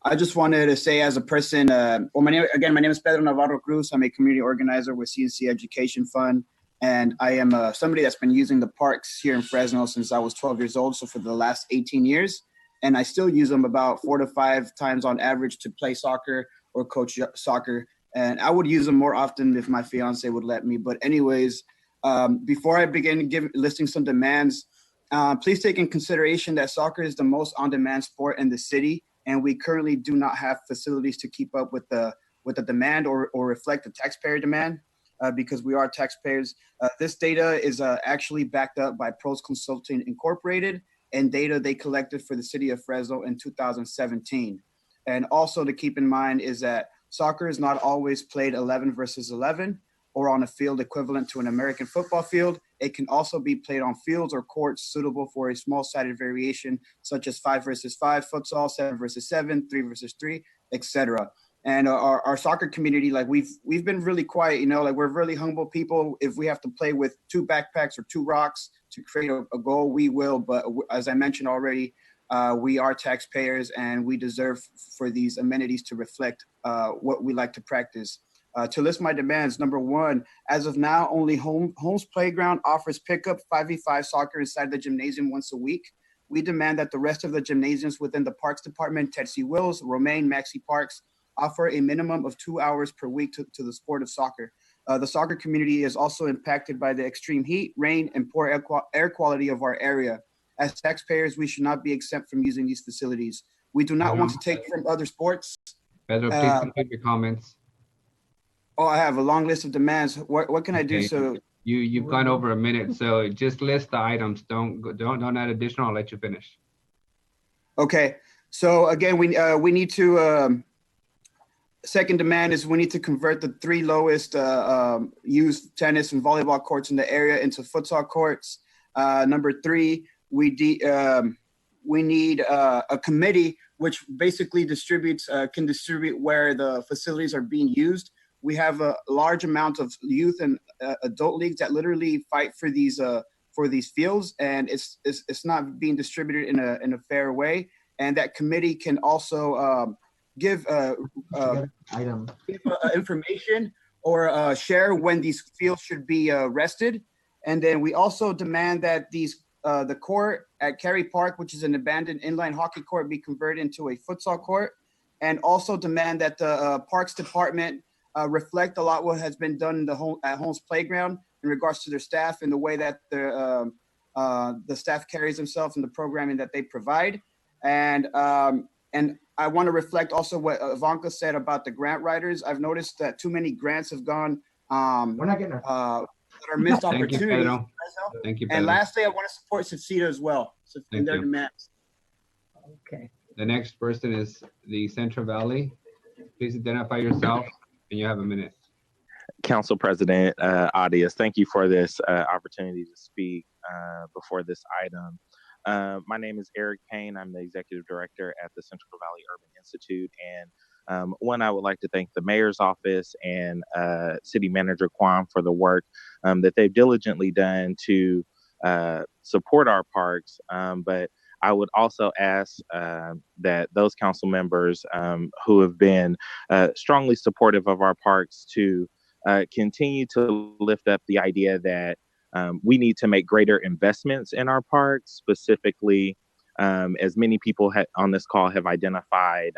I just wanted to say as a person, my name is Pedro Navarro Cruz. I'm a community organizer with CNC Education Fund. And I am somebody that's been using the parks here in Fresno since I was 12 years old, so for the last 18 years. And I still use them about 4 to 5 times on average to play soccer or coach soccer. And I would use them more often if my fiance would let me. But anyways, before I begin listing some demands, please take in consideration that soccer is the most on-demand sport in the city. And we currently do not have facilities to keep up with the demand or reflect the taxpayer demand. Because we are taxpayers. This data is actually backed up by Pros Consulting Incorporated and data they collected for the city of Fresno in 2017. And also to keep in mind is that soccer is not always played 11 versus 11 or on a field equivalent to an American football field. It can also be played on fields or courts suitable for a small-sided variation, such as 5 versus 5 futsal, 7 versus 7, 3 versus 3, etc. And our soccer community, like we've been really quiet, like we're really humble people. If we have to play with 2 backpacks or 2 rocks to create a goal, we will. But as I mentioned already, we are taxpayers and we deserve for these amenities to reflect what we like to practice. To list my demands, number 1, as of now, only Holmes Playground offers pickup 5v5 soccer inside the gymnasium once a week. we demand that the rest of the gymnasiums within the Parks Department, Ted C. Wills, Romaine, Maxi Parks, offer a minimum of 2 hours per week to the sport of soccer. The soccer community is also impacted by the extreme heat, rain, and poor air quality of our area. As taxpayers, we should not be exempt from using these facilities. We do not want to take from other sports. Pedro, please complete your comments. Oh, I have a long list of demands. What can I do? Okay. So You've gone over a minute, so just list the items. Don't add additional. I'll let you finish. okay. So again, we need to. Second demand is we need to convert the 3 lowest used tennis and volleyball courts in the area into futsal courts. Number 3, we need a committee which basically can distribute where the facilities are being used. We have a large amount of youth and adult leagues that literally fight for these fields, and it's not being distributed in a fair way. And that committee can also give information or share when these fields should be rested. And then we also demand that the court at Cary Park, which is an abandoned inline hockey court, be converted into a futsal court, and also demand that the Parks Department reflect a lot what has been done at Holmes Playground in regards to their staff and the way that the staff carries themselves and the programming that they provide. And I want to reflect also what Ivanka said about the grant writers. I've noticed that too many grants have gone that are missed opportunities. Thank you, Pedro. Thank you, Pedro. And lastly, I want to support Succedo as well. So in their demands. Okay. The next person is the Central Valley. Please identify yourself, and you have a minute. Council President Arias, thank you for this opportunity to speak before this item. My name is Eric Payne. I'm the Executive Director at the Central Valley Urban Institute. And one, I would like to thank the Mayor's Office and City Manager Kwan for the work that they've diligently done to support our parks. But I would also ask that those council members who have been strongly supportive of our parks to continue to lift up the idea that we need to make greater investments in our parks, specifically, as many people on this call have identified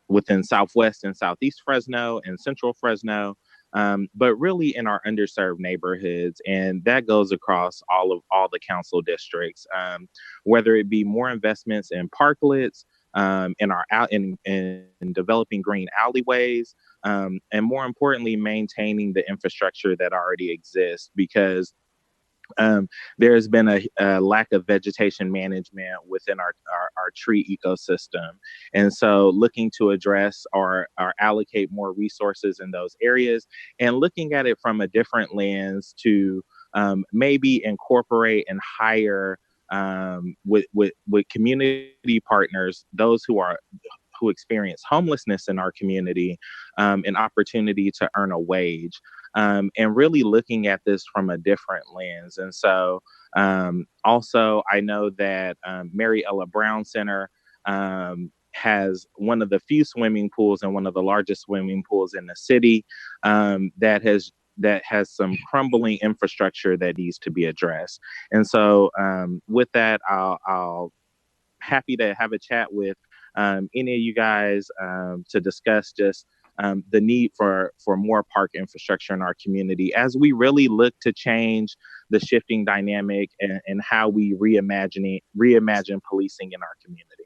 within Southwest and Southeast Fresno and Central Fresno, but really in our underserved neighborhoods. And that goes across all the council districts, whether it be more investments in parklets, in developing green alleyways, and more importantly, maintaining the infrastructure that already exists, because there's been a lack of vegetation management within our tree ecosystem. And so looking to address or allocate more resources in those areas, and looking at it from a different lens to maybe incorporate and hire with community partners, those who experience homelessness in our community, an opportunity to earn a wage, and really looking at this from a different lens. And so also, I know that Mary Ella Brown Center has one of the few swimming pools and one of the largest swimming pools in the city that has some crumbling infrastructure that needs to be addressed. And so with that, I'll happy to have a chat with any of you guys to discuss just the need for more park infrastructure in our community as we really look to change the shifting dynamic and how we reimagine policing in our community.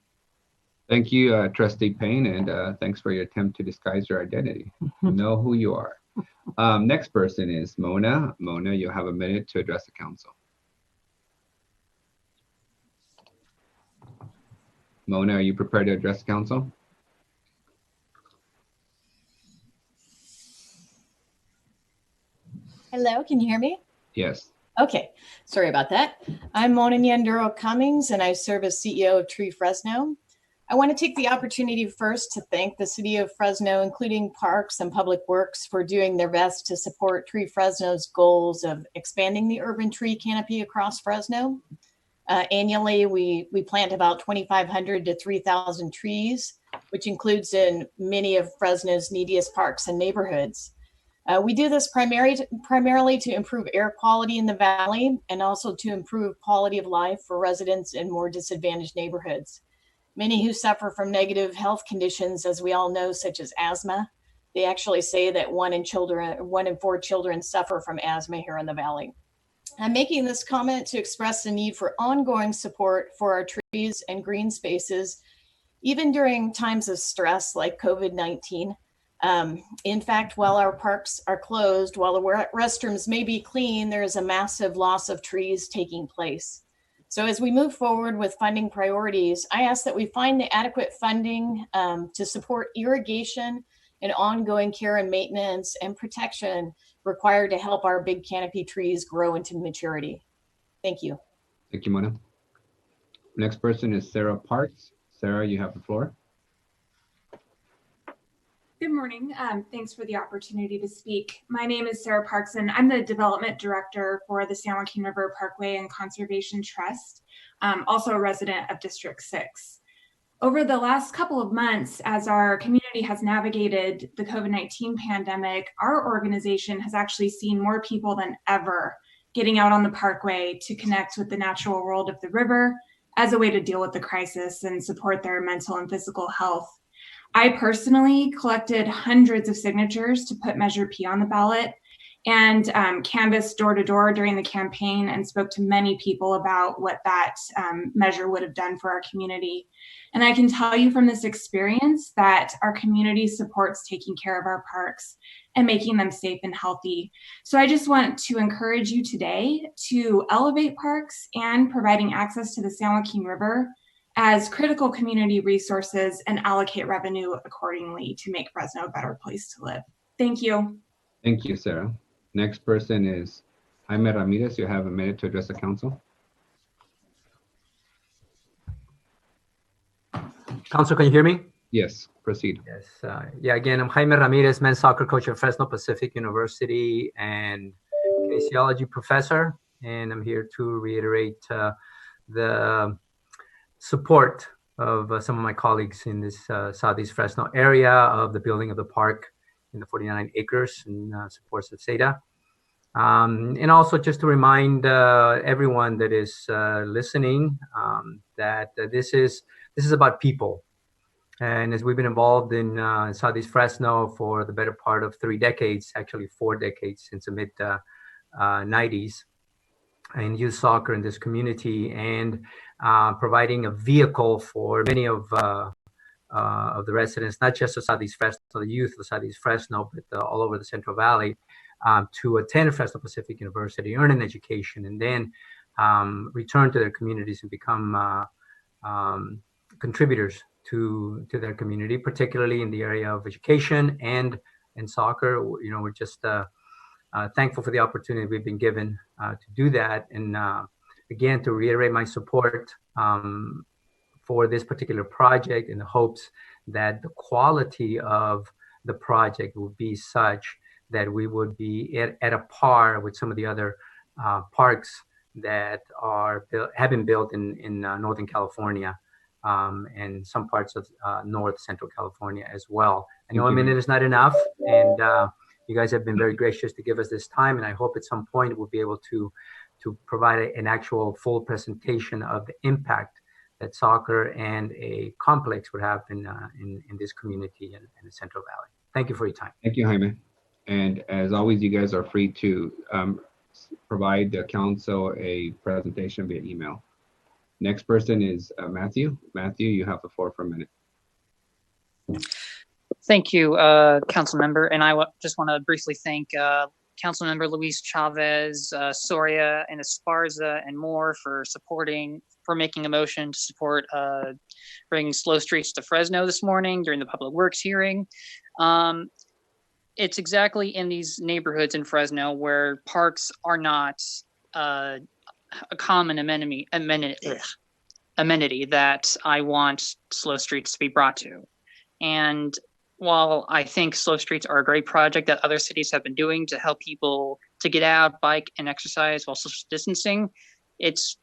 Thank you, Trustee Payne, and thanks for your attempt to disguise your identity. You know who you are. Next person is Mona. Mona, you have a minute to address the council. Mona, are you prepared to address the council? Hello, can you hear me? Yes. Okay, sorry about that. I'm Mona Nyanduro Cummings, and I serve as CEO of Tree Fresno. I want to take the opportunity first to thank the City of Fresno, including Parks and Public Works, for doing their best to support Tree Fresno's goals of expanding the urban tree canopy across Fresno. Annually, we plant about 2,500 to 3,000 trees, which includes in many of Fresno's neediest parks and neighborhoods. We do this primarily to improve air quality in the valley and also to improve quality of life for residents in more disadvantaged neighborhoods. Many who suffer from negative health conditions, as we all know, such as asthma, they actually say that 1 in 4 children suffer from asthma here in the valley. I'm making this comment to express the need for ongoing support for our trees and green spaces, even during times of stress like COVID-19. In fact, while our parks are closed, while the restrooms may be clean, there is a massive loss of trees taking place. So as we move forward with funding priorities, I ask that we find the adequate funding to support irrigation and ongoing care and maintenance and protection required to help our big canopy trees grow into maturity. Thank you. Thank you, Mona. Next person is Sarah Parks. Sarah, you have the floor. Good morning. Thanks for the opportunity to speak. My name is Sarah Parks, and I'm the Development Director for the San Joaquin River Parkway and Conservation Trust, also a resident of District 6. Over the last couple of months, as our community has navigated the COVID-19 pandemic, our organization has actually seen more people than ever getting out on the parkway to connect with the natural world of the river as a way to deal with the crisis and support their mental and physical health. I personally collected hundreds of signatures to put Measure P on the ballot and canvassed door to door during the campaign and spoke to many people about what that measure would have done for our community. And I can tell you from this experience that our community supports taking care of our parks and making them safe and healthy. So I just want to encourage you today to elevate parks and providing access to the San Joaquin River as critical community resources and allocate revenue accordingly to make Fresno a better place to live. Thank you. Thank you, Sarah. Next person is Jaime Ramirez. You have a minute to address the council. Council, can you hear me? Yes, proceed. Yes. Yeah, again, I'm Jaime Ramirez, men's soccer coach at Fresno Pacific University and kinesiology professor. And I'm here to reiterate the support of some of my colleagues in this Southeast Fresno area of the building of the park in the 49 acres in supports of SEDA. And also just to remind everyone that is listening that this is about people. And as we've been involved in Southeast Fresno for the better part of 3 decades, actually 4 decades since the mid 90s, in youth soccer in this community, and providing a vehicle for many of the residents, not just of Southeast Fresno, the youth of Southeast Fresno, but all over the Central Valley, to attend Fresno Pacific University, earn an education, and then return to their communities and become contributors to their community, particularly in the area of education and soccer. You know, we're just thankful for the opportunity we've been given to do that. And again, to reiterate my support for this particular project in the hopes that the quality of the project will be such that we would be at a par with some of the other parks that have been built in Northern California and some parts of North Central California as well. I know a minute is not enough, and you guys have been very gracious to give us this time, and I hope at some point we'll be able to provide an actual full presentation of the impact that soccer and a complex would have in this community in the Central Valley. Thank you for your time. Thank you, Jaime. And as always, you guys are free to provide the council a presentation via email. Next person is Matthew. Matthew, you have the floor for a minute. Thank you, council member. And I just want to briefly thank council member Luis Chavez, Soria, and Esparza, and more for making a motion to support bringing slow streets to Fresno this morning during the Public Works hearing. It's exactly in these neighborhoods in Fresno where parks are not a common amenity that I want slow streets to be brought to. And while I think slow streets are a great project that other cities have been doing to help people to get out, bike, and exercise while social distancing, it's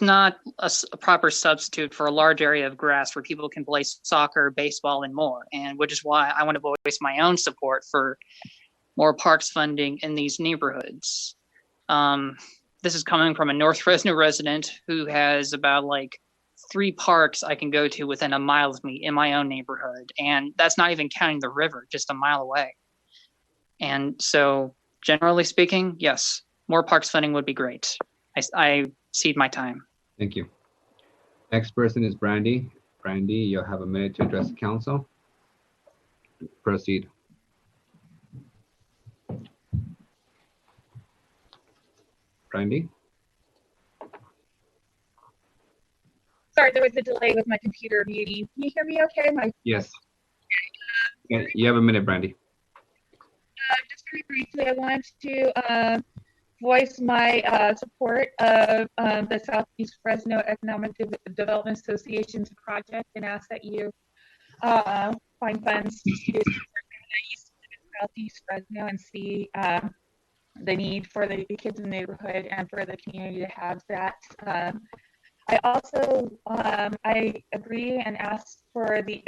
not a proper substitute for a large area of grass where people can play soccer, baseball, and more. And which is why I want to voice my own support for more parks funding in these neighborhoods. This is coming from a North Fresno resident who has about like 3 parks I can go to within a mile of me in my own neighborhood. And that's not even counting the river, just a mile away. And so generally speaking, yes, more parks funding would be great. I cede my time. Thank you. Next person is Brandy. Brandy, you'll have a minute to address the council. Proceed. Brandy? Sorry, there was a delay with my computer meeting. Can you hear me okay? Yes. Yeah, you have a minute, Brandy. Just very briefly, I wanted to voice my support of the Southeast Fresno Economic Development Association's project and ask that you find funds to support that. I used to live in Southeast Fresno and see the need for the kids in the neighborhood and for the community to have that. I also I agree and ask for the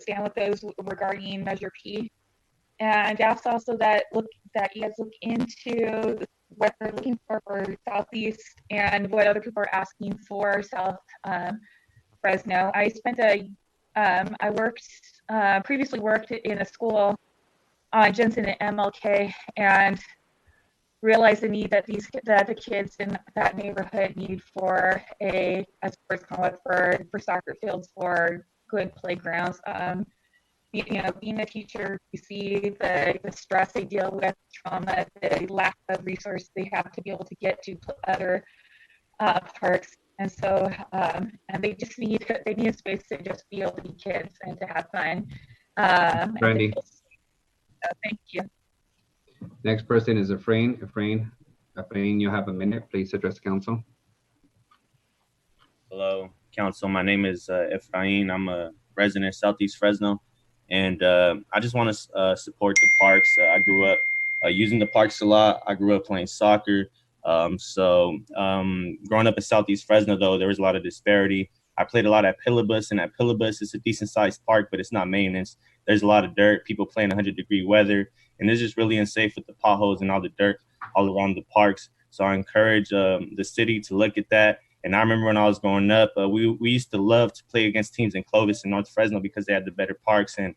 stand with those regarding Measure P, and ask also that you guys look into what they're looking for Southeast and what other people are asking for South Fresno. I spent I worked previously worked in a school on Jensen and MLK, and realize the need that the kids in that neighborhood need for a sports complex, for soccer fields, for good playgrounds. Being a teacher, you see the stress they deal with, trauma, the lack of resources they have to be able to get to other parks, and so and they just need a space to just be able to be kids and to have fun. Brandy. Thank you. Next person is Efrain. Efrain, you have a minute. Please address the council. Hello, council. My name is Efrain. I'm a resident of Southeast Fresno, and I just want to support the parks. I grew up using the parks a lot. I grew up playing soccer. Growing up in Southeast Fresno, though, there was a lot of disparity. I played a lot at Pillabus, and at Pillabus, it's a decent-sized park, but it's not maintenance. There's a lot of dirt, people playing 100-degree weather, and it's just really unsafe with the potholes and all the dirt all around the parks. So I encourage the city to look at that. And I remember when I was growing up, we used to love to play against teams in Clovis and North Fresno because they had the better parks. And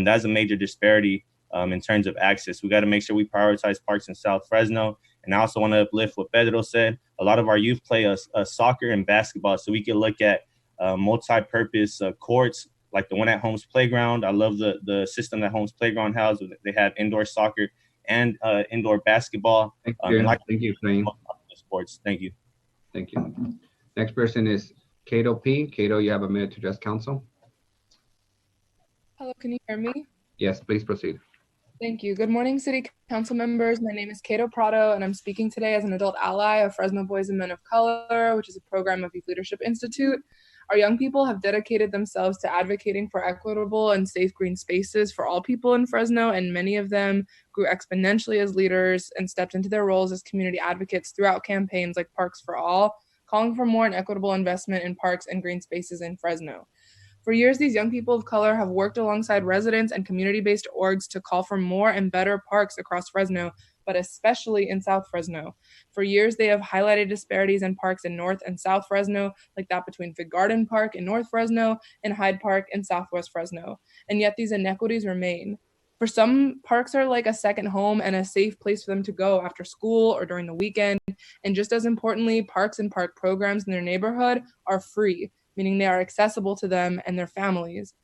that's a major disparity in terms of access. We got to make sure we prioritize parks in South Fresno. And I also want to uplift what Pedro said. A lot of our youth play soccer and basketball, so we can look at multi-purpose courts like the one at Holmes Playground. I love the system that Holmes Playground has. They have indoor soccer and indoor basketball. Thank you, Efrain. Sports. Thank you. Thank you. Next person is Cato P. Cato, you have a minute to address council. Hello, can you hear me? Yes, please proceed. Thank you. Good morning, City Council members. My name is Cato Prado, and I'm speaking today as an adult ally of Fresno Boys and Men of Color, which is a program of Youth Leadership Institute. Our young people have dedicated themselves to advocating for equitable and safe green spaces for all people in Fresno, and many of them grew exponentially as leaders and stepped into their roles as community advocates throughout campaigns like Parks for All, calling for more and equitable investment in parks and green spaces in Fresno. For years, these young people of color have worked alongside residents and community-based orgs to call for more and better parks across Fresno, but especially in South Fresno. For years, they have highlighted disparities in parks in North and South Fresno, like that between Fig Garden Park in North Fresno and Hyde Park in Southwest Fresno. And yet these inequities remain. For some, parks are like a second home and a safe place for them to go after school or during the weekend. And just as importantly, parks and park programs in their neighborhood are free, meaning they are accessible to them and their families.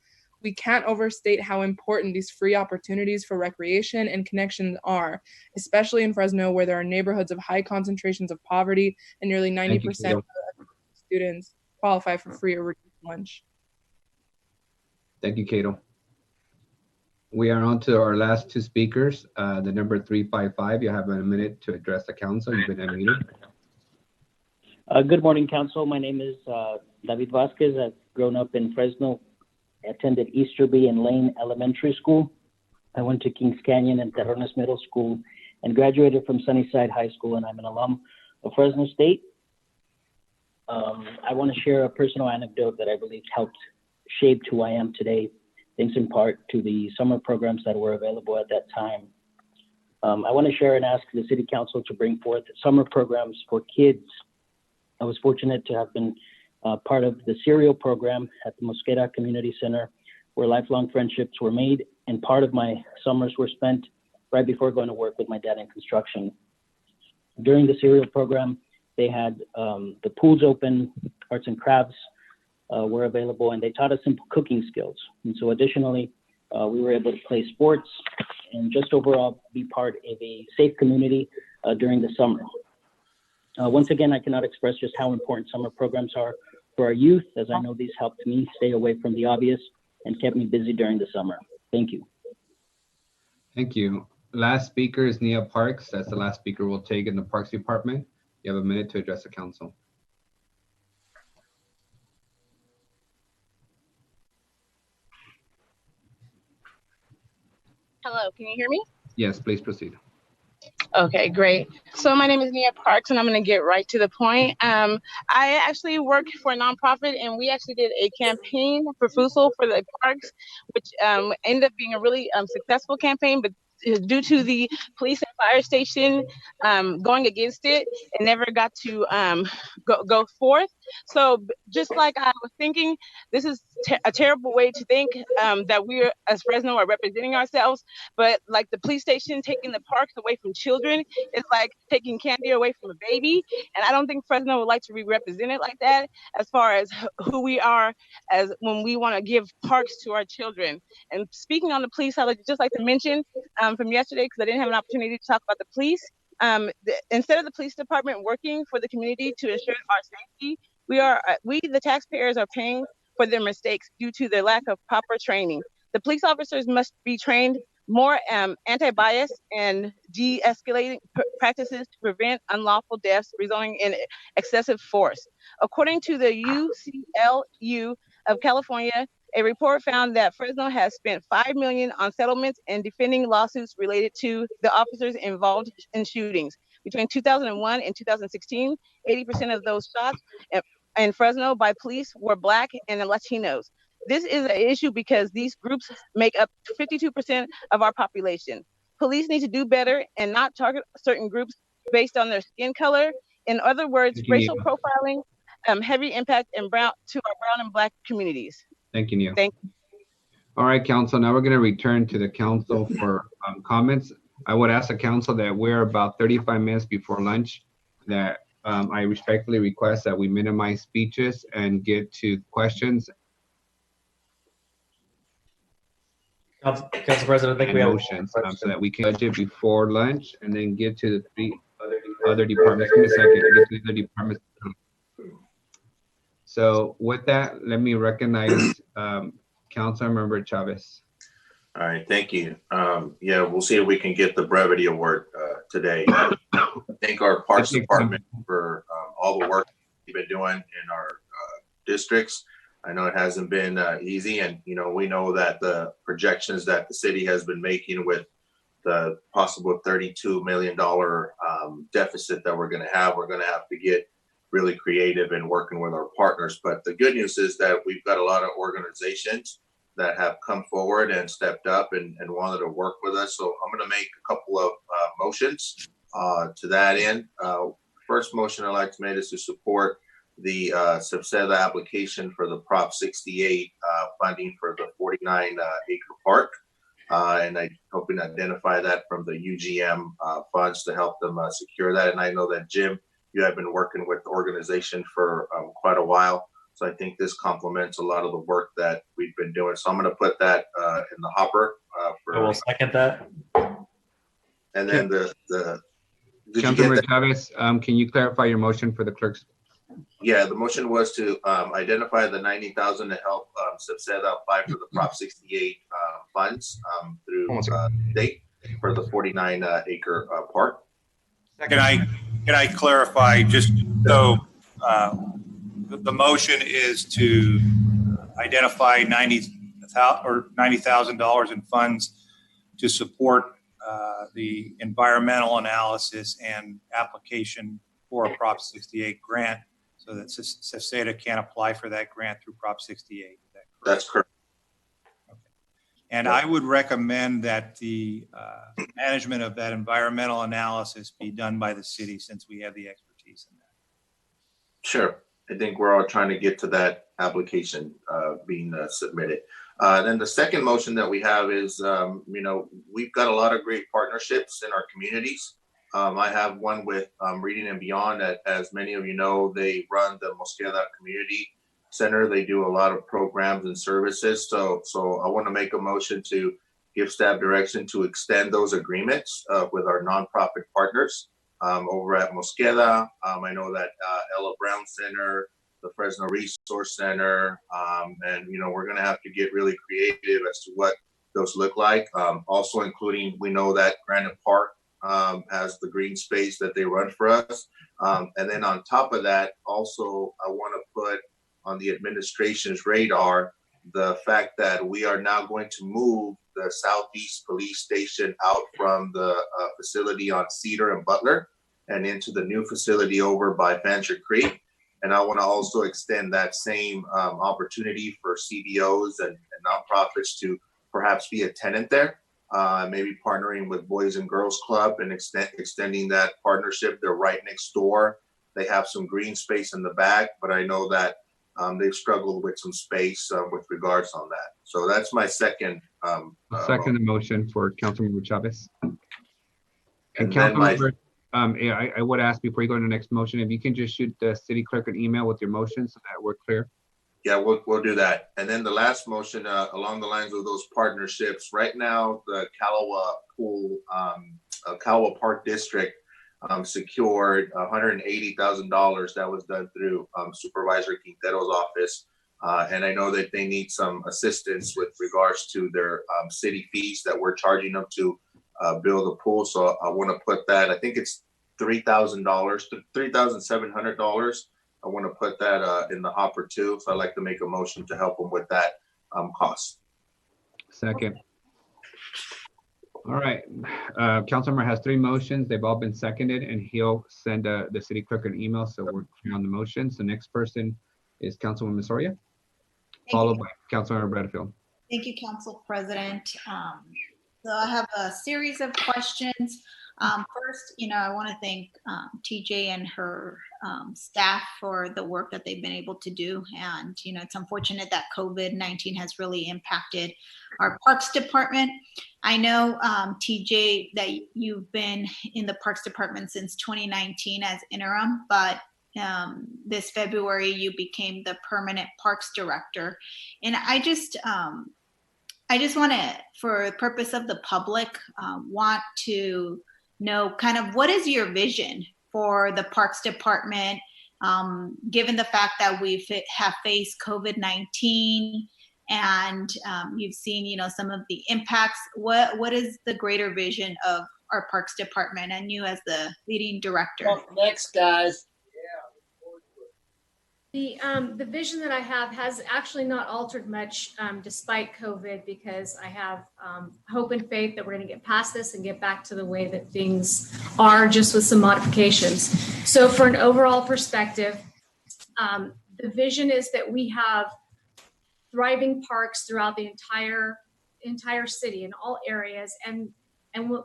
We can't overstate how important these free opportunities for recreation and connection are, especially in Fresno, where there are neighborhoods of high concentrations of poverty and nearly 90% of students qualify for free or reduced lunch. Thank you, Cato. We are on to our last two speakers. The number 355, you have a minute to address the council. You've been unmuted. Good morning, council. My name is David Vasquez. I've grown up in Fresno, attended Easterby and Lane Elementary School. I went to Kings Canyon and Terrones Middle School and graduated from Sunnyside High School, and I'm an alum of Fresno State. I want to share a personal anecdote that I believe helped shape who I am today, thanks in part to the summer programs that were available at that time. I want to share and ask the City Council to bring forth summer programs for kids. I was fortunate to have been part of the Serial program at the Mosqueda Community Center, where lifelong friendships were made, and part of my summers were spent right before going to work with my dad in construction. During the Serial program, they had the pools open, arts and crafts were available, and they taught us simple cooking skills. And so additionally, we were able to play sports and just overall be part of a safe community during the summer. Once again, I cannot express just how important summer programs are for our youth, as I know these helped me stay away from the obvious and kept me busy during the summer. Thank you. Thank you. Last speaker is Nia Parks. That's the last speaker we'll take in the Parks Department. You have a minute to address the council. Hello, can you hear me? Yes, please proceed. Okay, great. So my name is Nia Parks, and I'm going to get right to the point. I actually work for a nonprofit, and we actually did a campaign for Fuso for the parks, which ended up being a really successful campaign, but due to the police and fire station going against it, it never got to go forth. So just like I was thinking, this is a terrible way to think that we as Fresno are representing ourselves, but like the police station taking the parks away from children is like taking candy away from a baby. And I don't think Fresno would like to be represented like that as far as who we are as when we want to give parks to our children. And speaking on the police, I would just like to mention from yesterday, because I didn't have an opportunity to talk about the police. Instead of the police department working for the community to ensure our safety, we the taxpayers are paying for their mistakes due to their lack of proper training. The police officers must be trained more anti-bias and de-escalating practices to prevent unlawful deaths resulting in excessive force. According to the UCLU of California, a report found that Fresno has spent $5 million on settlements and defending lawsuits related to the officers involved in shootings. Between 2001 and 2016, 80% of those shots in Fresno by police were Black and Latinos. This is an issue because these groups make up 52% of our population. Police need to do better and not target certain groups based on their skin color. In other words, racial profiling, heavy impact to our brown and Black communities. Thank you, Neil. Thank you. All right, council. Now we're going to return to the council for comments. I would ask the council that we're about 35 minutes before lunch, that I respectfully request that we minimize speeches and get to questions. Council President, I think we have motions so that we can budget before lunch and then get to the three other departments. Give me a second. Get to the other departments. So with that, let me recognize Councilmember Chavez. All right, thank you. Yeah, we'll see if we can get the brevity award today. Thank our Parks Department for all the work we've been doing in our districts. I know it hasn't been easy, and we know that the projections that the city has been making with the possible $32 million deficit that we're going to have to get really creative in working with our partners. But the good news is that we've got a lot of organizations that have come forward and stepped up and wanted to work with us. So I'm going to make a couple of motions to that end. First motion I'd like to make is to support the subseda application for the Prop 68 funding for the 49 acre park. And I'm hoping to identify that from the UGM funds to help them secure that. And I know that Jim, you have been working with the organization for quite a while. So I think this complements a lot of the work that we've been doing. So I'm going to put that in the hopper. I will second that. And then Councilmember Chavez, can you clarify your motion for the clerks? Yeah, the motion was to identify the $90,000 to help subseda apply for the Prop 68 funds through state for the 49 acre park. Can I clarify just so the motion is to identify $90,000 in funds to support the environmental analysis and application for a Prop 68 grant, so that subseda can apply for that grant through Prop 68. Is that correct? That's correct. Okay. And I would recommend that the management of that environmental analysis be done by the city, since we have the expertise in that. Sure. I think we're all trying to get to that application being submitted. Then the second motion that we have is, we've got a lot of great partnerships in our communities. I have one with Reading and Beyond. As many of you know, they run the Mosqueda Community Center. They do a lot of programs and services. So I want to make a motion to give staff direction to extend those agreements with our nonprofit partners over at Mosqueda. I know that Ella Brown Center, the Fresno Resource Center, and we're going to have to get really creative as to what those look like. Also including, we know that Granite Park has the green space that they run for us. And then on top of that, also, I want to put on the administration's radar the fact that we are now going to move the Southeast Police Station out from the facility on Cedar and Butler and into the new facility over by Fancher Creek. And I want to also extend that same opportunity for CBOs and nonprofits to perhaps be a tenant there. Maybe partnering with Boys and Girls Club and extending that partnership. They're right next door. They have some green space in the back, but I know that they've struggled with some space with regards on that. So that's my second. Second motion for Councilmember Chavez. And then Councilmember, I would ask before you go to the next motion, if you can just shoot the city clerk an email with your motion so that we're clear. Yeah, we'll do that. And then the last motion along the lines of those partnerships. Right now, the Calawa Pool, Calawa Park District secured $180,000. That was done through Supervisor Quintero's office. And I know that they need some assistance with regards to their city fees that we're charging them to build a pool. So I want to put that, I think it's $3,000 to $3,700. I want to put that in the hopper too. So I'd like to make a motion to help them with that cost. Second. All right. Councilmember has three motions. They've all been seconded, and he'll send the city clerk an email so we're clear on the motions. The next person is Councilwoman Soria, followed by Councilmember Bradfield. Thank you, Council President. So I have a series of questions. First, I want to thank TJ and her staff for the work that they've been able to do. And, it's unfortunate that COVID-19 has really impacted our Parks Department. I know, TJ, that you've been in the Parks Department since 2019 as interim, but this February you became the permanent Parks Director. And I just want to, for the purpose of the public, want to know kind of what is your vision for the Parks Department, given the fact that we have faced COVID-19 and you've seen, some of the impacts. What is the greater vision of our Parks Department and you as the leading director? Next, guys. The vision that I have has actually not altered much despite COVID, because I have hope and faith that we're going to get past this and get back to the way that things are, just with some modifications. So for an overall perspective, the vision is that we have thriving parks throughout the entire city in all areas. And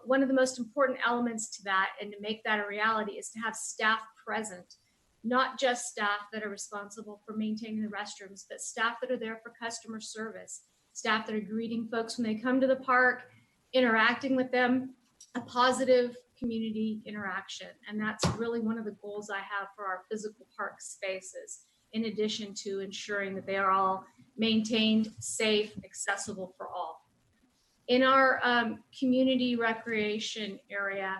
one of the most important elements to that, and to make that a reality, is to have staff present. Not just staff that are responsible for maintaining the restrooms, but staff that are there for customer service, staff that are greeting folks when they come to the park, interacting with them, a positive community interaction. And that's really one of the goals I have for our physical park spaces, in addition to ensuring that they are all maintained, safe, accessible for all. In our community recreation area,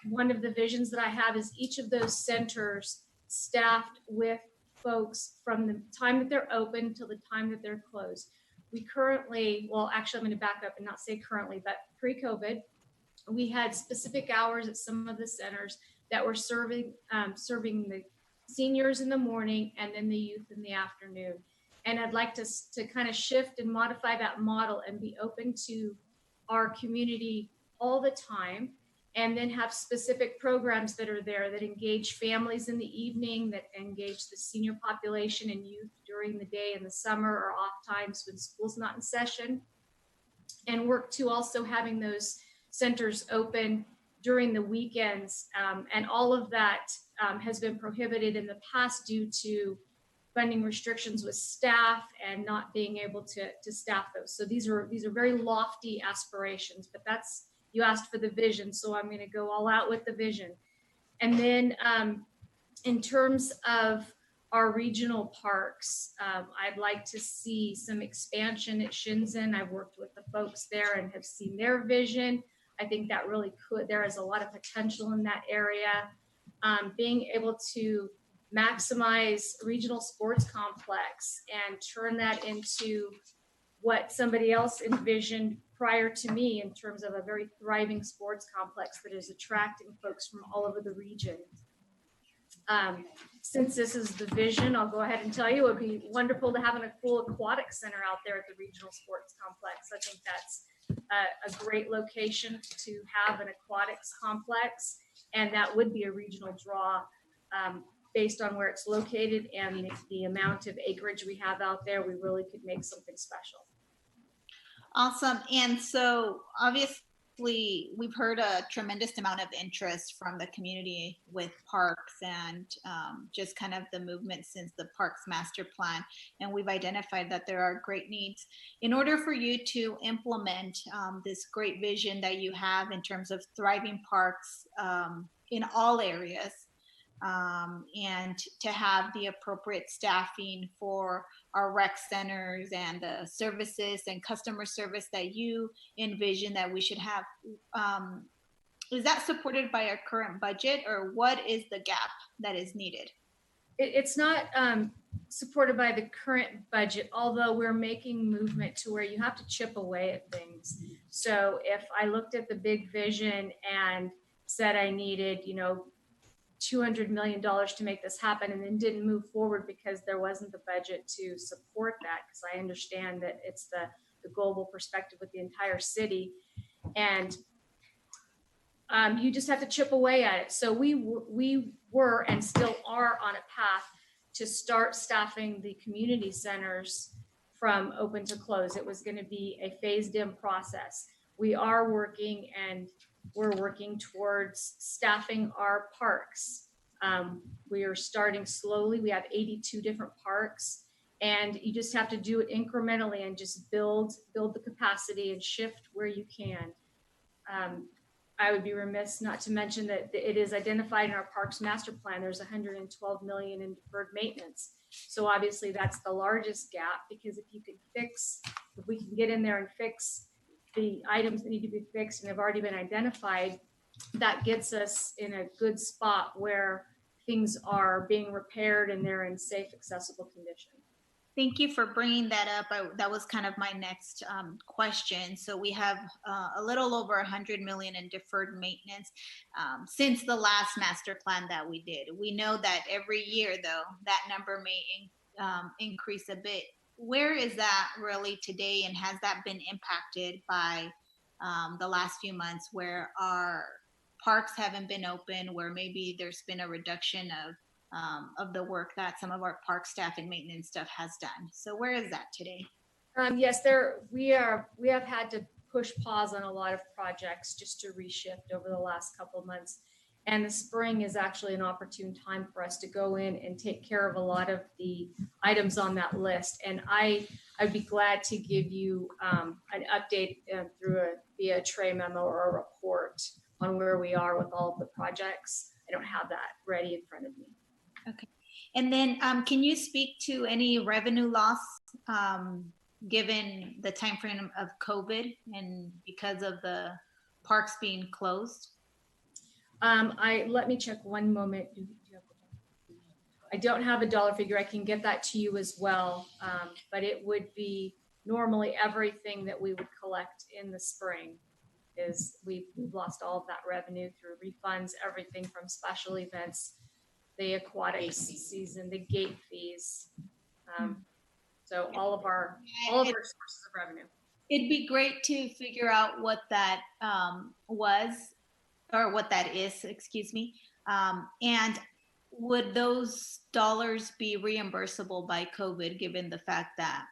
one of the visions that I have is each of those centers staffed with folks from the time that they're open till the time that they're closed. We currently, well, actually, I'm going to back up and not say currently, but pre-COVID, we had specific hours at some of the centers that were serving the seniors in the morning and then the youth in the afternoon. And I'd like to kind of shift and modify that model and be open to our community all the time, and then have specific programs that are there that engage families in the evening, that engage the senior population and youth during the day in the summer or off times when school's not in session. and work to also having those centers open during the weekends. And all of that has been prohibited in the past due to funding restrictions with staff and not being able to staff those. So these are very lofty aspirations, but that's, you asked for the vision, so I'm going to go all out with the vision. And then in terms of our regional parks, I'd like to see some expansion at Shinzen. I've worked with the folks there and have seen their vision. I think that really there is a lot of potential in that area. Being able to maximize regional sports complex and turn that into what somebody else envisioned prior to me in terms of a very thriving sports complex that is attracting folks from all over the region. Since this is the vision, I'll go ahead and tell you, it would be wonderful to have a cool aquatic center out there at the regional sports complex. I think that's a great location to have an aquatics complex, and that would be a regional draw based on where it's located and the amount of acreage we have out there. We really could make something special. Awesome. And so obviously we've heard a tremendous amount of interest from the community with parks and just kind of the movement since the Parks Master Plan. And we've identified that there are great needs. In order for you to implement this great vision that you have in terms of thriving parks in all areas, and to have the appropriate staffing for our rec centers and the services and customer service that you envision that we should have, is that supported by our current budget, or what is the gap that is needed? It's not supported by the current budget, although we're making movement to where you have to chip away at things. So if I looked at the big vision and said I needed, $200 million to make this happen, and then didn't move forward because there wasn't the budget to support that, because I understand that it's the global perspective with the entire city, and you just have to chip away at it. So we were and still are on a path to start staffing the community centers from open to close. It was going to be a phased in process. We are working, and we're working towards staffing our parks. We are starting slowly. We have 82 different parks, and you just have to do it incrementally and just build the capacity and shift where you can. I would be remiss not to mention that it is identified in our Parks Master Plan. There's 112 million in deferred maintenance. So obviously that's the largest gap, because if we can get in there and fix the items that need to be fixed and have already been identified, that gets us in a good spot where things are being repaired and they're in safe, accessible condition. Thank you for bringing that up. That was kind of my next question. So we have a little over 100 million in deferred maintenance since the last master plan that we did. We know that every year, though, that number may increase a bit. Where is that really today, and has that been impacted by the last few months where our parks haven't been open, where maybe there's been a reduction of the work that some of our park staff and maintenance stuff has done? So where is that today? Yes, we have had to push pause on a lot of projects just to reshift over the last couple of months. And the spring is actually an opportune time for us to go in and take care of a lot of the items on that list. And I'd be glad to give you an update via a tray memo or a report on where we are with all of the projects. I don't have that ready in front of me. Okay. And then can you speak to any revenue loss given the time frame of COVID and because of the parks being closed? Let me check one moment. I don't have a dollar figure. I can get that to you as well, but it would be normally everything that we would collect in the spring. We've lost all of that revenue through refunds, everything from special events, the aquatics season, the gate fees. So all of our sources of revenue. It'd be great to figure out what that was, or what that is, excuse me. And would those dollars be reimbursable by COVID, given the fact that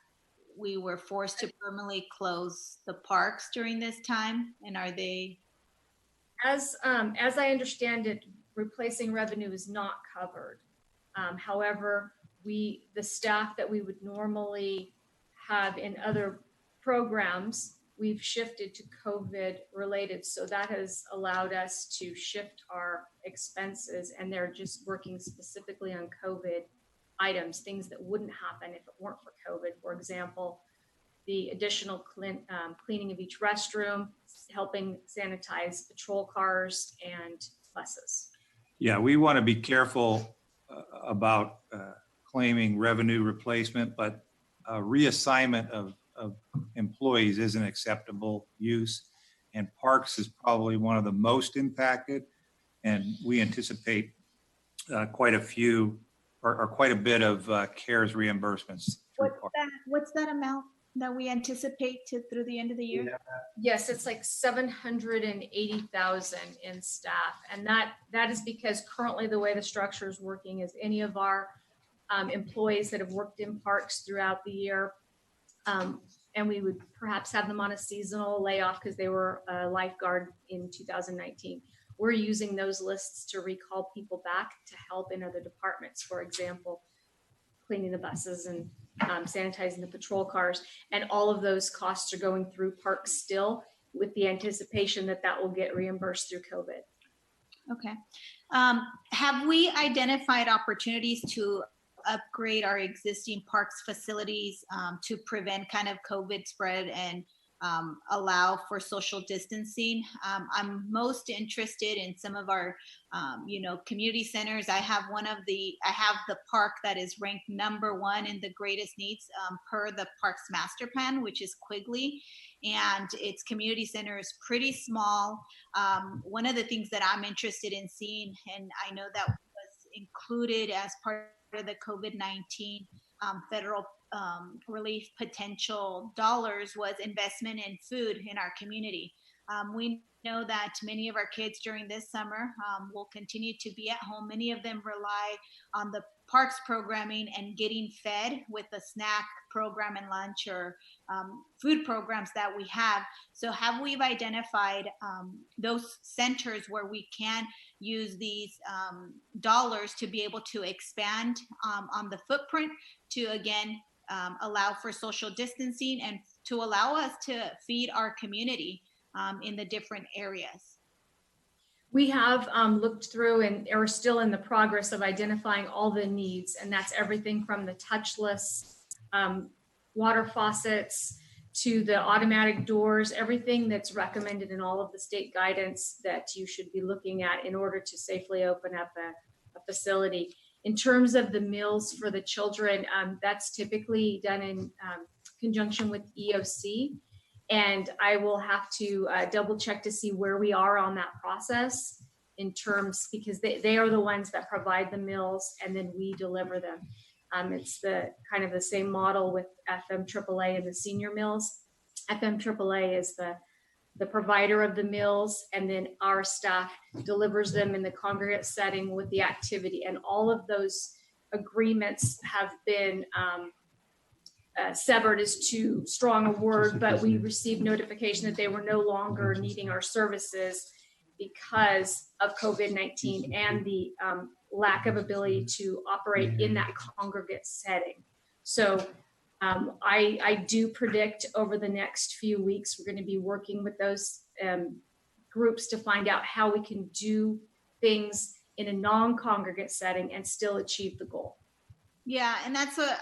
we were forced to permanently close the parks during this time? And are they? As I understand it, replacing revenue is not covered. However, the staff that we would normally have in other programs, we've shifted to COVID related. So that has allowed us to shift our expenses, and they're just working specifically on COVID items, things that wouldn't happen if it weren't for COVID. For example, the additional cleaning of each restroom, helping sanitize patrol cars and buses. Yeah, we want to be careful about claiming revenue replacement, but reassignment of employees is an acceptable use. And parks is probably one of the most impacted. And we anticipate quite a few or quite a bit of CARES reimbursements. What's that amount that we anticipate through the end of the year? Yeah. Yes, it's like 780,000 in staff. And that is because currently the way the structure is working is any of our employees that have worked in parks throughout the year, and we would perhaps have them on a seasonal layoff because they were a lifeguard in 2019. We're using those lists to recall people back to help in other departments, for example, cleaning the buses and sanitizing the patrol cars. And all of those costs are going through parks still, with the anticipation that that will get reimbursed through COVID. Okay. Have we identified opportunities to upgrade our existing parks facilities to prevent kind of COVID spread and allow for social distancing? I'm most interested in some of our, community centers. I have the park that is ranked #1 in the greatest needs per the Parks Master Plan, which is Quigley, and its community center is pretty small. One of the things that I'm interested in seeing, and I know that was included as part of the COVID-19 federal relief potential dollars, was investment in food in our community. We know that many of our kids during this summer will continue to be at home. Many of them rely on the parks programming and getting fed with the snack program and lunch or food programs that we have. So have we identified those centers where we can use these dollars to be able to expand on the footprint to, again, allow for social distancing and to allow us to feed our community in the different areas? We have looked through and are still in the progress of identifying all the needs, and that's everything from the touchless water faucets to the automatic doors, everything that's recommended in all of the state guidance that you should be looking at in order to safely open up a facility. In terms of the meals for the children, that's typically done in conjunction with EOC. And I will have to double check to see where we are on that process in terms, because they are the ones that provide the meals and then we deliver them. It's the kind of the same model with FMAAA and the senior meals. FMAAA is the provider of the meals, and then our staff delivers them in the congregate setting with the activity. And all of those agreements have been severed is too strong a word, but we received notification that they were no longer needing our services because of COVID-19 and the lack of ability to operate in that congregate setting. So I do predict over the next few weeks, we're going to be working with those groups to find out how we can do things in a non-congregate setting and still achieve the goal. Yeah, and that's what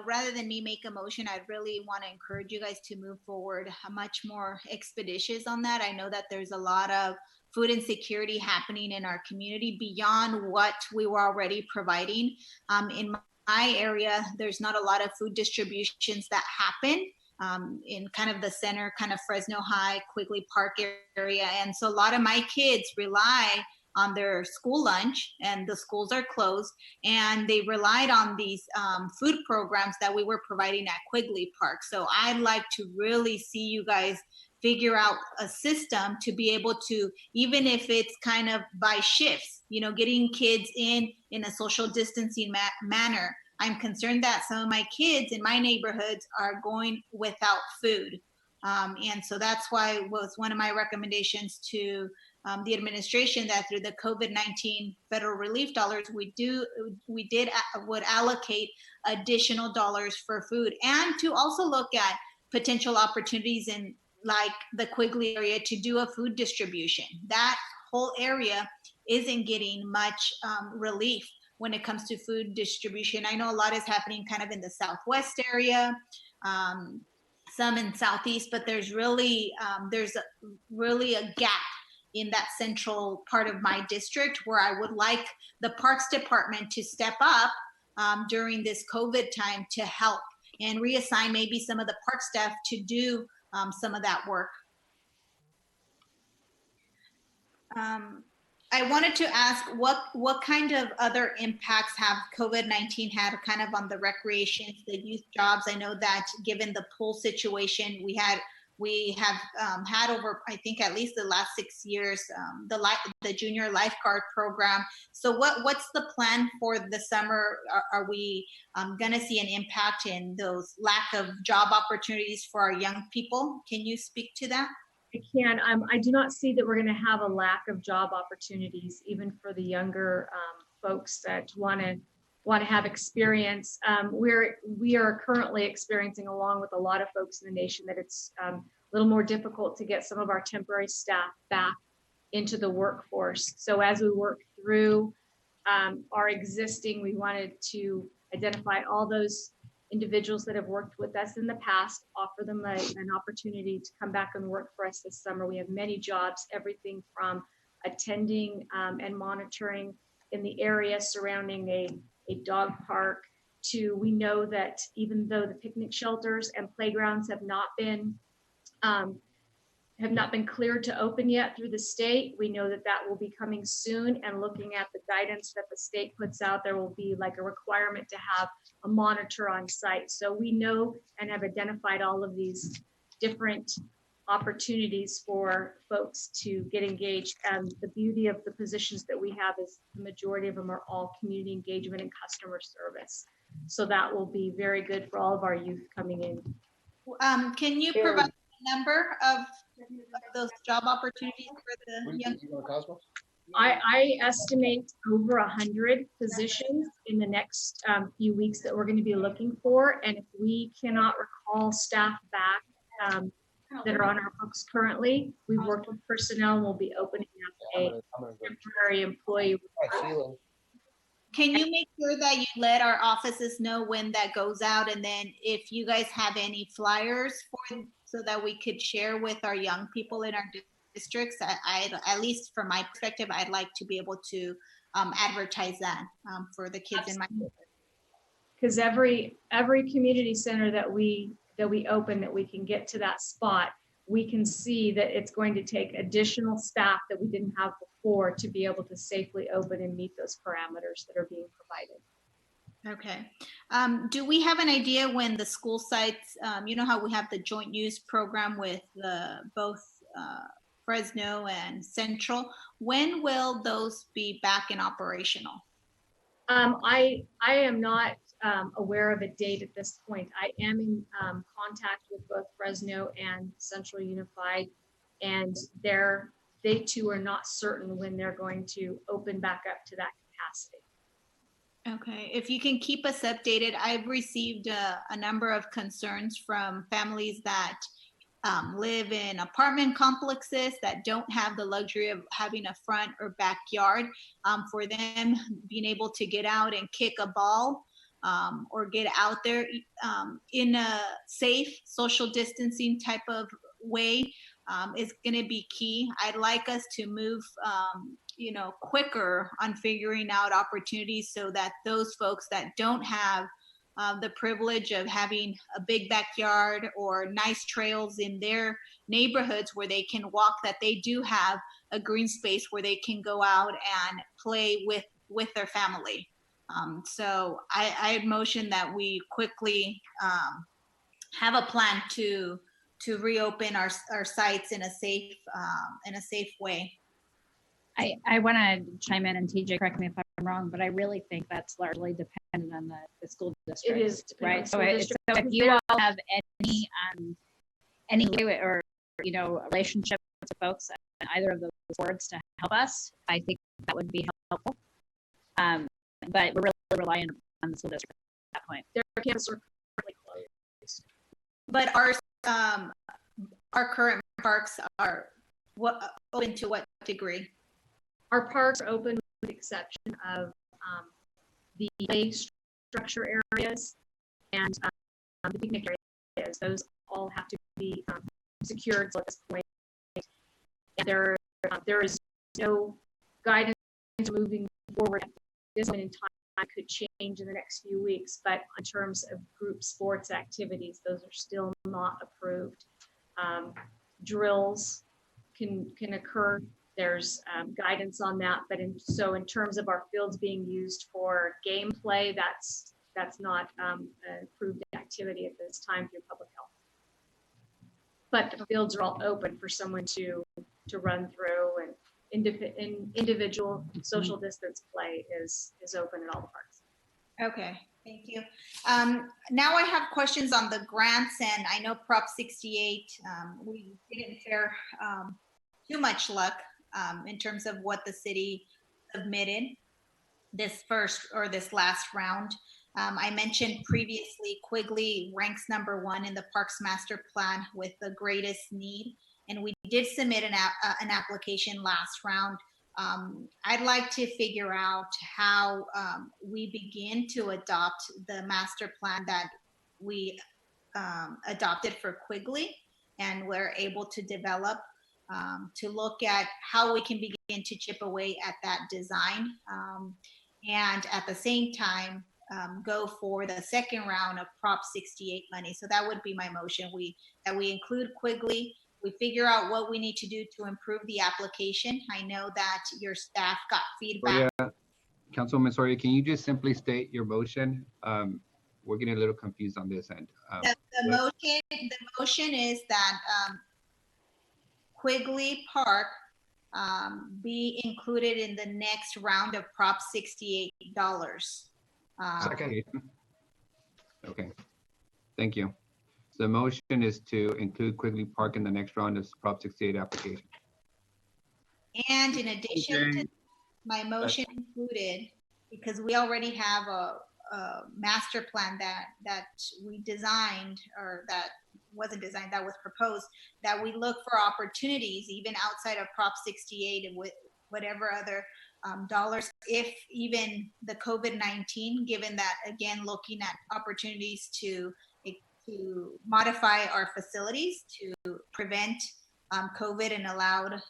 rather than me make a motion, I'd really want to encourage you guys to move forward much more expeditious on that. I know that there's a lot of food insecurity happening in our community beyond what we were already providing. In my area, there's not a lot of food distributions that happen in kind of the center, kind of Fresno High, Quigley Park area. And so a lot of my kids rely on their school lunch, and the schools are closed, and they relied on these food programs that we were providing at Quigley Park. So I'd like to really see you guys figure out a system to be able to, even if it's kind of by shifts, getting kids in a social distancing manner I'm concerned that some of my kids in my neighborhoods are going without food. And so that's why it was one of my recommendations to the administration that through the COVID-19 federal relief dollars, would allocate additional dollars for food, and to also look at potential opportunities in like the Quigley area to do a food distribution. That whole area isn't getting much relief when it comes to food distribution. I know a lot is happening kind of in the Southwest area, some in Southeast, but there's really a gap in that central part of my district where I would like the Parks Department to step up during this COVID time to help and reassign maybe some of the park staff to do some of that work. I wanted to ask what kind of other impacts have COVID-19 had kind of on the recreation, the youth jobs? I know that given the pool situation, we have had over, I think at least the last 6 years, the junior lifeguard program. So what's the plan for the summer? Are we gonna see an impact in those lack of job opportunities for our young people? Can you speak to that? I can. I do not see that we're going to have a lack of job opportunities, even for the younger folks that want to have experience. We are currently experiencing, along with a lot of folks in the nation, that it's a little more difficult to get some of our temporary staff back into the workforce. So as we work through our existing, we wanted to identify all those individuals that have worked with us in the past, offer them an opportunity to come back and work for us this summer. We have many jobs, everything from attending and monitoring in the area surrounding a dog park to, we know that even though the picnic shelters and playgrounds have not been cleared to open yet through the state, we know that that will be coming soon. And looking at the guidance that the state puts out, there will be like a requirement to have a monitor on site. So we know and have identified all of these different opportunities for folks to get engaged. And the beauty of the positions that we have is the majority of them are all community engagement and customer service. So that will be very good for all of our youth coming in. Can you provide a number of those job opportunities for the young people? I estimate over 100 positions in the next few weeks that we're going to be looking for. And if we cannot recall staff back that are on our books currently, we've worked with personnel and we'll be opening up a temporary employee. Can you make sure that you let our offices know when that goes out, and then if you guys have any flyers so that we could share with our young people in our districts? At least from my perspective, I'd like to be able to advertise that for the kids in my neighborhood. Because every community center that we open, that we can get to that spot, we can see that it's going to take additional staff that we didn't have before to be able to safely open and meet those parameters that are being provided. Okay. Do we have an idea when the school sites, you know how we have the joint use program with both Fresno and Central, when will those be back in operational? I am not aware of a date at this point. I am in contact with both Fresno and Central Unified, and they too are not certain when they're going to open back up to that capacity. Okay, if you can keep us updated. I've received a number of concerns from families that live in apartment complexes that don't have the luxury of having a front or backyard. For them, being able to get out and kick a ball or get out there in a safe social distancing type of way is going to be key. I'd like us to move quicker on figuring out opportunities so that those folks that don't have the privilege of having a big backyard or nice trails in their neighborhoods where they can walk, that they do have a green space where they can go out and play with their family. So I'd motion that we quickly have a plan to reopen our sites in a safe way. I want to chime in, and TJ, correct me if I'm wrong, but I really think that's largely dependent dependent on the school district. It is dependent on right. the school So, district, so if because you they're- all have any leeway or relationship with folks on either of those boards to help us, I think that would be helpful. But we're really relying on the school district at that point. Their campuses are currently closed. But our current parks are open to what degree? Our parks are open with the exception of the play structure areas and the picnic areas. Those all have to be secured at this point. And there is no guidance moving forward at this point in time. Could change in the next few weeks, but in terms of group sports activities, those are still not approved. Drills can occur. There's guidance on that, but in terms of our fields being used for gameplay, that's not an approved activity at this time through public health. But the fields are all open for someone to run through, and individual social distance play is open at all the parks. Okay, thank you. Now I have questions on the grants, and I know Prop 68, we didn't fare too much luck in terms of what the city submitted this last round. I mentioned previously Quigley ranks #1 in the Parks Master Plan with the greatest need, and we did submit an application last round. I'd like to figure out how we begin to adopt the master plan that we adopted for Quigley, and we're able to develop to look at how we can begin to chip away at that design, and at the same time go for the second round of Prop 68 money. So that would be my motion. That we include Quigley. We figure out what we need to do to improve the application. I know that your staff got feedback. Councilwoman Soria, can you just simply state your motion? We're getting a little confused on this end. The motion is that Quigley Park be included in the next round of Prop 68 dollars. Okay, thank you. So the motion is to include Quigley Park in the next round of Prop 68 application. And in addition to my motion included, because we already have a master plan that we designed, or that wasn't designed, that was proposed, that we look for opportunities even outside of Prop 68 and with whatever other dollars, if even the COVID-19, given that, again, looking at opportunities to modify our facilities to prevent COVID and allowed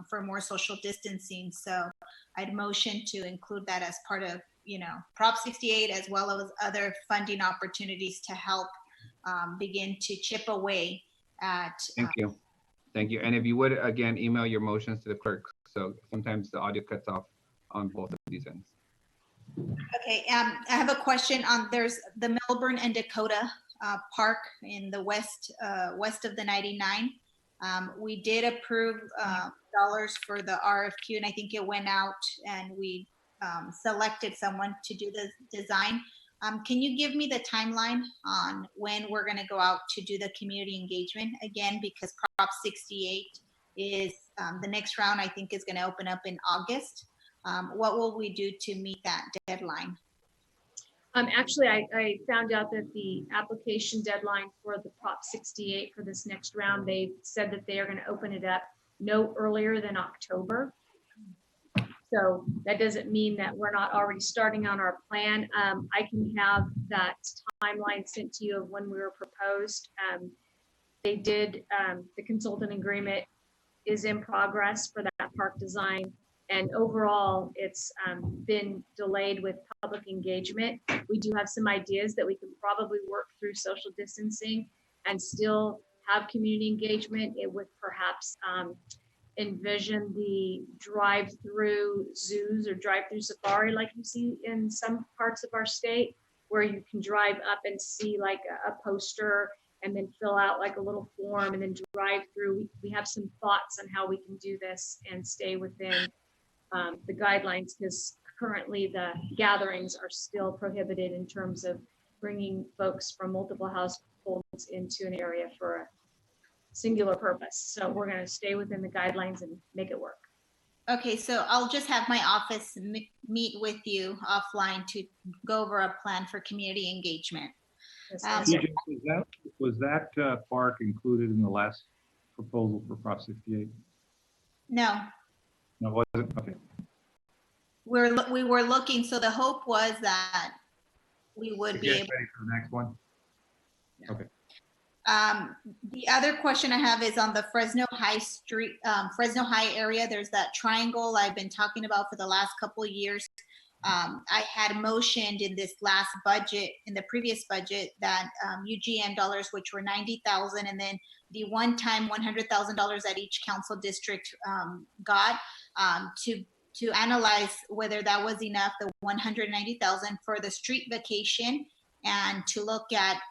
for more social distancing. So I'd motion to include that as part of, Prop 68, as well as other funding opportunities to help begin to chip away at. Thank you. Thank you. And if you would, again, email your motions to the clerk. So sometimes the audio cuts off on both of these ends. Okay, I have a question on, there's the Melbourne and Dakota Park in the west of the 99. We did approve dollars for the RFQ, and I think it went out, and we selected someone to do the design. Can you give me the timeline on when we're going to go out to do the community engagement again? Because Prop 68 is the next round, I think, is going to open up in August. What will we do to meet that deadline? Actually, I found out that the application deadline for the Prop 68 for this next round, they said that they are going to open it up no earlier than October. So that doesn't mean that we're not already starting on our plan. I can have that timeline sent to you of when we were proposed. They did, the consultant agreement is in progress for that park design. And overall, it's been delayed with public engagement. We do have some ideas that we can probably work through social distancing and still have community engagement. It would perhaps envision the drive-through zoos or drive-through safari like you see in some parts of our state, where you can drive up and see like a poster and then fill out like a little form and then drive through. We have some thoughts on how we can do this and stay within the guidelines, because currently the gatherings are still prohibited in terms of bringing folks from multiple households into an area for a singular purpose. So we're going to stay within the guidelines and make it work. Okay, so I'll just have my office meet with you offline to go over a plan for community engagement. TJ, was that park included in the last proposal for Prop 68? No, No, it wasn't? Okay. we were looking, so the hope was that we would be Get able. ready for the next one. Okay. The other question I have is on the Fresno High Street, Fresno High area. There's that triangle I've been talking about for the last couple of years. I had motioned in this last budget, in the previous budget, that UGN dollars, which were $90,000, and then the one-time $100,000 that each council district got to analyze whether that was enough, the $190,000 for the street vacation, and to look at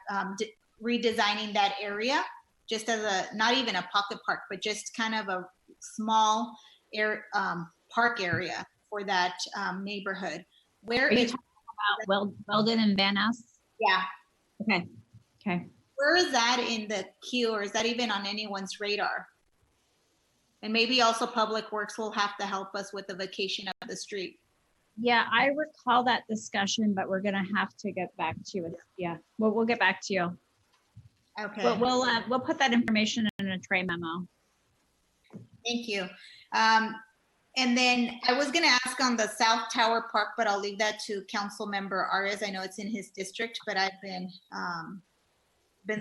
redesigning that area just as a, not even a pocket park, but just kind of a small park area for that neighborhood. Where Are you is talking about Weldon and Van Ness? Yeah. Okay. Okay. Where is that in the queue, or is that even on anyone's radar? And maybe also Public Works will have to help us with the vacation of the street. Yeah, I recall that discussion, but we're gonna have to get back to you. Yeah, we'll get back to you. Okay. But we'll put that information in a tray memo. Thank you. And then I was going to ask on the South Tower Park, but I'll leave that to Council Member Arias. I know it's in his district, but I've been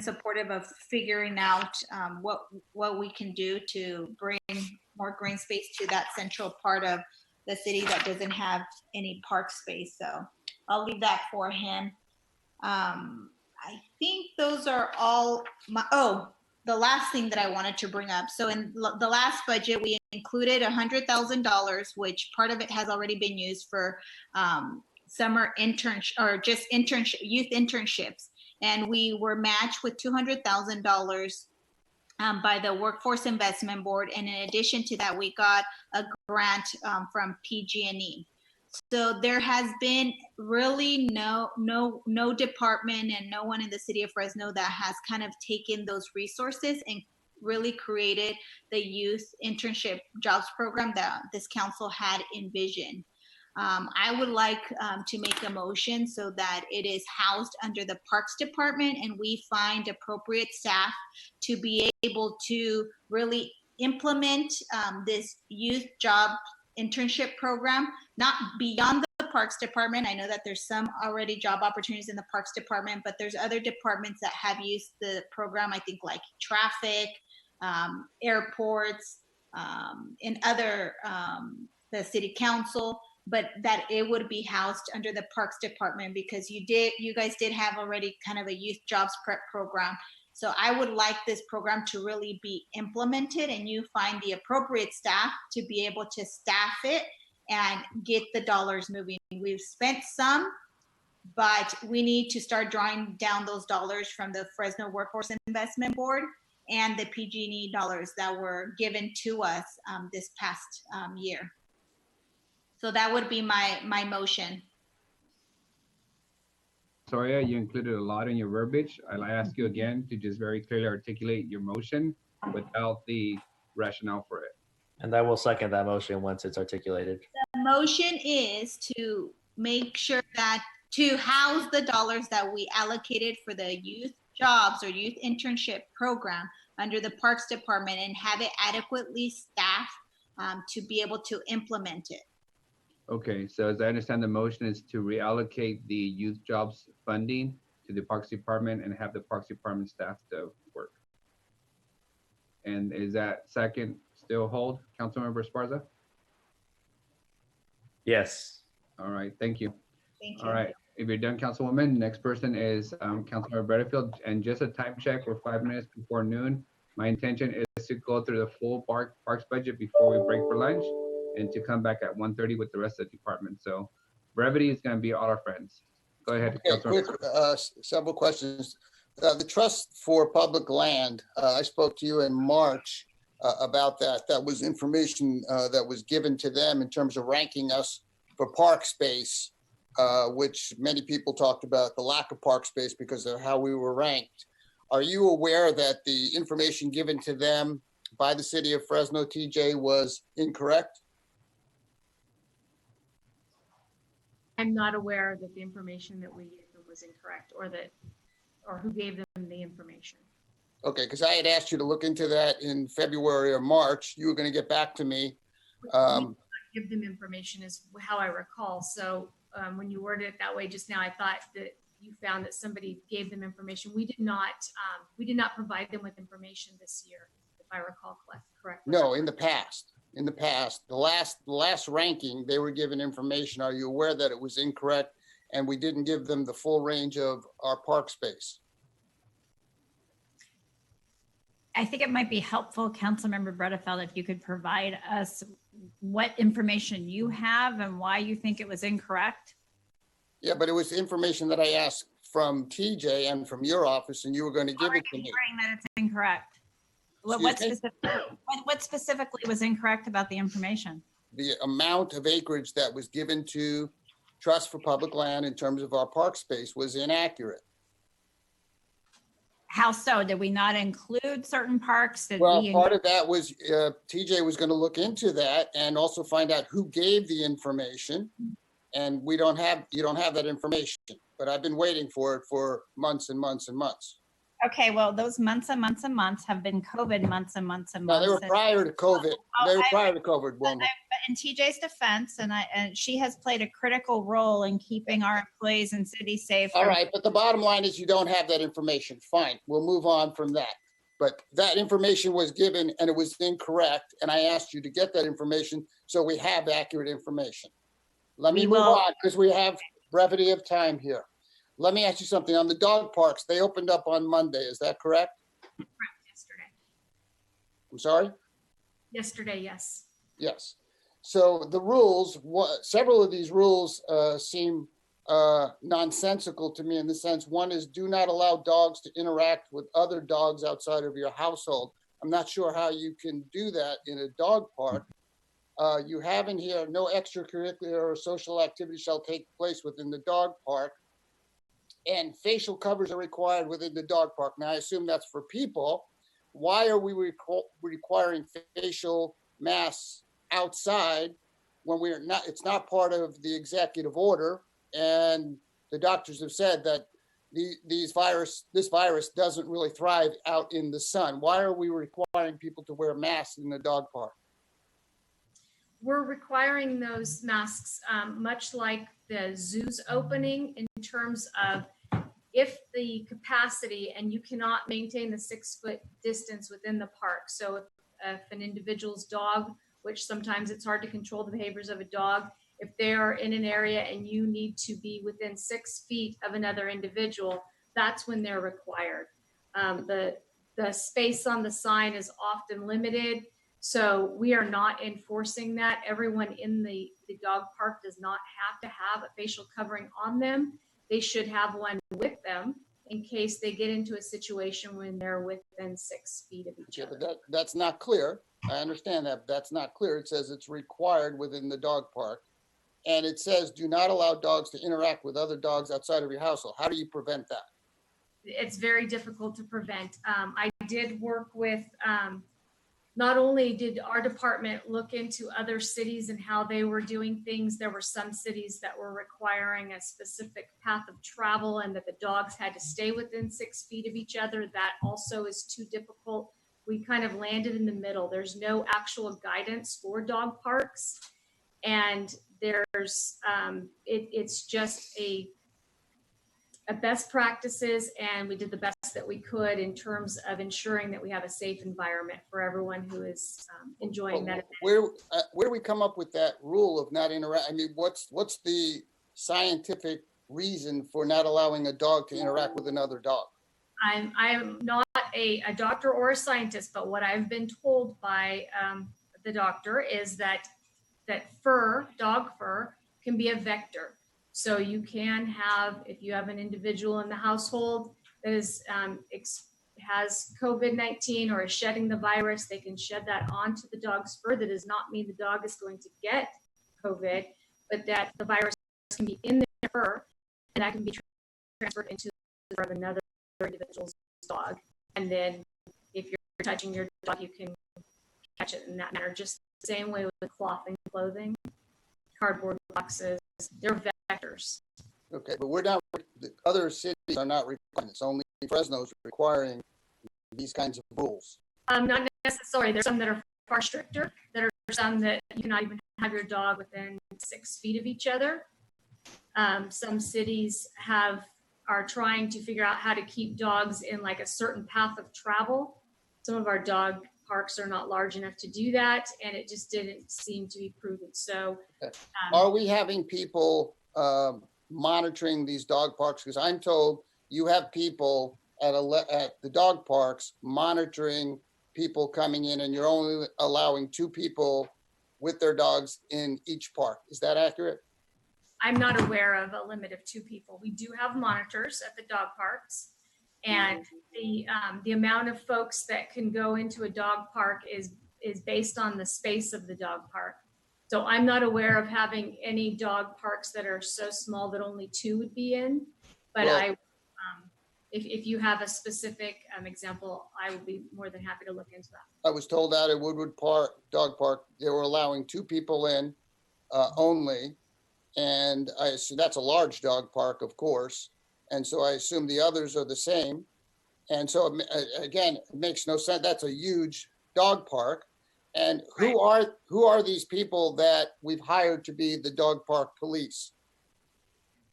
supportive of figuring out what we can do to bring more green space to that central part of the city that doesn't have any park space. So I'll leave that for him. I think those are all the last thing that I wanted to bring up. So in the last budget, we included $100,000, which part of it has already been used for summer internship or just youth internships. And we were matched with $200,000 by the Workforce Investment Board. And in addition to that, we got a grant from PG&E. So there has been really no department and no one in the city of Fresno that has kind of taken those resources and really created the youth internship jobs program that this council had envisioned. I would like to make a motion so that it is housed under the Parks Department and we find appropriate staff to be able to really implement this youth job internship program, not beyond the Parks Department. I know that there's some already job opportunities in the Parks Department, but there's other departments that have used the program, I think like traffic, airports, and other, the city council, but that it would be housed under the Parks Department because you guys did have already kind of a youth jobs prep program. So I would like this program to really be implemented and you find the appropriate staff to be able to staff it and get the dollars moving. We've spent some, but we need to start drawing down those dollars from the Fresno Workforce Investment Board and the PG&E dollars that were given to us this past year. So that would be my motion. Soria, you included a lot in your verbiage. I'll ask you again to just very clearly articulate your motion without the rationale for it. And I will second that motion once it's articulated. The motion is to make sure that to house the dollars that we allocated for the youth jobs or youth internship program under the Parks Department and have it adequately staffed to be able to implement it. Okay, so as I understand, the motion is to reallocate the youth jobs funding to the Parks Department and have the Parks Department staff to work. And is that second still hold, Councilmember Esparza? Yes. All right, thank you. Thank you. All right, if you're done, Councilwoman, next person is Councilmember Butterfield. And just a time check, we're 5 minutes before noon. My intention is to go through the full parks budget before we break for lunch and to come back at 1:30 with the rest of the department. So brevity is going to be all our friends. Go ahead. Okay, quick, several questions. The Trust for Public Land, I spoke to you in March about that. That was information that was given to them in terms of ranking us for park space, which many people talked about the lack of park space because of how we were ranked. Are you aware that the information given to them by the city of Fresno, TJ, was incorrect? I'm not aware that the information that we gave them was incorrect, or who gave them the information. Okay, because I had asked you to look into that in February or March. You were going to get back to me. Give them information is how I recall. So when you worded it that way just now, I thought that you found that somebody gave them information. We did not provide them with information this year, if I recall correctly. No, in the past, the last ranking, they were given information. Are you aware that it was incorrect and we didn't give them the full range of our park space? I think it might be helpful, Councilmember Bredefeld, if you could provide us what information you have and why you think it was incorrect. Yeah, but it was information that I asked from TJ and from your office, and you were going to give it to me. Hearing that it's incorrect. What specifically was incorrect about the information? The amount of acreage that was given to Trust for Public Land in terms of our park space was inaccurate. How so? Did we not include certain parks? Well, part of that was TJ was going to look into that and also find out who gave the information. And you don't have that information, but I've been waiting for it for months and months and months. Okay, well, those months and months and months have been COVID months and months and months. No, they were prior to COVID. They were prior to COVID, Wilma. But in TJ's defense, and she has played a critical role in keeping our employees and city safe. All right, but the bottom line is you don't have that information. Fine, we'll move on from that. But that information was given and it was incorrect, and I asked you to get that information so we have accurate information. Let me move on because we have brevity of time here. Let me ask you something. On the dog parks, they opened up on Monday. Is that correct? Correct, yesterday. I'm sorry? Yesterday, yes. Yes. So the rules, several of these rules seem nonsensical to me in the sense, one is do not allow dogs to interact with other dogs outside of your household. I'm not sure how you can do that in a dog park. You have in here, no extracurricular or social activity shall take place within the dog park. And facial covers are required within the dog park. Now, I assume that's for people. Why are we requiring facial masks outside when we're not? It's not part of the executive order. And the doctors have said that this virus doesn't really thrive out in the sun. Why are we requiring people to wear masks in the dog park? We're requiring those masks much like the zoo's opening in terms of if the capacity and you cannot maintain the 6-foot distance within the park. So if an individual's dog, which sometimes it's hard to control the behaviors of a dog, if they are in an area and you need to be within 6 feet of another individual, that's when they're required. The space on the sign is often limited. So we are not enforcing that. Everyone in the dog park does not have to have a facial covering on them. They should have one with them in case they get into a situation when they're within 6 feet of each other. But that's not clear. I understand that, but that's not clear. It says it's required within the dog park. And it says, do not allow dogs to interact with other dogs outside of your household. How do you prevent that? It's very difficult to prevent. I did work with, not only did our department look into other cities and how they were doing things, there were some cities that were requiring a specific path of travel and that the dogs had to stay within 6 feet of each other. That also is too difficult. We kind of landed in the middle. There's no actual guidance for dog parks. And there's, it's just a best practices, and we did the best that we could in terms of ensuring that we have a safe environment for everyone who is enjoying that. Where do we come up with that rule of not interact? I mean, what's the scientific reason for not allowing a dog to interact with another dog? I am not a doctor or a scientist, but what I've been told by the doctor is that dog fur can be a vector. So you can have, if you have an individual in the household that is, has COVID-19 or is shedding the virus, they can shed that onto the dog's fur. That does not mean the dog is going to get COVID, but that the virus can be in their fur, and that can be transferred into the fur of another individual's dog. And then if you're touching your dog, you can catch it in that manner. Just the same way with cloth and clothing, cardboard boxes, they're vectors. Okay, but we're not, the other cities are not requiring this. Only Fresno's requiring these kinds of rules. Not necessarily. There's some that are far stricter. There are some that you cannot even have your dog within 6 feet of each other. Some cities are trying to figure out how to keep dogs in like a certain path of travel. Some of our dog parks are not large enough to do that, and it just didn't seem to be proven. So, are we having people monitoring these dog parks? Because I'm told you have people at the dog parks monitoring people coming in, and you're only allowing 2 people with their dogs in each park. Is that accurate? I'm not aware of a limit of 2 people. We do have monitors at the dog parks, and the amount of folks that can go into a dog park is based on the space of the dog park. So I'm not aware of having any dog parks that are so small that only 2 would be in. But well, if you have a specific example, I would be more than happy to look into that. I was told out at Woodward Park, Dog Park, they were allowing 2 people in only. And I assume that's a large dog park, of course. And so I assume the others are the same. And so again, it makes no sense. That's a huge dog park. And who are these people that we've hired to be the dog park police?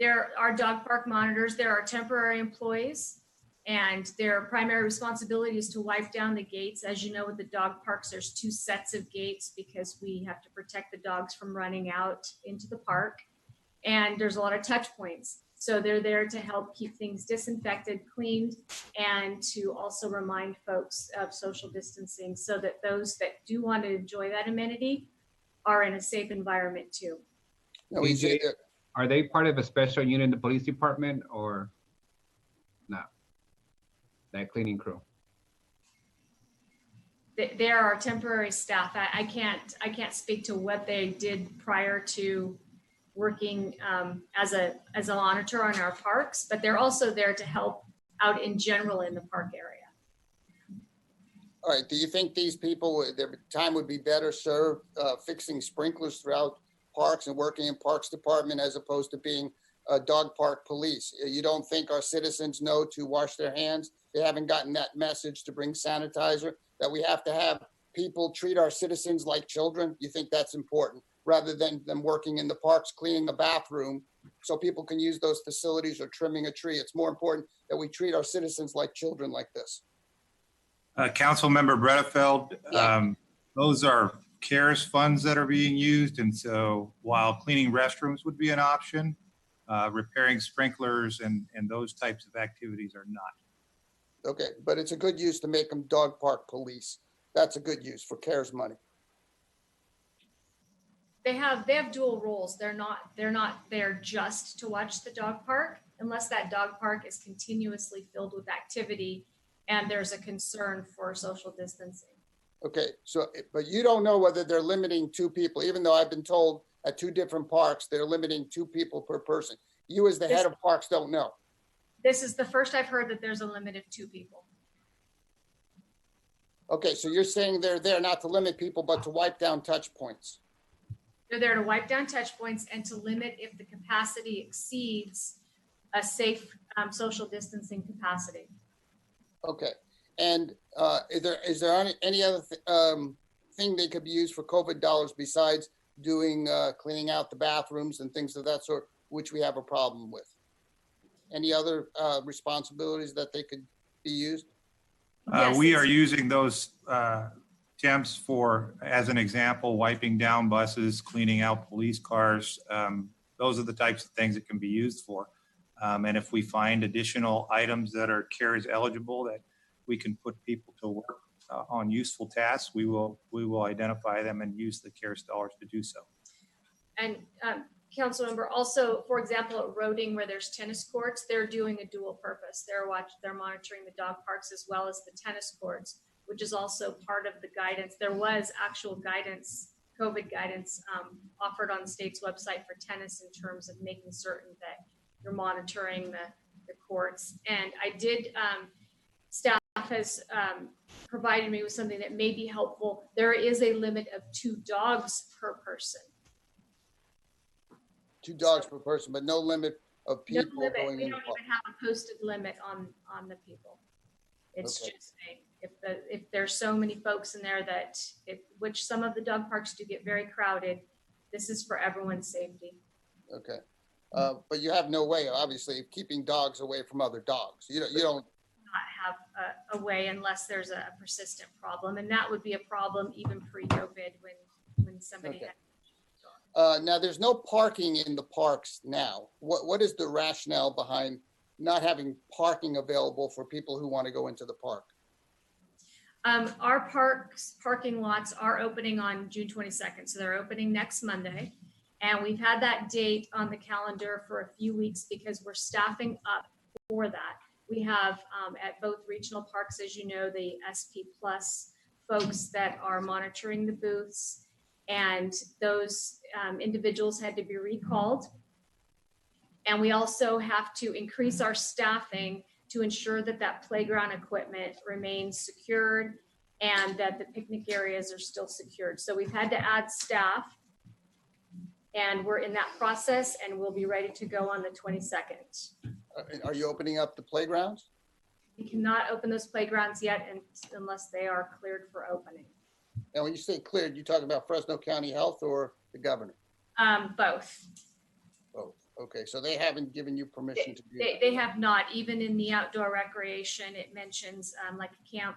There are dog park monitors. There are temporary employees, and their primary responsibility is to wipe down the gates. As you know, with the dog parks, there's 2 sets of gates because we have to protect the dogs from running out into the park. And there's a lot of touch points. So they're there to help keep things disinfected, cleaned, and to also remind folks of social distancing so that those that do want to enjoy that amenity are in a safe environment too. No, are they part of a special unit in the police department or not? That cleaning crew? There are temporary staff. I can't speak to what they did prior to working as a monitor on our parks, but they're also there to help out in general in the park area. All right. Do you think these people, their time would be better served fixing sprinklers throughout parks and working in parks department as opposed to being a dog park police? You don't think our citizens know to wash their hands? They haven't gotten that message to bring sanitizer, that we have to have people treat our citizens like children? You think that's important rather than them working in the parks, cleaning a bathroom so people can use those facilities or trimming a tree? It's more important that we treat our citizens like children like this. Councilmember Bredefeld, those are CARES funds that are being used. And so while cleaning restrooms would be an option, repairing sprinklers and those types of activities are not. Okay, but it's a good use to make them dog park police. That's a good use for CARES money. They have dual roles. They're not there just to watch the dog park unless that dog park is continuously filled with activity and there's a concern for social distancing. Okay, so, but you don't know whether they're limiting 2 people, even though I've been told at 2 different parks, they're limiting 2 people per person. You as the head of parks don't know. This is the first I've heard that there's a limit of 2 people. Okay, so you're saying they're there not to limit people, but to wipe down touch points. They're there to wipe down touch points and to limit if the capacity exceeds a safe social distancing capacity. Okay, and is there any other thing they could be used for COVID dollars besides doing cleaning out the bathrooms and things of that sort, which we have a problem with? Any other responsibilities that they could be used? Yes, we are using those temps for, as an example, wiping down buses, cleaning out police cars. Those are the types of things it can be used for. And if we find additional items that are CARES eligible that we can put people to work on useful tasks, we will identify them and use the CARES dollars to do so. And Councilmember, also, for example, at Roding, where there's tennis courts, they're doing a dual purpose. They're monitoring the dog parks as well as the tennis courts, which is also part of the guidance. There was actual guidance COVID guidance offered on the state's website for tennis in terms of making certain that you're monitoring the courts. And I did, staff has provided me with something that may be helpful. There is a limit of 2 dogs per person. 2 dogs per person, but no limit of No people limit. going We in. don't even have a posted limit on the people. It's Okay. just if there's so many folks in there that which some of the dog parks do get very crowded, this is for everyone's safety. Okay. But you have no way, obviously, of keeping dogs away from other dogs. You don't. Not have a way unless there's a persistent problem, and that would be a problem even pre-COVID when somebody Okay. had. Now, there's no parking in the parks now. What is the rationale behind not having parking available for people who want to go into the park? Our parking lots are opening on June 22nd, so they're opening next Monday. And we've had that date on the calendar for a few weeks because we're staffing up for that. We have at both regional parks, as you know, the SP Plus folks that are monitoring the booths, and those individuals had to be recalled. And we also have to increase our staffing to ensure that that playground equipment remains secured and that the picnic areas are still secured. So we've had to add staff, and we're in that process, and we'll be ready to go on the 22nd. Are you opening up the playgrounds? We cannot open those playgrounds yet unless they are cleared for opening. And when you say cleared, you talk about Fresno County Health or the governor? Both. Both. Okay, so they haven't given you permission to do that? They have not. Even in the outdoor recreation, it mentions like camp,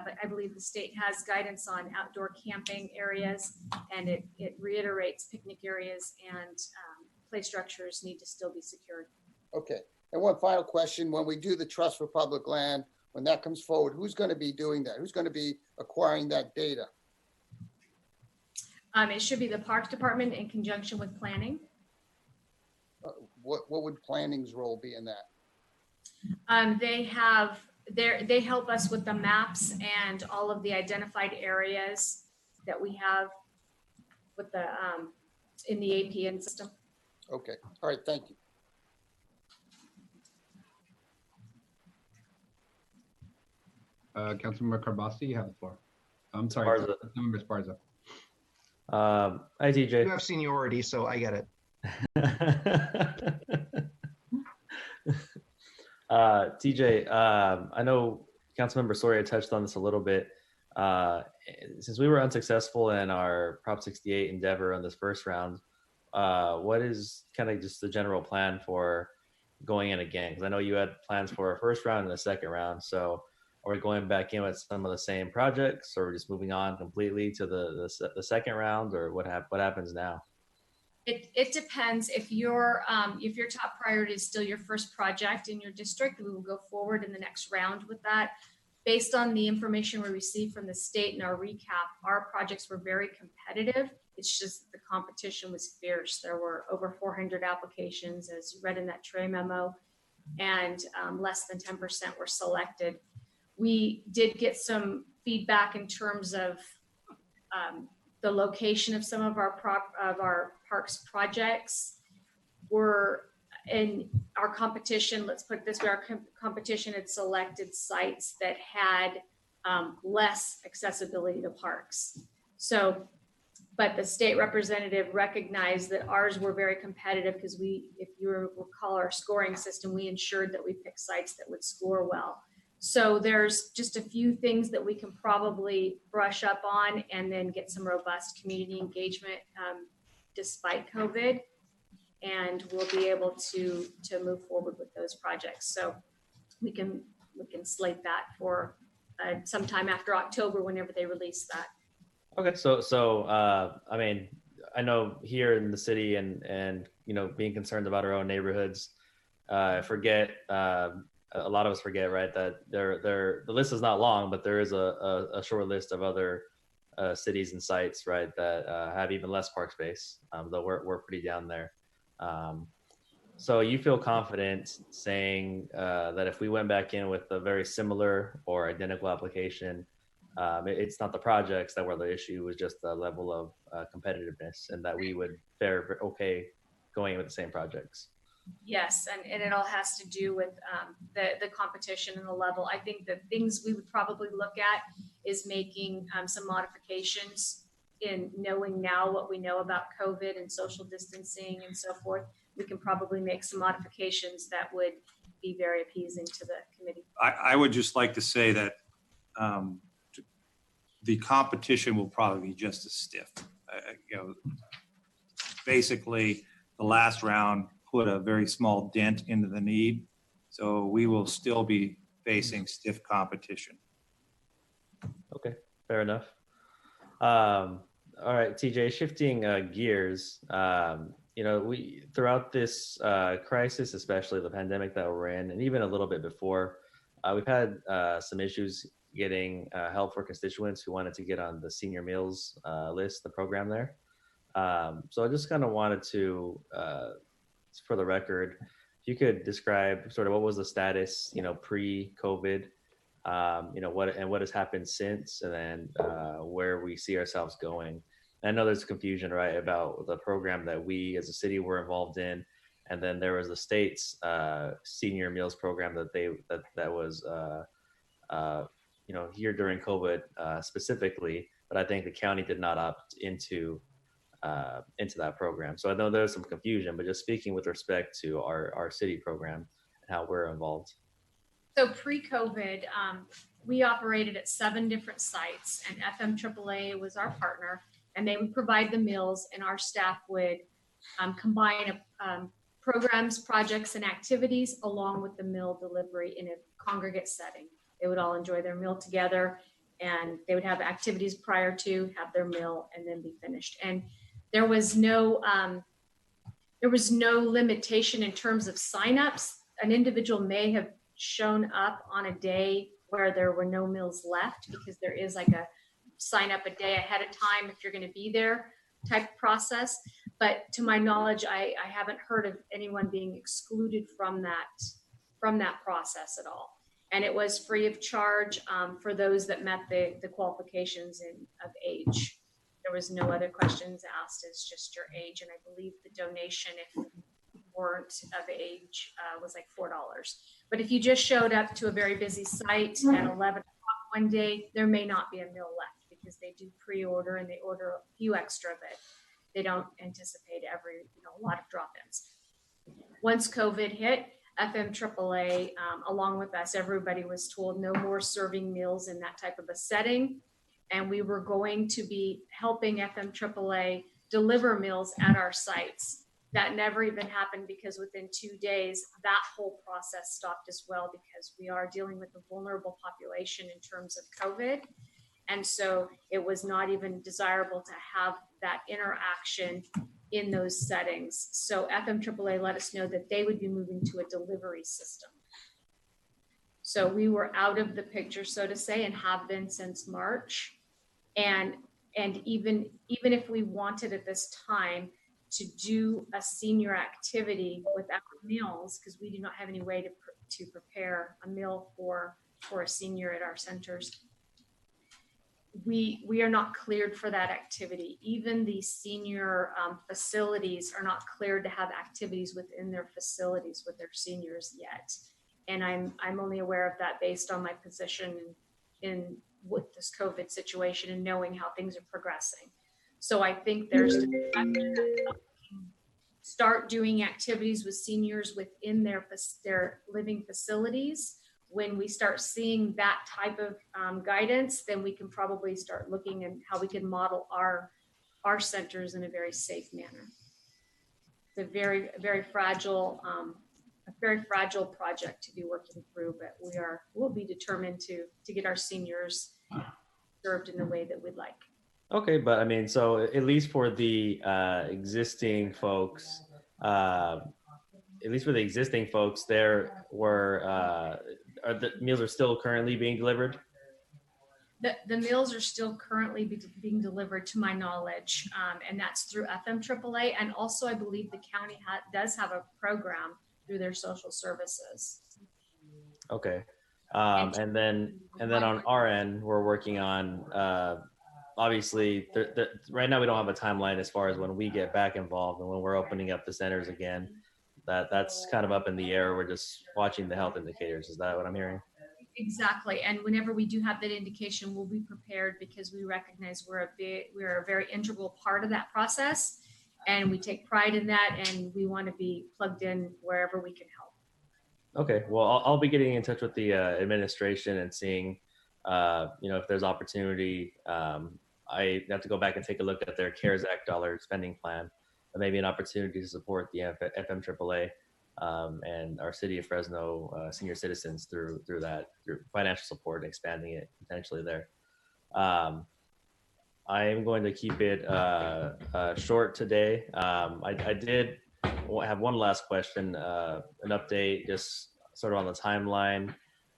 but I believe the state has guidance on outdoor camping areas, and it reiterates picnic areas and play structures need to still be secured. Okay. And one final question, when we do the Trust for Public Land, when that comes forward, who's going to be doing that? Who's going to be acquiring that data? It should be the Parks Department in conjunction with planning. What would planning's role be in that? They help us with the maps and all of the identified areas that we have with the in the APN system. Okay. All right. Thank you. Councilmember Carbasi, you have the floor. I'm sorry, Esparza. Councilmember Esparza. Hi, TJ. You have seniority, so I get it. TJ, I know Councilmember Soria touched on this a little bit. Since we were unsuccessful in our Prop 68 endeavor on this first round, what is kind of just the general plan for going in again? Because I know you had plans for a first round and a second round. So are we going back in with some of the same projects, or are we just moving on completely to the second round, or what happens now? It depends. If your top priority is still your first project in your district, we will go forward in the next round with that. Based on the information we received from the state and our recap, our projects were very competitive. It's just the competition was fierce. There were over 400 applications, as you read in that Trey memo, and less than 10% were selected. We did get some feedback in terms of the location of some of our parks projects. Were in our competition, let's put it this way, our competition had selected sites that had less accessibility to parks. So, but the state representative recognized that ours were very competitive because if you recall our scoring system, we ensured that we picked sites that would score well. So there's just a few things that we can probably brush up on and then get some robust community engagement despite COVID. And we'll be able to move forward with those projects. So we can slate that for sometime after October, whenever they release that. Okay, so I mean, I know here in the city and being concerned about our own neighborhoods, a lot of us forget, right, that the list is not long, but there is a short list of other cities and sites, right, that have even less park space, though we're pretty down there. So you feel confident saying that if we went back in with a very similar or identical application, It's not the projects that were the issue; it was just the level of competitiveness, and that we would fare okay going with the same projects. Yes, and it all has to do with the competition and the level. I think the things we would probably look at is making some modifications in knowing now what we know about COVID and social distancing and so forth. We can probably make some modifications that would be very appeasing to the committee. I would just like to say that the competition will probably be just as stiff. Basically, the last round put a very small dent into the need, so we will still be facing stiff competition. Okay, fair enough. All right, TJ, shifting gears, we throughout this crisis, especially the pandemic that we're in, and even a little bit before, we've had some issues getting help for constituents who wanted to get on the senior meals list, the program there. So I just kind of wanted to, for the record, if you could describe sort of what was the status, pre-COVID, what has happened since, and then where we see ourselves going. And I know there's confusion, right, about the program that we as a city were involved in, and then there was the state's senior meals program that was here during COVID specifically, but I think the county did not opt into that program. So I know there's some confusion, but just speaking with respect to our city program and how we're involved. So pre-COVID, we operated at 7 different sites, and FM AAA was our partner, and they would provide the meals, and our staff would combine programs, projects, and activities along with the meal delivery in a congregate setting. They would all enjoy their meal together, and they would have activities prior to, have their meal, and then be finished. And there was no limitation in terms of signups. An individual may have shown up on a day where there were no meals left, because there is like a sign up a day ahead of time if you're going to be there type of process. But to my knowledge, I haven't heard of anyone being excluded from that process at all. And it was free of charge for those that met the qualifications of age. There was no other questions asked. It's just your age. And I believe the donation, if you weren't of age, was like $4. But if you just showed up to a very busy site at 11 o'clock one day, there may not be a meal left, because they do pre-order and they order a few extra, but they don't anticipate a lot of drop-ins. Once COVID hit, FM AAA, along with us, everybody was told no more serving meals in that type of a setting. And we were going to be helping FM AAA deliver meals at our sites. That never even happened, because within 2 days, that whole process stopped as well, because we are dealing with a vulnerable population in terms of COVID. And so it was not even desirable to have that interaction in those settings. So FM AAA let us know that they would be moving to a delivery system. So we were out of the picture, so to say, and have been since March. And even if we wanted at this time to do a senior activity without meals, because we do not have any way to prepare a meal for a senior at our centers, we are not cleared for that activity. Even the senior facilities are not cleared to have activities within their facilities with their seniors yet. And I'm only aware of that based on my position in with this COVID situation and knowing how things are progressing. So I think there's start doing activities with seniors within their living facilities. When we start seeing that type of guidance, then we can probably start looking at how we can model our centers in a very safe manner. It's a very, very fragile project to be working through, but we'll be determined to get our seniors served in the way that we'd like. Okay, but I mean, so at least for the existing folks, there were the meals are still currently being delivered? The meals are still currently being delivered, to my knowledge, and that's through FM AAA, and also I believe the county does have a program through their social services. Okay. And then on our end, we're working on obviously right now we don't have a timeline as far as when we get back involved and when we're opening up the centers again. That's kind of up in the air. We're just watching the health indicators. Is that what I'm hearing? Exactly. And whenever we do have that indication, we'll be prepared because we recognize we're a very integral part of that process, and we take pride in that, and we want to be plugged in wherever we can help. Okay. Well, I'll be getting in touch with the administration and seeing, if there's opportunity. I have to go back and take a look at their CARES Act dollar spending plan, but maybe an opportunity to support the FMAAA and our city of Fresno senior citizens through financial support and expanding it potentially there. I am going to keep it short today. I did have one last question, an update just sort of on the timeline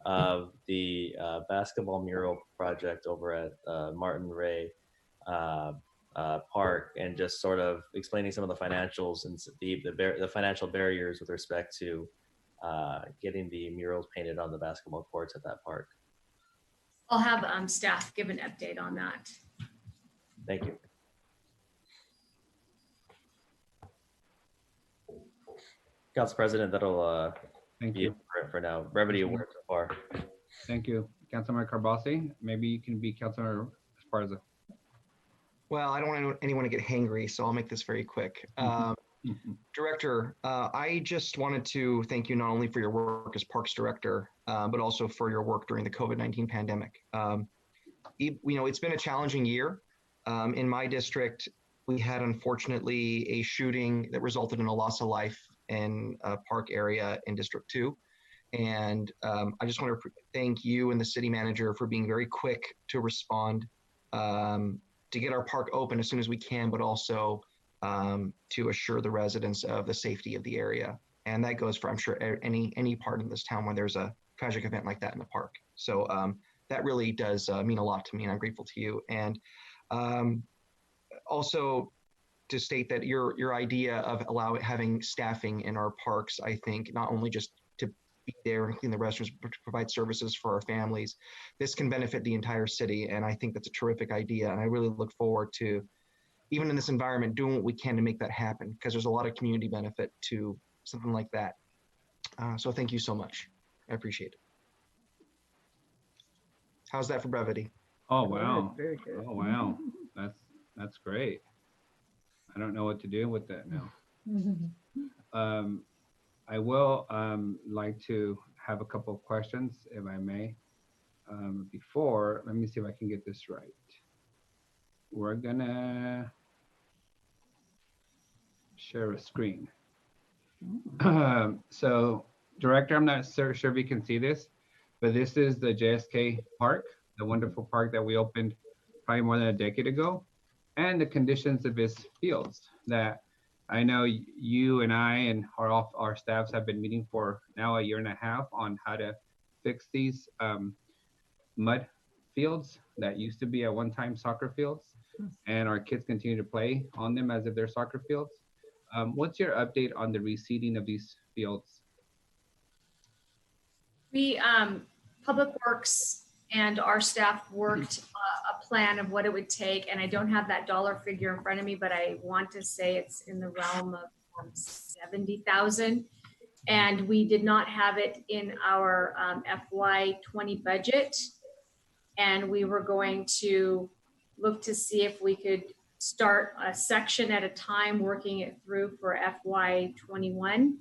of the basketball mural project over at Martin Ray Park, and just sort of explaining some of the financials and the financial barriers with respect to getting the murals painted on the basketball courts at that park. I'll have staff give an update on that. Thank you. Council President, that'll be it for now. Brevity award so far. Thank you. Councilmember Carbasi, maybe you can be Councilmember Esparza. Well, I don't want anyone to get hangry, so I'll make this very quick. Director, I just wanted to thank you not only for your work as Parks Director, but also for your work during the COVID-19 pandemic. It's been a challenging year. In my district, we had unfortunately a shooting that resulted in a loss of life in a park area in District 2. And I just want to thank you and the city manager for being very quick to respond to get our park open as soon as we can, but also to assure the residents of the safety of the area. And that goes for, I'm sure, any part in this town when there's a tragic event like that in the park. So that really does mean a lot to me, and I'm grateful to you. And also to state that your idea of having staffing in our parks, I think not only just to be there and clean the restrooms, but to provide services for our families, this can benefit the entire city. And I think that's a terrific idea. And I really look forward to, even in this environment, doing what we can to make that happen, because there's a lot of community benefit to something like that. So thank you so much. I appreciate it. How's that for brevity? Oh, wow. Very good. Oh, wow. That's great. I don't know what to do with that now. I will like to have a couple of questions, if I may. Before, let me see if I can get this right. We're gonna share a screen. So, Director, I'm not sure if you can see this, but this is the JSK Park, the wonderful park that we opened probably more than a decade ago, and the conditions of its fields that I know you and I and our staffs have been meeting for now a year and a half on how to fix these mud fields that used to be at one time soccer fields, and our kids continue to play on them as if they're soccer fields. What's your update on the reseeding of these fields? We, Public Works and our staff worked a plan of what it would take, and I don't have that dollar figure in front of me, but I want to say it's in the realm of 70,000. And we did not have it in our FY20 budget. And we were going to look to see if we could start a section at a time, working it through for FY21.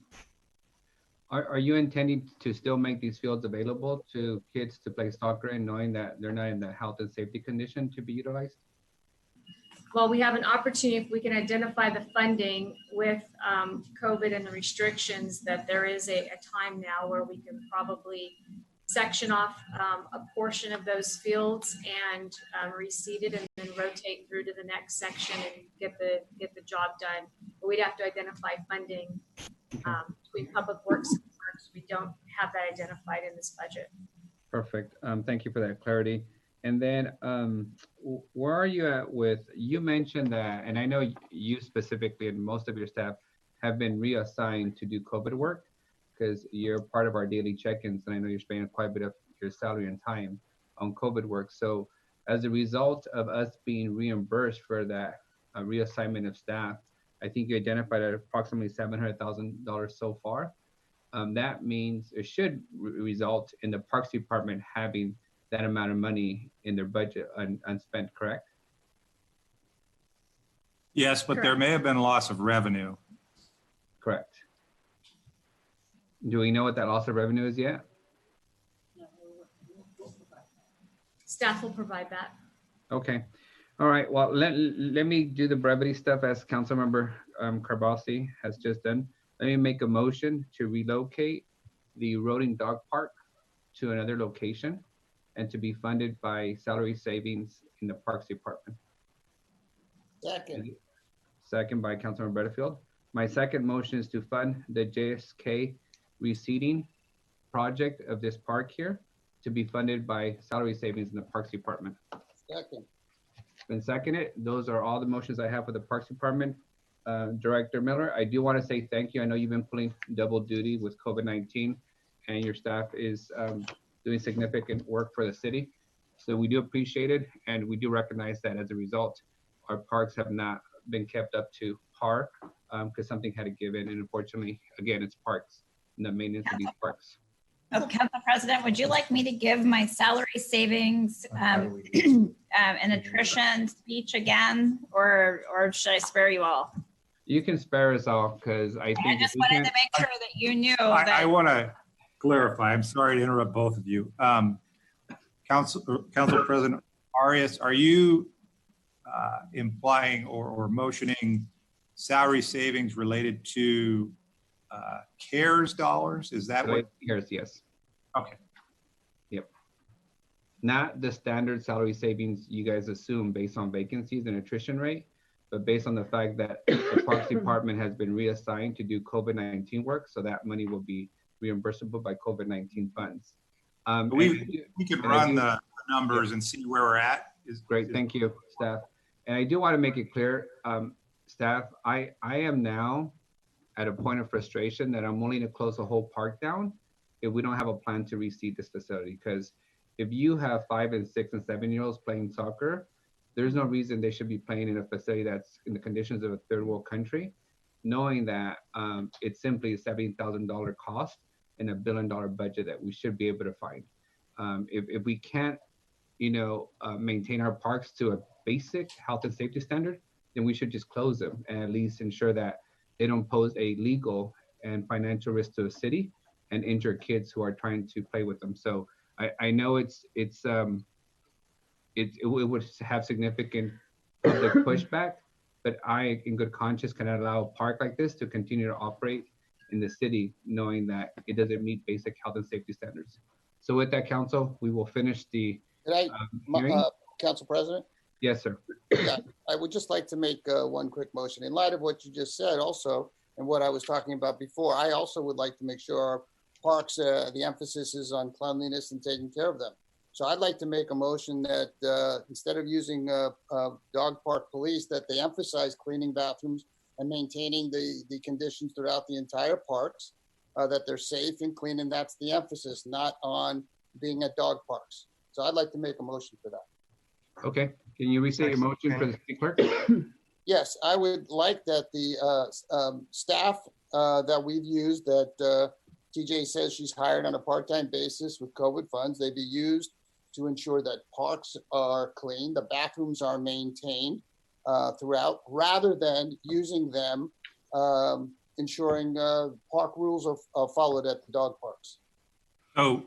Are you intending to still make these fields available to kids to play soccer and knowing that they're not in the health and safety condition to be utilized? Well, we have an opportunity if we can identify the funding with COVID and the restrictions, that there is a time now where we can probably section off a portion of those fields and reseed it and then rotate through to the next section and get the job done. But we'd have to identify funding between Public Works and Parks. We don't have that identified in this budget. Perfect. Thank you for that clarity. And then where are you at with, you mentioned that, and I know you specifically and most of your staff have been reassigned to do COVID work because you're part of our daily check-ins, and I know you're spending quite a bit of your salary and time on COVID work. So as a result of us being reimbursed for that reassignment of staff, I think you identified at approximately $700,000 so far. That means it should result in the Parks Department having that amount of money in their budget unspent, correct? Yes, but there may have been loss of revenue. Correct. Do we know what that loss of revenue is yet? Staff will provide that. Okay. All right. Well, let me do the brevity stuff as Councilmember Carbasi has just done. Let me make a motion to relocate the Roding Dog Park to another location and to be funded by salary savings in the Parks Department. Second. Second by Councilmember Butterfield. My second motion is to fund the JSK reseeding project of this park here to be funded by salary savings in the Parks Department. Second. Been seconded. Those are all the motions I have for the Parks Department. Director Miller, I do want to say thank you. I know you've been pulling double duty with COVID-19 and your staff is doing significant work for the city. So we do appreciate it. And we do recognize that as a result, our parks have not been kept up to par because something had to give in. And unfortunately, again, it's parks and the maintenance of these parks. Oh, Council President, would you like me to give my salary savings and attrition speech again, or should I spare you all? You can spare us all because I think I just wanted to make sure that you knew that. I want to clarify. I'm sorry to interrupt both of you. Council President Arias, are you implying or motioning salary savings related to CARES dollars? Is that what? CARES, yes. Okay. Yep. Not the standard salary savings you guys assume based on vacancies and attrition rate, but based on the fact that the Parks Department has been reassigned to do COVID-19 work, so that money will be reimbursable by COVID-19 funds. We could run the numbers and see where we're at. Great, thank you, staff. And I do want to make it clear, staff, I am now at a point of frustration that I'm willing to close the whole park down if we don't have a plan to reseed this facility. Because if you have 5 and 6 and 7-year-olds playing soccer, there's no reason they should be playing in a facility that's in the conditions of a third world country, knowing that it's simply a $70,000 cost and $1 billion budget that we should be able to find. If we can't, maintain our parks to a basic health and safety standard, then we should just close them and at least ensure that they don't pose a legal and financial risk to the city and injure kids who are trying to play with them. So I know it would have significant public pushback, but I, in good conscience, cannot allow a park like this to continue to operate in the city, knowing that it doesn't meet basic health and safety standards. So with that, council, we will finish the hearing. Council President? Yes, sir. Yeah, I would just like to make one quick motion. In light of what you just said also, and what I was talking about before, I also would like to make sure our parks, the emphasis is on cleanliness and taking care of them. So I'd like to make a motion that instead of using dog park police, that they emphasize cleaning bathrooms and maintaining the conditions throughout the entire parks, that they're safe and clean, and that's the emphasis, not on being at dog parks. So I'd like to make a motion for that. Okay, can you restate your motion for the city clerk? Yes, I would like that the staff that we've used, that TJ says she's hired on a part-time basis with COVID funds, they be used to ensure that parks are clean, the bathrooms are maintained throughout, rather than using them, ensuring park rules are followed at the dog parks. So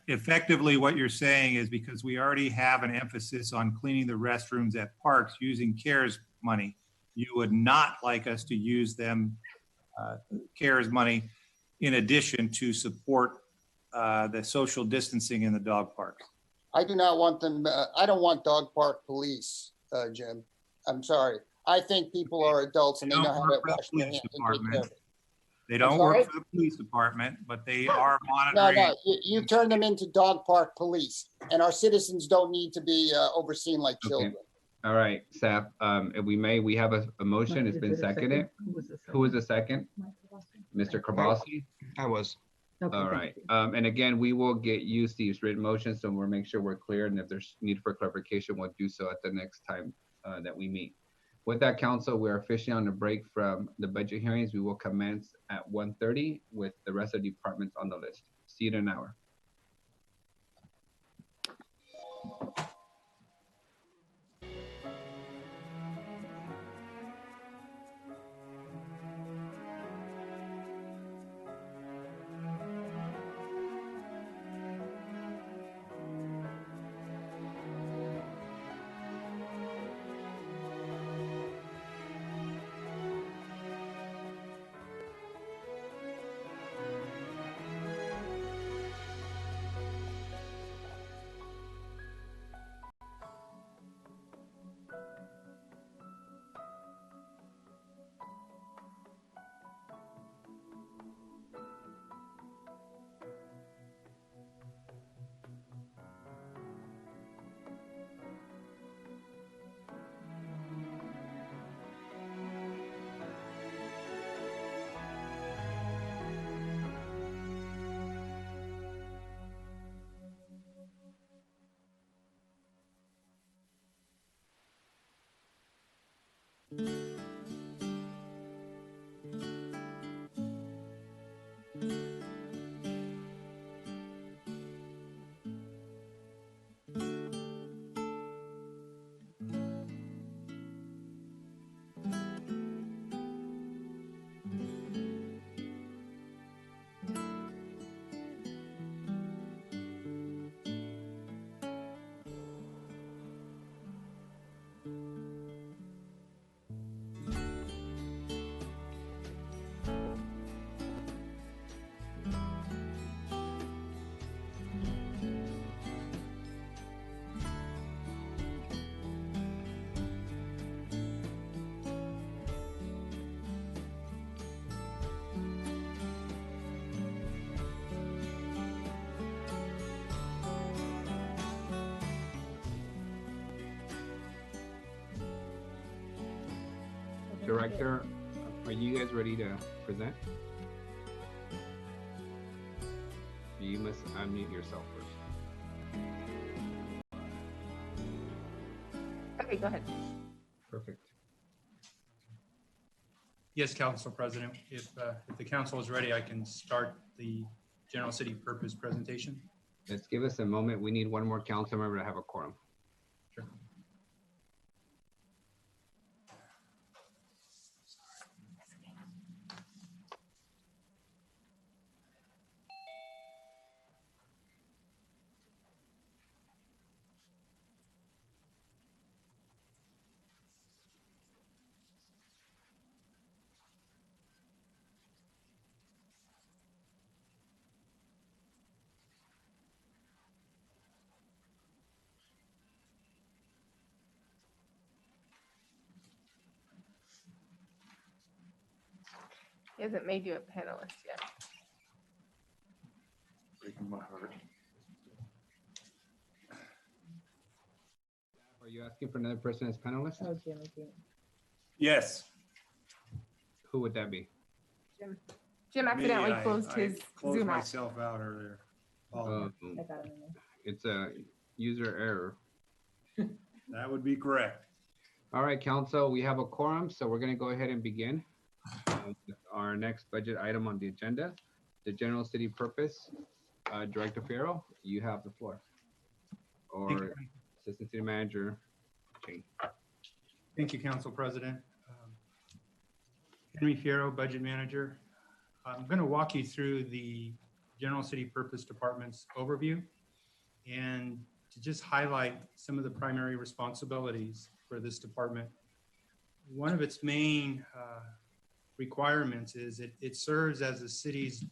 effectively what you're saying is because we already have an emphasis on cleaning the restrooms at parks using CARES money, you would not like us to use them, CARES money, in addition to support the social distancing in the dog parks. I do not want them, I don't want dog park police, Jim. I'm sorry. I think people are adults and they know how to wash their hands and take care of it. They don't work for the police department, but they are monitoring. No, you turn them into dog park police, and our citizens don't need to be overseen like children. Okay. All right, staff, if we have a motion, it's been seconded. Who was the second? Mr. Karbasi? I was. Okay, All thank right. you. And again, we will use these written motions, so we'll make sure we're clear. And if there's need for clarification, we'll do so at the next time that we meet. With that, council, we're officially on a break from the budget hearings. We will commence at 1:30 with the rest of the departments on the list. See you in an hour. Director, are you guys ready to present? You must unmute yourself first. Okay, go ahead. Perfect. Yes, Council President. If the council is ready, I can start the general city purpose presentation. Let's give us a moment. We need one more council member to have a quorum. Sure. He hasn't made you a panelist yet. Breaking my heart. Are you asking for another person as panelist? Oh, Jim. Yes. Who would that be? Jim accidentally Me, closed I his closed Zoom out. myself out earlier. Oh, I got him in there. It's a user error. that would be correct. All right, council, we have a quorum, so we're going to go ahead and begin with our next budget item on the agenda, the general city purpose. Director Fierro, you have the floor. Or Assistant City Manager Jane. Thank you, Council President. Henry Fierro, Budget Manager. I'm going to walk you through the General City Purpose Department's overview and to just highlight some of the primary responsibilities for this department. One of its main requirements is it serves as the city's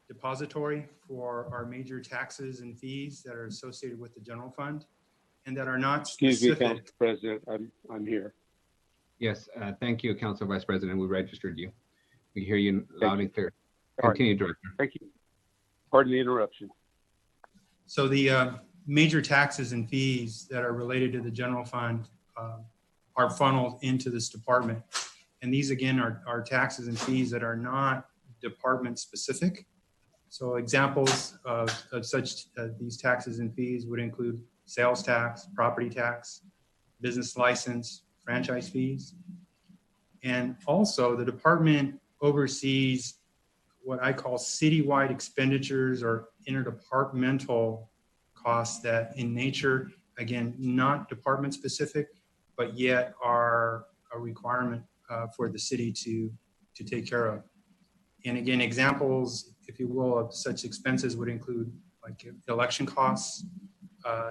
depository for our major taxes and fees that are associated with the general fund and that are not specific. Excuse me, Council President, I'm here. Yes, thank you, Council Vice President. We registered you. We hear you loud and clear. All right. Continue, Director. Thank you. Pardon the interruption. So the major taxes and fees that are related to the general fund are funneled into this department. And these, again, are taxes and fees that are not department specific. So examples of such these taxes and fees would include sales tax, property tax, business license, franchise fees. And also the department oversees what I call citywide expenditures or interdepartmental costs that in nature, again, not department specific, but yet are a requirement for the city to take care of. And again, examples, if you will, of such expenses would include like election costs,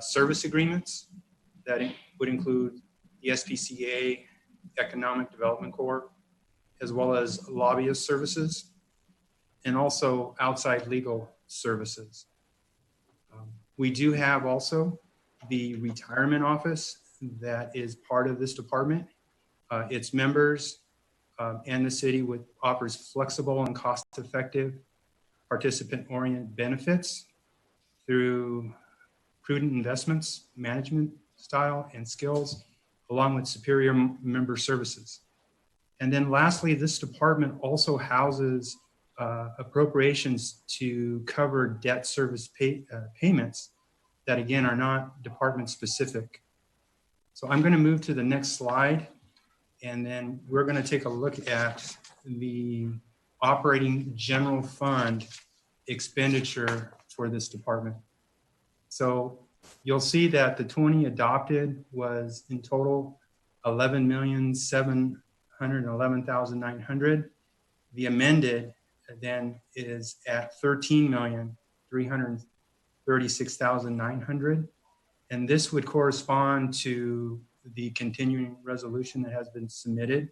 service agreements that would include the SPCA, Economic Development Corps, as well as lobbyist services, and also outside legal services. We do have also the retirement office that is part of this department. Its members and the city offers flexible and cost-effective participant-oriented benefits through prudent investments, management style and skills, along with superior member services. And then lastly, this department also houses appropriations to cover debt service payments that again are not department specific. So I'm going to move to the next slide, and then we're going to take a look at the operating general fund expenditure for this department. So you'll see that the 20 adopted was in total 11,711,900. The amended then is at 13,336,900. And this would correspond to the continuing resolution that has been submitted.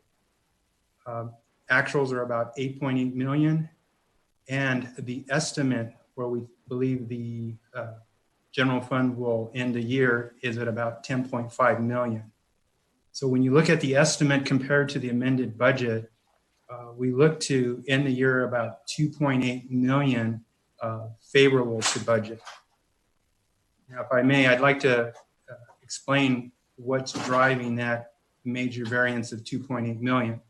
Actuals are about 8.8 million. And the estimate where we believe the general fund will end the year is at about 10.5 million. So when you look at the estimate compared to the amended budget, we look to end the year about 2.8 million favorable to budget. Now, if I may, I'd like to explain what's driving that major variance of 2.8 million.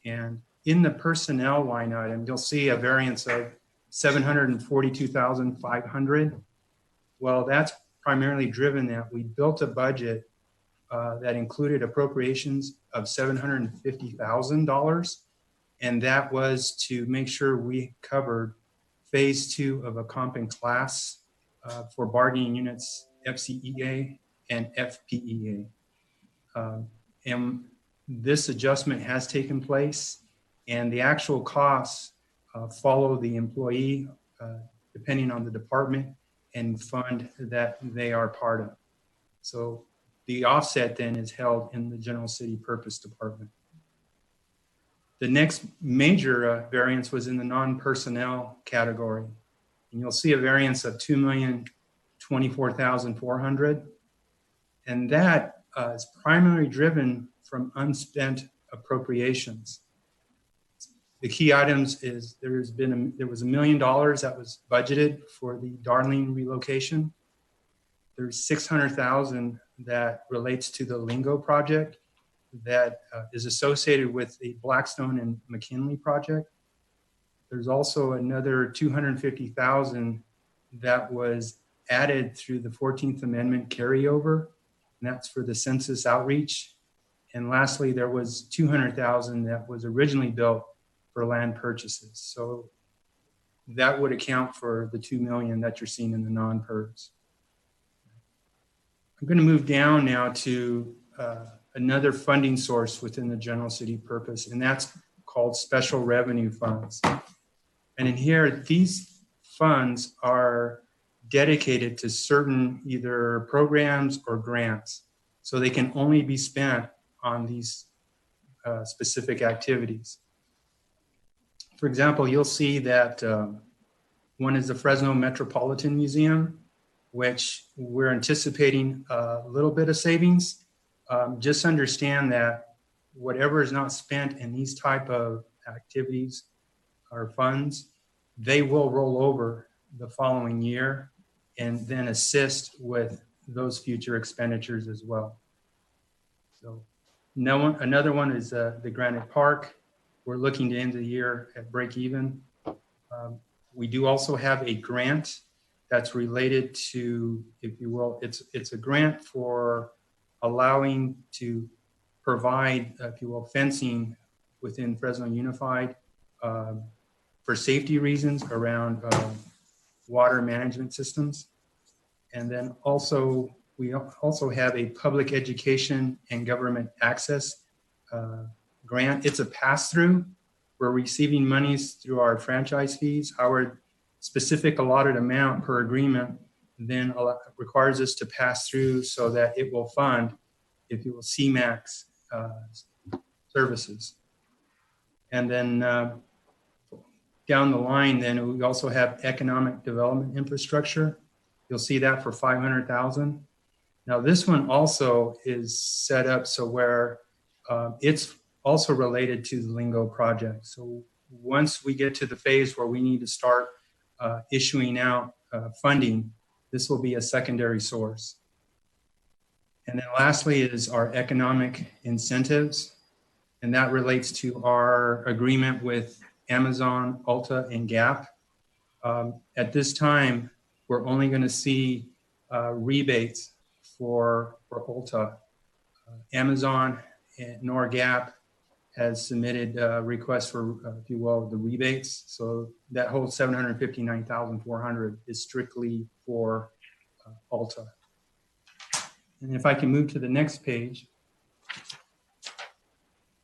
And in the personnel line item, you'll see a variance of 742,500. Well, that's primarily driven that we built a budget that included appropriations of $750,000. And that was to make sure we covered phase 2 of a comp and class for bargaining units FCEA and FPEA. And this adjustment has taken place, and the actual costs follow the employee depending on the department and fund that they are part of. So the offset then is held in the general city purpose department. The next major variance was in the non-personnel category. And you'll see a variance of 2,024,400. And that is primarily driven from unspent appropriations. The key items is there was $1 million that was budgeted for the Darling relocation. There's 600,000 that relates to the Lingo project that is associated with the Blackstone and McKinley project. There's also another 250,000 that was added through the 14th Amendment carryover, and that's for the census outreach. And lastly, there was 200,000 that was originally built for land purchases. So that would account for the 2 million that you're seeing in the non-PERS. I'm going to move down now to another funding source within the general city purpose, and that's called special revenue funds. And in here, these funds are dedicated to certain either programs or grants. So they can only be spent on these specific activities. For example, you'll see that one is the Fresno Metropolitan Museum, which we're anticipating a little bit of savings. Just understand that whatever is not spent in these type of activities or funds, they will roll over the following year and then assist with those future expenditures as well. So another one is the Granite Park. We're looking to end the year at break even. We do also have a grant that's related to, if you will, it's a grant for allowing to provide, if you will, fencing within Fresno Unified for safety reasons around water management systems. And then also, we also have a public education and government access grant. It's a pass-through. We're receiving monies through our franchise fees. Our specific allotted amount per agreement then requires us to pass through so that it will fund, if you will, CMAX services. And then down the line, then we also have economic development infrastructure. You'll see that for 500,000. Now this one also is set up so where it's also related to the Lingo project. So once we get to the phase where we need to start issuing out funding, this will be a secondary source. And then lastly is our economic incentives. And that relates to our agreement with Amazon, Ulta, and Gap. At this time, we're only going to see rebates for Ulta. Amazon nor Gap has submitted requests for, if you will, the rebates. So that whole $759,400 is strictly for Ulta. And if I can move to the next page,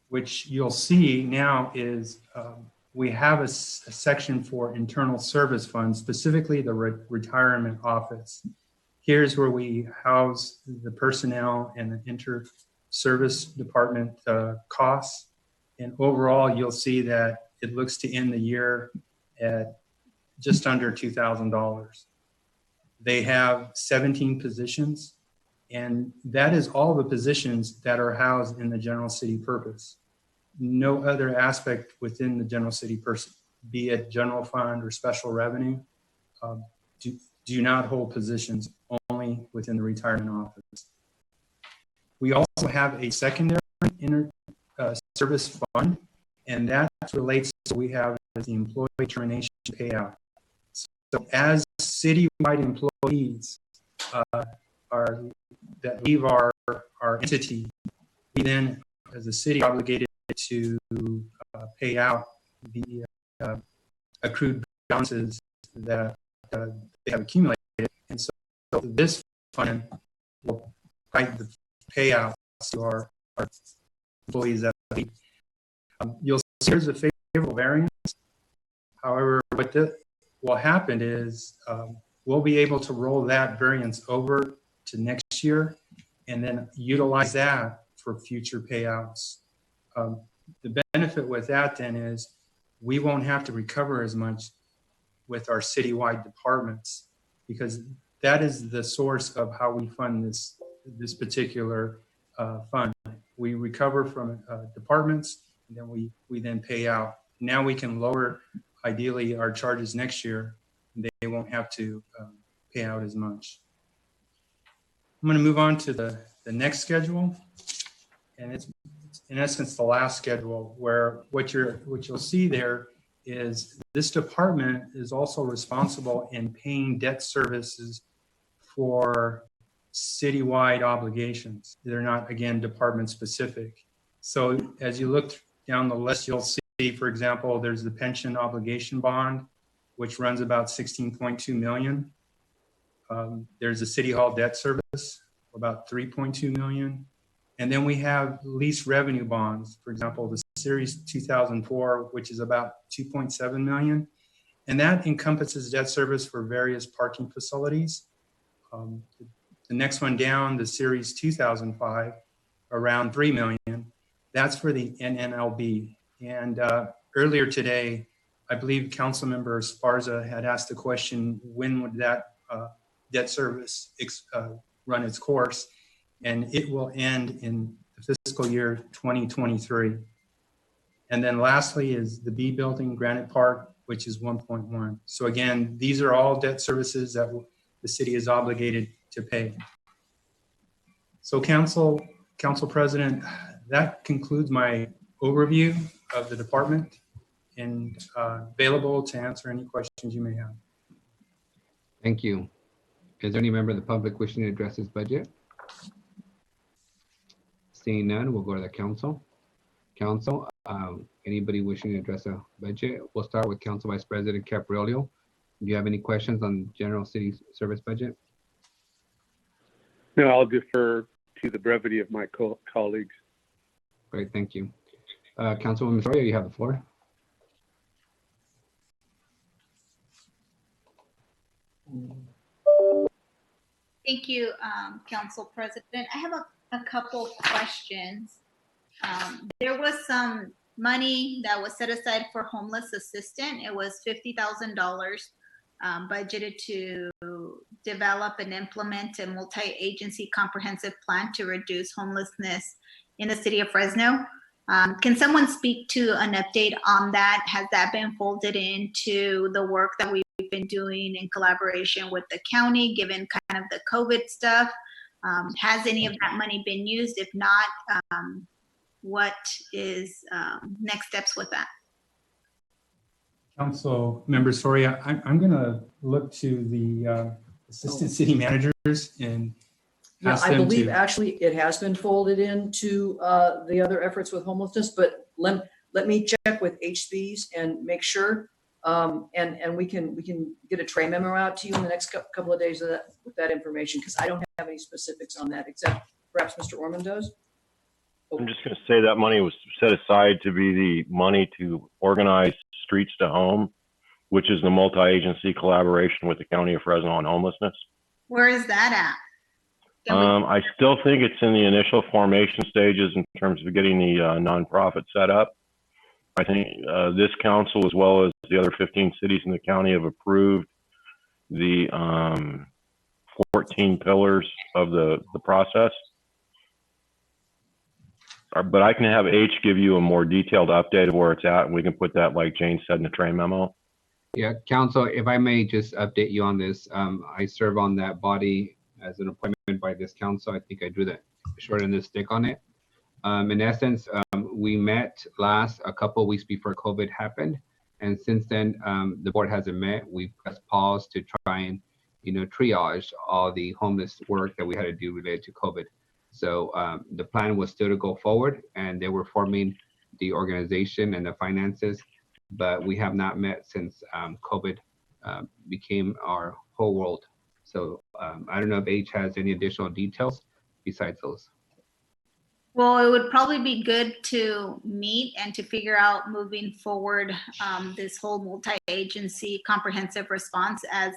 which you'll see now is we have a section for internal service funds, specifically the retirement office. Here's where we house the personnel and the inter-service department costs. And overall, you'll see that it looks to end the year at just under $2,000. They have 17 positions, and that is all the positions that are housed in the general city purpose. No other aspect within the general city person, be it general fund or special revenue, do not hold positions, only within the retirement office. We also have a secondary service fund, and that relates to what we have as the employee termination payout. So as citywide employees that leave our entity, we then, as a city, are obligated to pay out the accrued balances that they have accumulated. And so this fund will provide the payouts to our employees that leave. You'll see there's a favorable variance. However, what will happen is we'll be able to roll that variance over to next year and then utilize that for future payouts. The benefit with that then is we won't have to recover as much with our citywide departments, because that is the source of how we fund this particular fund. We recover from departments, and then we then pay out. Now we can lower, ideally, our charges next year. They won't have to pay out as much. I'm going to move on to the next schedule, and it's in essence the last schedule, where what you'll see there is this department is also responsible in paying debt services for citywide obligations. They're not, again, department specific. So as you look down the list, you'll see, for example, there's the pension obligation bond, which runs about 16.2 million. There's the City Hall debt service, about 3.2 million. And then we have lease revenue bonds, for example, the Series 2004, which is about 2.7 million. And that encompasses debt service for various parking facilities. The next one down, the Series 2005, around 3 million. That's for the NNLB. And earlier today, I believe Councilmember Esparza had asked the question, when would that debt service run its course? And it will end in the fiscal year 2023. And then lastly is the B building, Granite Park, which is 1.1. So again, these are all debt services that the city is obligated to pay. So Council President, that concludes my overview of the department. and available to answer any questions you may have. Thank you. Is there any member of the public wishing to address this budget? Seeing none, we'll go to the council. Council, anybody wishing to address a budget? We'll start with Council Vice President Caprillo. Do you have any questions on general city service budget? No, I'll defer to the brevity of my colleagues. Great, thank you. Councilwoman Soria, you have the floor. Thank you, Council President. I have a couple questions. There was some money that was set aside for homeless assistant. It was $50,000 budgeted to develop and implement a multi-agency comprehensive plan to reduce homelessness in the city of Fresno. Can someone speak to an update on that? Has that been folded into the work that we've been doing in collaboration with the county, given kind of the COVID stuff? Has any of that money been used? If not, what is next steps with that? Council Member Soria, I'm going to look to the assistant city managers and yeah, ask I them believe to. actually it has been folded into the other efforts with homelessness, but let me check with HBs and make sure. And we can get a tray memo out to you in the next couple of days with that information, because I don't have any specifics on that, except perhaps Mr. Orman does. I'm just going to say that money was set aside to be the money to organize Streets to Home, which is the multi-agency collaboration with the County of Fresno on homelessness. Where is that at? I still think it's in the initial formation stages in terms of getting the nonprofit set up. I think this council, as well as the other 15 cities in the county, have approved the 14 pillars of the process. But I can have H give you a more detailed update of where it's at, and we can put that, like Jane said, in the tray memo. Yeah, Council, if I may just update you on this, I serve on that body as an appointment by this council. I think I drew the short end of the stick on it. In essence, we met a couple of weeks before COVID happened, and since then the board hasn't met. We've pressed pause to try and triage all the homeless work that we had to do related to COVID. So the plan was still to go forward, and they were forming the organization and the finances, but we have not met since COVID became our whole world. So I don't know if H has any additional details besides those. Well, it would probably be good to meet and to figure out moving forward this whole multi-agency comprehensive response, as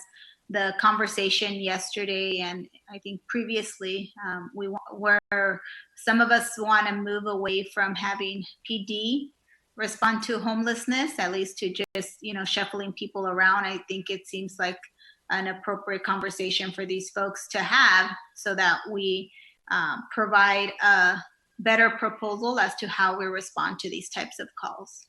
the conversation yesterday and I think previously where some of us want to move away from having PD respond to homelessness, at least to just shuffling people around. I think it seems like an appropriate conversation for these folks to have, so that we provide a better proposal as to how we respond to these types of calls.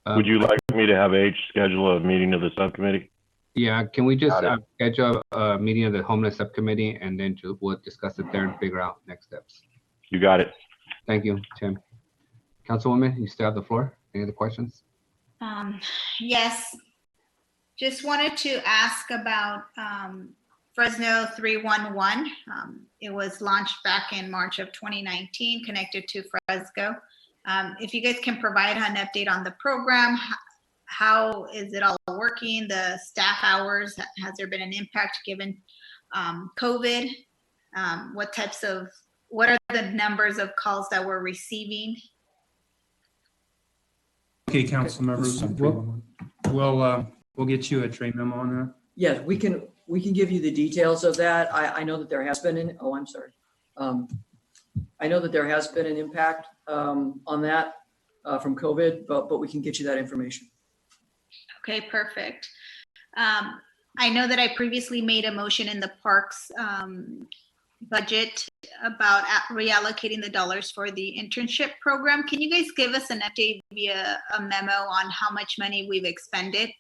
Would you like me to have H schedule a meeting of the subcommittee? Yeah, can we just schedule a meeting of the homeless subcommittee, and then we'll discuss it there and figure out next steps. You got it. Thank you, Tim. Councilwoman, you still have the floor. Any other questions? Yes, just wanted to ask about Fresno 311. It was launched back in March of 2019, connected to Fresco. If you guys can provide an update on the program, how is it all working? The staff hours, has there been an impact given COVID? What are the numbers of calls that we're receiving? Okay, council members, we'll get you a tray memo on that. Yeah, we can give you the details of that. I know that there has been I'm sorry. I know that there has been an impact on that from COVID, but we can get you that information. Okay, perfect. I know that I previously made a motion in the parks budget about reallocating the dollars for the internship program. Can you guys give us an update via a memo on how much money we've expended?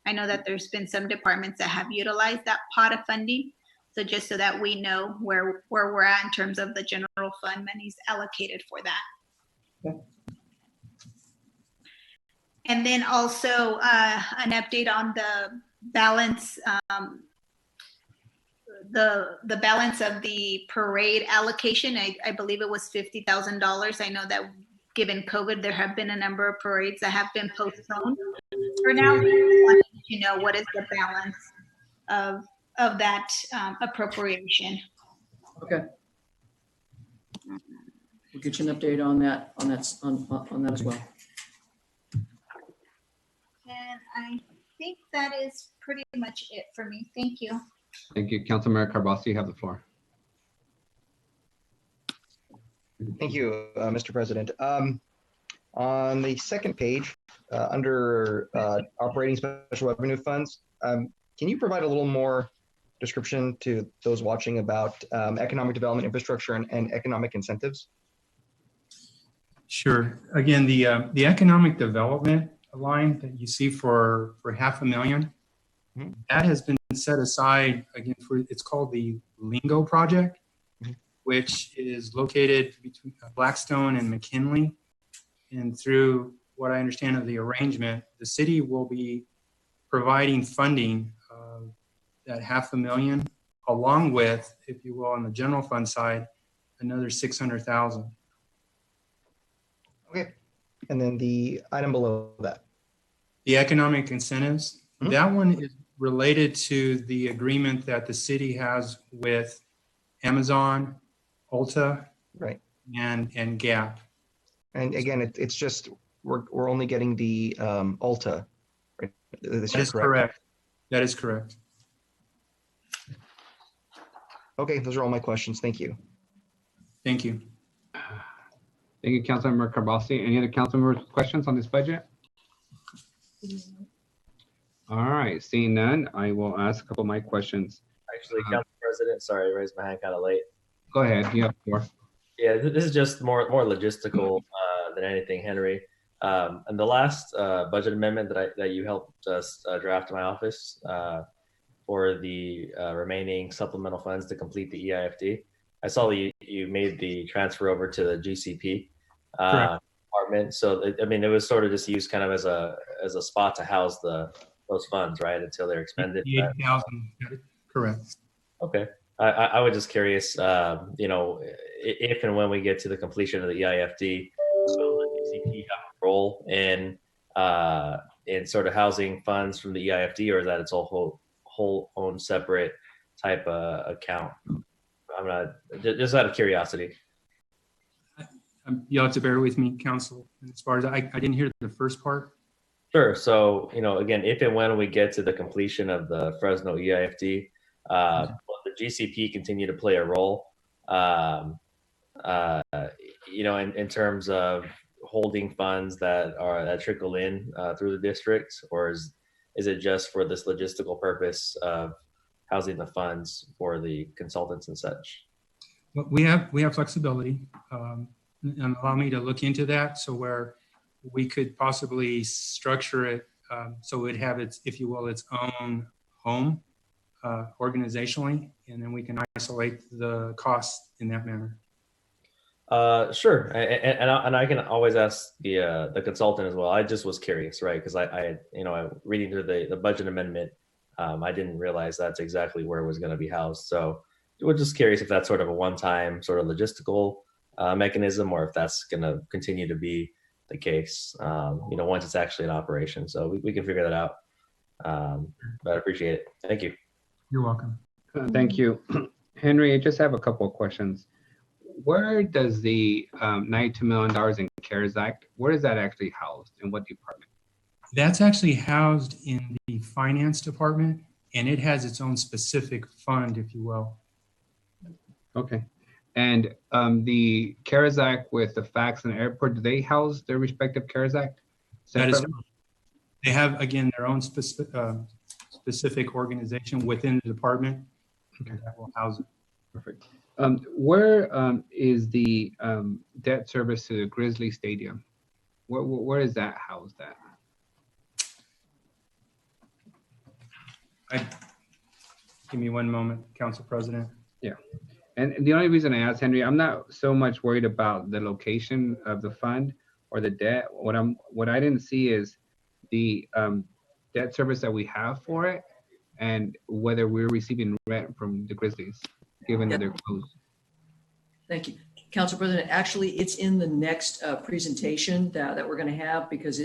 I know that there's been some departments that have utilized that pot of funding. So just so that we know where we're at in terms of the general fund monies allocated for that. And then also an update on the balance, the balance of the parade allocation. I believe it was $50,000. I know that given COVID, there have been a number of parades that have been postponed. For now, we just wanted to know what is the balance of that appropriation. Okay. We'll get you an update on that as well. And I think that is pretty much it for me. Thank you. Thank you. Councilmember Carbasi, you have the floor. Thank you, Mr. President. On the second page, under operating special revenue funds, can you provide a little more description to those watching about economic development infrastructure and economic incentives? Sure. Again, the economic development line that you see for $500,000, that has been set aside again for, it's called the Lingo Project, which is located between Blackstone and McKinley. And through what I understand of the arrangement, the city will be providing funding that $500,000, along with, if you will, on the general fund side, another $600,000. Okay. And then the item below that. The economic incentives, that one is related to the agreement that the city has with Amazon, Ulta, right, and Gap. And again, it's just we're only getting the Ulta, right? That is correct. That is correct. Okay, those are all my questions. Thank you. Thank you. Thank you, Councilmember Carbasi. Any other council members questions on this budget? All right, seeing none, I will ask a couple of my questions. Actually, Council President, sorry, I raised my hand kind of late. Go ahead, you have the floor. Yeah, this is just more logistical than anything, Henry. And the last budget amendment that you helped us draft in my office for the remaining supplemental funds to complete the EIFD, I saw that you made the transfer over to the GCP department. So I mean, it was sort of just used kind of as a spot to house those funds, right, until they're expended. 80,000, correct. Okay. I was just curious, you know, if and when we get to the completion of the EIFD, will the GCP have a role in sort of housing funds from the EIFD, or is that its whole own separate type of account? I'm not, just out of curiosity. You'll have to bear with me, Council. As far as I didn't hear the first part. Sure. So, you know, again, if and when we get to the completion of the Fresno EIFD, will the GCP continue to play a role, you know, in terms of holding funds that trickle in through the district, or is it just for this logistical purpose of housing the funds for the consultants and such? Well, we have flexibility, and allow me to look into that. So where we could possibly structure it so it have its, if you will, its own home organizationally, and then we can isolate the costs in that manner. Sure, and I can always ask the consultant as well. I just was curious, right? Because I you know, reading through the budget amendment, I didn't realize that's exactly where it was going to be housed. So we're just curious if that's sort of a one-time sort of logistical mechanism, or if that's going to continue to be the case, you know, once it's actually in operation. So we can figure that out. But I appreciate it. Thank you. You're welcome. Thank you. Henry, I just have a couple of questions. Where does the $92 million in CARES Act, where is that actually housed? In what department? That's actually housed in the finance department, and it has its own specific fund, if you will. Okay. And the CARES Act with the facts and airport, do they house their respective CARES Act? That is, they have, again, their own specific organization within the department that will house it. Perfect. Where is the debt service to the Grizzly Stadium? Where is that housed at? Give me one moment, Council President. Yeah. And the only reason I asked, Henry, I'm not so much worried about the location of the fund or the debt. What I didn't see is the debt service that we have for it, and whether we're receiving rent from the Grizzlies, given that they're closed. Thank you. Council President, actually, it's in the next presentation that we're going to have, because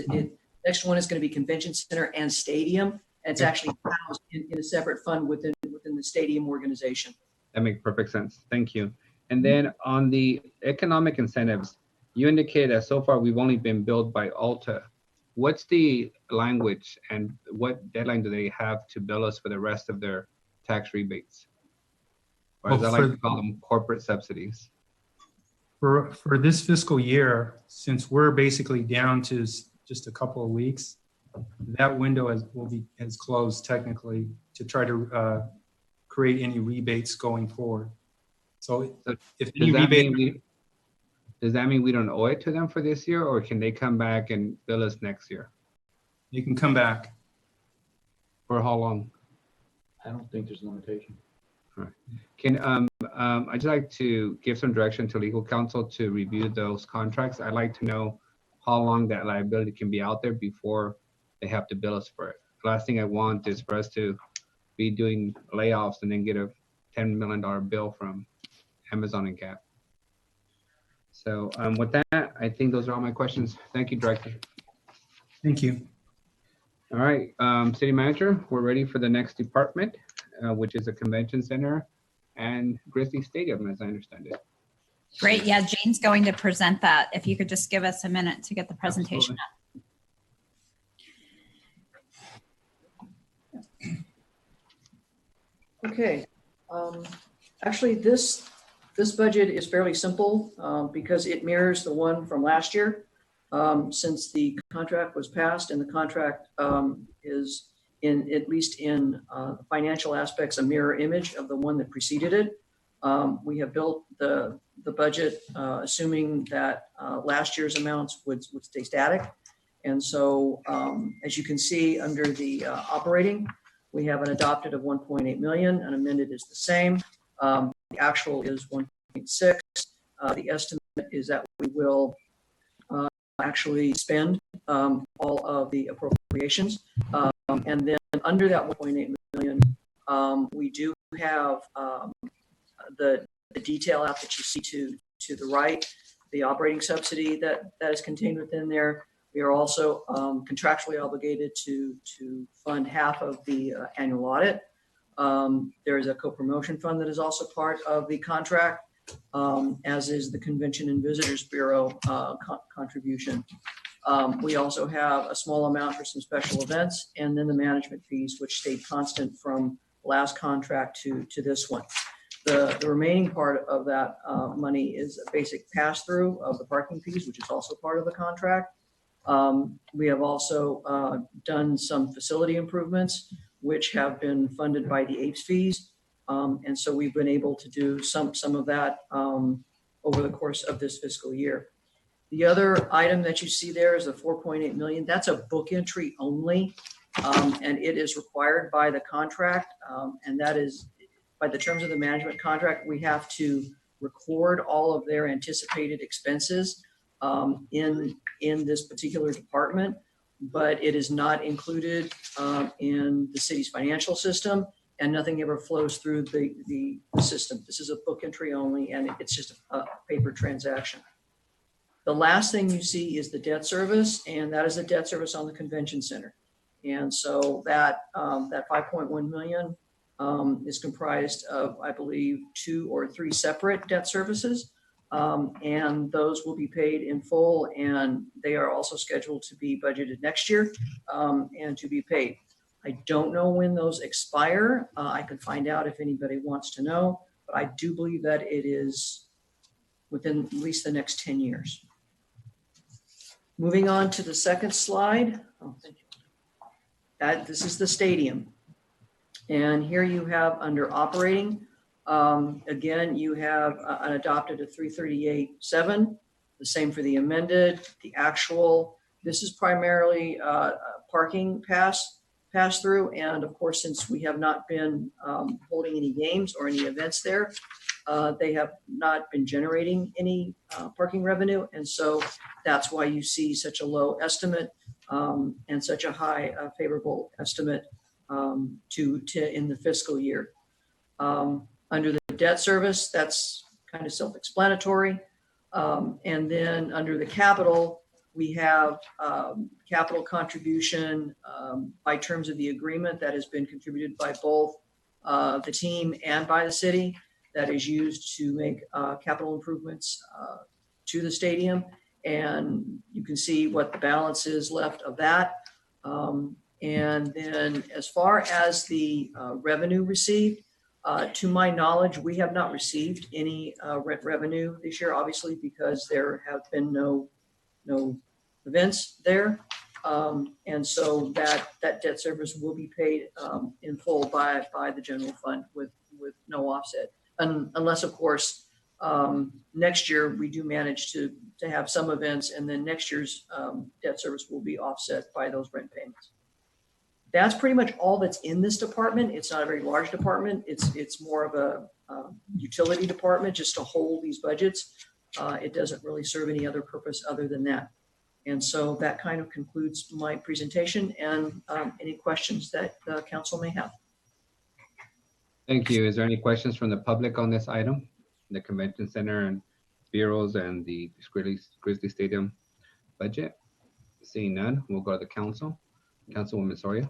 next one is going to be Convention Center and Stadium. And it's actually housed in a separate fund within the stadium organization. That makes perfect sense. Thank you. And then on the economic incentives, you indicated that so far we've only been billed by Alta. What's the language and what deadline do they have to bill us for the rest of their tax rebates? Or as I like to call them, corporate subsidies. For this fiscal year, since we're basically down to just a couple of weeks, that window has closed technically to try to create any rebates going forward. So if any rebate, does that mean we don't owe it to them for this year, or can they come back and bill us next year? You can come back. For how long? I don't think there's a limitation. All right. Can I'd just like to give some direction to legal counsel to review those contracts. I'd like to know how long that liability can be out there before they have to bill us for it. The last thing I want is for us to be doing layoffs and then get a $10 million bill from Amazon and Gap. So with that, I think those are all my questions. Thank you, Director. Thank you. All right, City Manager, we're ready for the next department, which is a convention center and Grizzly Stadium, as I understand it. Great. Yeah, Jane's going to present that. If you could just give us a minute to get the presentation up. Okay. Actually, this budget is fairly simple because it mirrors the one from last year. Since the contract was passed, and the contract is at least in financial aspects, a mirror image of the one that preceded it. We have built the budget assuming that last year's amounts would stay static. And so as you can see under the operating, we have an adopted of 1.8 million, an amended is the same. The actual is 1.6. The estimate is that we will actually spend all of the appropriations. And then under that 1.8 million, we do have the detail out that you see to the right, the operating subsidy that is contained within there. We are also contractually obligated to fund half of the annual audit. There is a co-promotion fund that is also part of the contract, as is the Convention and Visitors Bureau contribution. We also have a small amount for some special events, and then the management fees, which stayed constant from last contract to this one. The remaining part of that money is a basic pass-through of the parking fees, which is also part of the contract. We have also done some facility improvements, which have been funded by the APES fees. And so we've been able to do some of that over the course of this fiscal year. The other item that you see there is the 4.8 million. That's a book entry only, and it is required by the contract. And that is by the terms of the management contract, we have to record all of their anticipated expenses in this particular department, but it is not included in the city's financial system, and nothing ever flows through the system. This is a book entry only, and it's just a paper transaction. The last thing you see is the debt service, and that is the debt service on the convention center. And so that 5.1 million is comprised of, I believe, 2 or 3 separate debt services. And those will be paid in full, and they are also scheduled to be budgeted next year and to be paid. I don't know when those expire. I can find out if anybody wants to know, but I do believe that it is within at least the next 10 years. Moving on to the second slide. Oh, thank you. This is the stadium. And here you have under operating, again, you have an adopted of 338.7, the same for the amended, the actual. This is primarily parking pass through. And of course, since we have not been holding any games or any events there, they have not been generating any parking revenue. And so that's why you see such a low estimate and such a high favorable estimate to in the fiscal year. Under the debt service, that's kind of self-explanatory. And then under the capital, we have capital contribution by terms of the agreement that has been contributed by both the team and by the city that is used to make capital improvements to the stadium. And you can see what the balance is left of that. And then as far as the revenue received, to my knowledge, we have not received any rent revenue this year, obviously, because there have been no events there. And so that debt service will be paid in full by the general fund with no offset. Unless, of course, next year we do manage to have some events, and then next year's debt service will be offset by those rent payments. That's pretty much all that's in this department. It's not a very large department. It's more of a utility department just to hold these budgets. It doesn't really serve any other purpose other than that. And so that kind of concludes my presentation and any questions that the council may have. Thank you. Is there any questions from the public on this item? The convention center and bureaus and the Grizzly Stadium budget? Seeing none, we'll go to the council. Councilwoman Soria.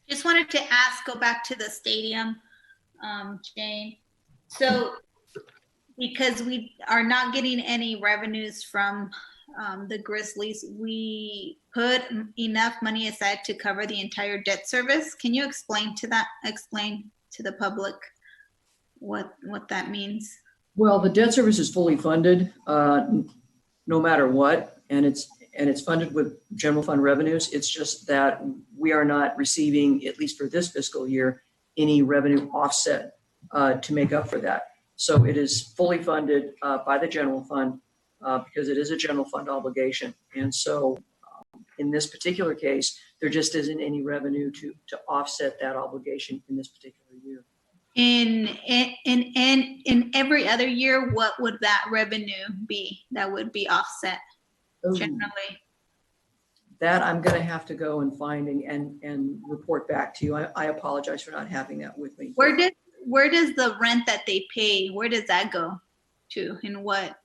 Just wanted to ask, go back to the stadium, Jane. So because we are not getting any revenues from the Grizzlies, we put enough money aside to cover the entire debt service. Can you explain to the public what that means? Well, the debt service is fully funded no matter what, and it's funded with general fund revenues. It's just that we are not receiving, at least for this fiscal year, any revenue offset to make up for that. So it is fully funded by the general fund because it is a general fund obligation. And so in this particular case, there just isn't any revenue to offset that obligation in this particular year. In every other year, what would that revenue be that would be offset generally? That I'm going to have to go and find and report back to you. I apologize for not having that with me. Where does the rent that they pay, where does that go to, and what?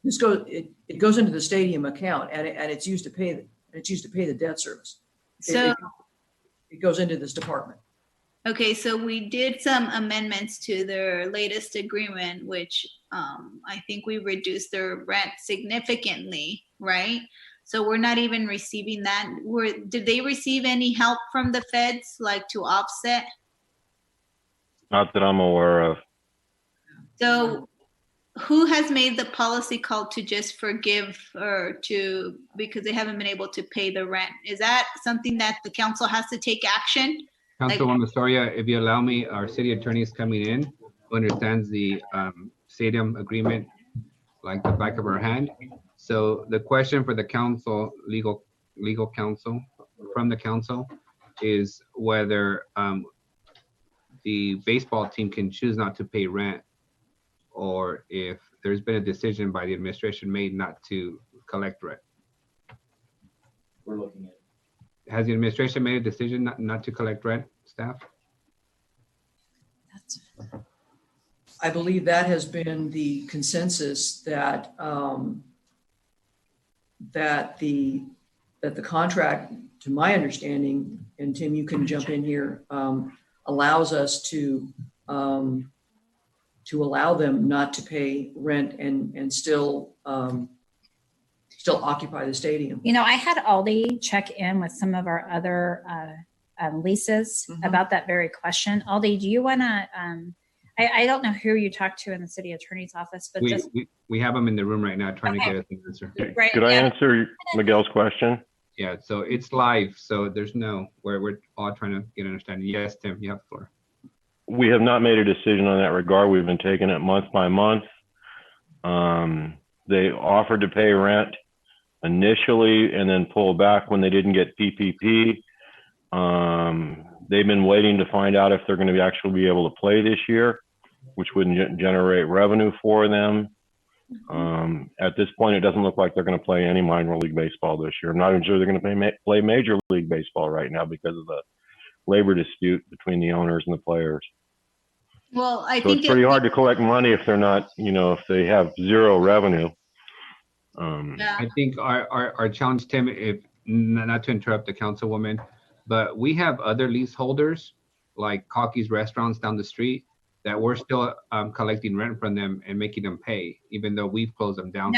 It goes into the stadium account, and it's used to pay the debt service. So it goes into this department. Okay, so we did some amendments to their latest agreement, which I think we reduced their rent significantly, right? So we're not even receiving that. Did they receive any help from the feds, like to offset? Not that I'm aware of. So who has made the policy call to just forgive because they haven't been able to pay the rent? Is that something that the council has to take action? Councilwoman Soria, if you allow me, our city attorney is coming in, who understands the stadium agreement like the back of her hand. So the question for the council, legal counsel, from the council, is whether the baseball team can choose not to pay rent, or if there's been a decision by the administration made not to collect rent. We're looking at. Has the administration made a decision not to collect rent, staff? I believe that has been the consensus that that the contract, to my understanding, and Tim, you can jump in here, allows us to allow them not to pay rent and still occupy the stadium. You know, I had Aldi check in with some of our other leases about that very question. Aldi, do you want to, I don't know who you talked to in the city attorney's office, but we have them in the room right now trying to get us an answer. Right, Could I answer Miguel's question? Yeah, so it's live, so there's we're all trying to get an understanding. Yes, Tim, you have the floor. We have not made a decision on that regard. We've been taking it month by month. They offered to pay rent initially and then pull back when they didn't get PPP. They've been waiting to find out if they're going to actually be able to play this year. which wouldn't generate revenue for them. At this point, it doesn't look like they're going to play any minor league baseball this year. I'm not even sure they're going to play major league baseball right now because of the labor dispute between the owners and the players. Well, I So think it's pretty hard to collect money if they're not, if they have zero revenue. I think our challenge, Tim, if not to interrupt the councilwoman, but we have other leaseholders like Cocky's restaurants down the street that we're still collecting rent from them and making them pay, even though we've closed them down.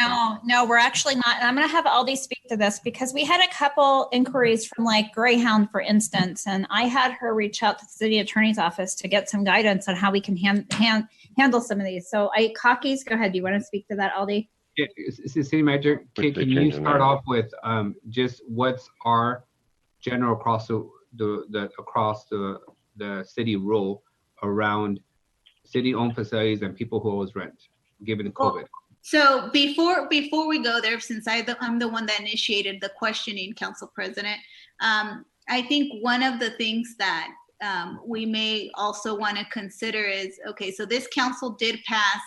No, we're actually not. And I'm going to have Aldi speak to this because we had a couple inquiries from like Greyhound, for instance, and I had her reach out to the city attorney's office to get some guidance on how we can handle some of these. So Cocky's, go ahead. Do you want to speak to that, Aldi? City Manager, can you start off with just what's our general across the city rule around city-owned facilities and people who owes rent, given COVID? So before we go there, since I'm the one that initiated the questioning, Council President, I think one of the things that we may also want to consider is, okay, so this council did pass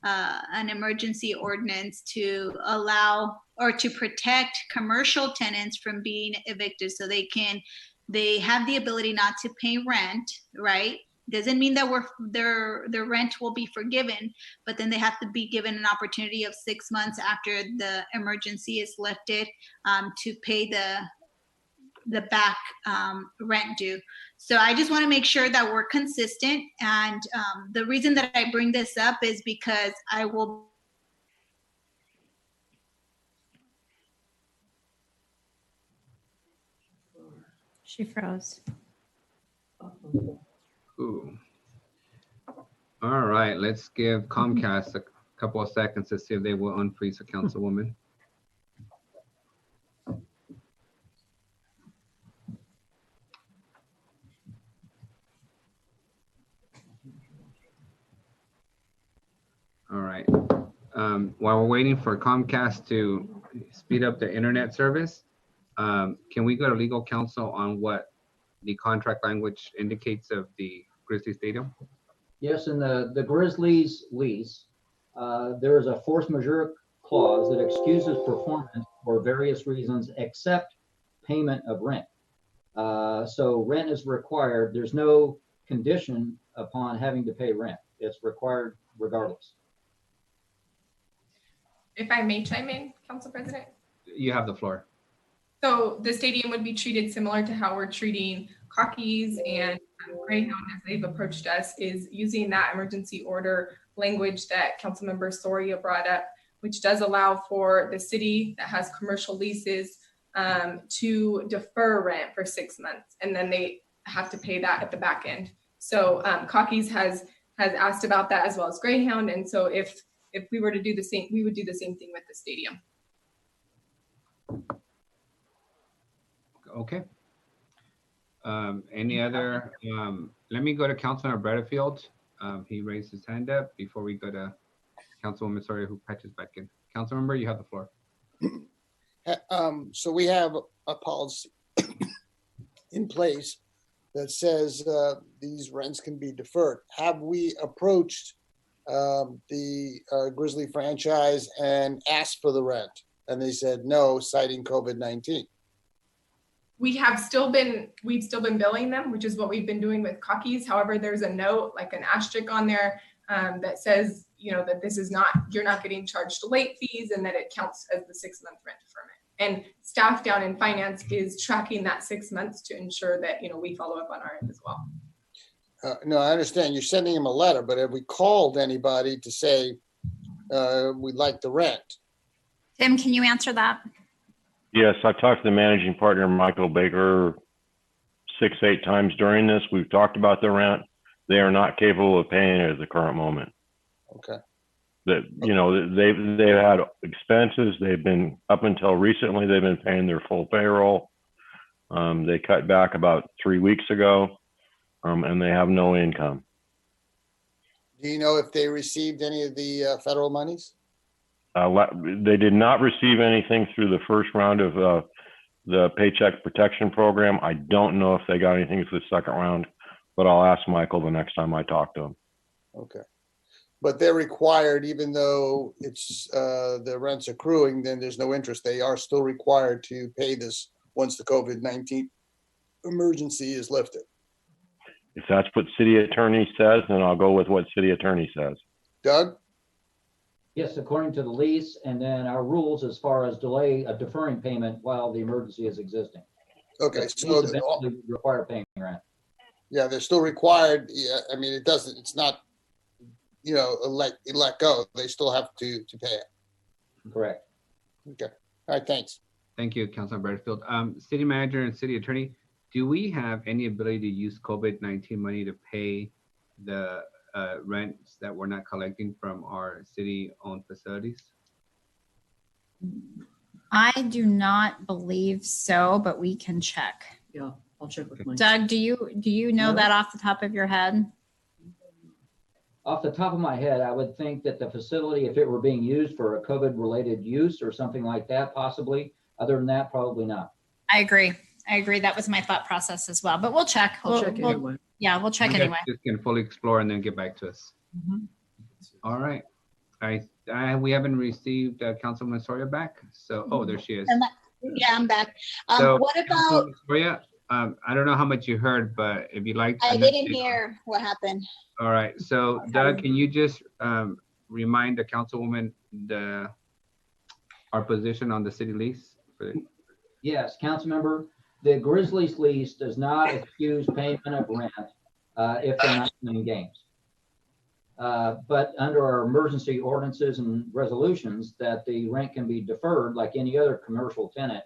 an emergency ordinance to allow or to protect commercial tenants from being evicted, so they have the ability not to pay rent, right? Doesn't mean that their rent will be forgiven, but then they have to be given an opportunity of 6 months after the emergency is lifted to pay the back rent due. So I just want to make sure that we're consistent. And the reason that I bring this up is because I will. She froze. Ooh. All right, let's give Comcast a couple of seconds to see if they will unfreeze the councilwoman. All right. While we're waiting for Comcast to speed up the internet service, can we go to legal counsel on what the contract language indicates of the Grizzly Stadium? Yes, in the Grizzlies lease, there is a force majeure clause that excuses performance for various reasons except payment of rent. So rent is required. There's no condition upon having to pay rent. It's required regardless. If I may chime in, Council President. You have the floor. So the stadium would be treated similar to how we're treating Cockies and Greyhound as they've approached us, is using that emergency order language that Councilmember Soria brought up, which does allow for the city that has commercial leases to defer rent for 6 months, and then they have to pay that at the back end. So Cockies has asked about that as well as Greyhound, and so if we were to do the same, we would do the same thing with the stadium. Okay. Any other, let me go to Councilman Butterfield. He raised his hand up before we go to Councilwoman Soria, who patches back in. Councilmember, you have the floor. So we have a policy in place that says these rents can be deferred. Have we approached the Grizzly franchise and asked for the rent? And they said no, citing COVID-19. We've still been billing them, which is what we've been doing with Cockies. However, there's a note, like an asterisk on there that says, that this is not, you're not getting charged late fees, and that it counts as the 6 month rent deferment. And staff down in finance is tracking that 6 months to ensure that, we follow up on our end as well. No, I understand you're sending him a letter, but have we called anybody to say we'd like the rent? Tim, can you answer that? Yes, I've talked to the managing partner, Michael Baker, 6-8 times during this. We've talked about the rent. They are not capable of paying it at the current moment. Okay. That, they've had expenses. They've been, up until recently, they've been paying their full payroll. They cut back about 3 weeks ago, and they have no income. Do you know if they received any of the federal monies? They did not receive anything through the first round of the Paycheck Protection Program. I don't know if they got anything through the second round, but I'll ask Michael the next time I talk to him. Okay. but they're required, even though it's the rent's accruing, then there's no interest. They are still required to pay this once the COVID-19 emergency is lifted. If that's what city attorney says, then I'll go with what city attorney says. Doug? Yes, according to the lease, and then our rules as far as deferring payment while the emergency is existing. Okay, The so lease eventually require paying rent. yeah, they're still required. Yeah, I mean, it's not, let go. They still have to pay it. Correct. Okay. All right, thanks. Thank you, Councilman Butterfield. City manager and city attorney, do we have any ability to use COVID-19 money to pay the rents that we're not collecting from our city-owned facilities? I do not believe so, but we can check. Yeah, I'll check with Mike. Doug, do you know that off the top of your head? Off the top of my head, I would think that the facility, if it were being used for a COVID-related use or something like that, possibly. Other than that, probably not. I agree. That was my thought process as well, but we'll check. I'll check anyway. Yeah, we'll check You guys anyway. just can fully explore and then get back to us. All right. We haven't received Councilwoman Soria back. So, oh, there she is. Yeah, I'm back. So, What about, Councilwoman Soria, I don't know how much you heard, but if you'd like to. I didn't hear what happened. All right. So, Doug, can you just remind the Councilwoman our position on the city lease? Yes, council member, the Grizzlies lease does not excuse payment of rent if they're not playing games. But under our emergency ordinances and resolutions, that the rent can be deferred like any other commercial tenant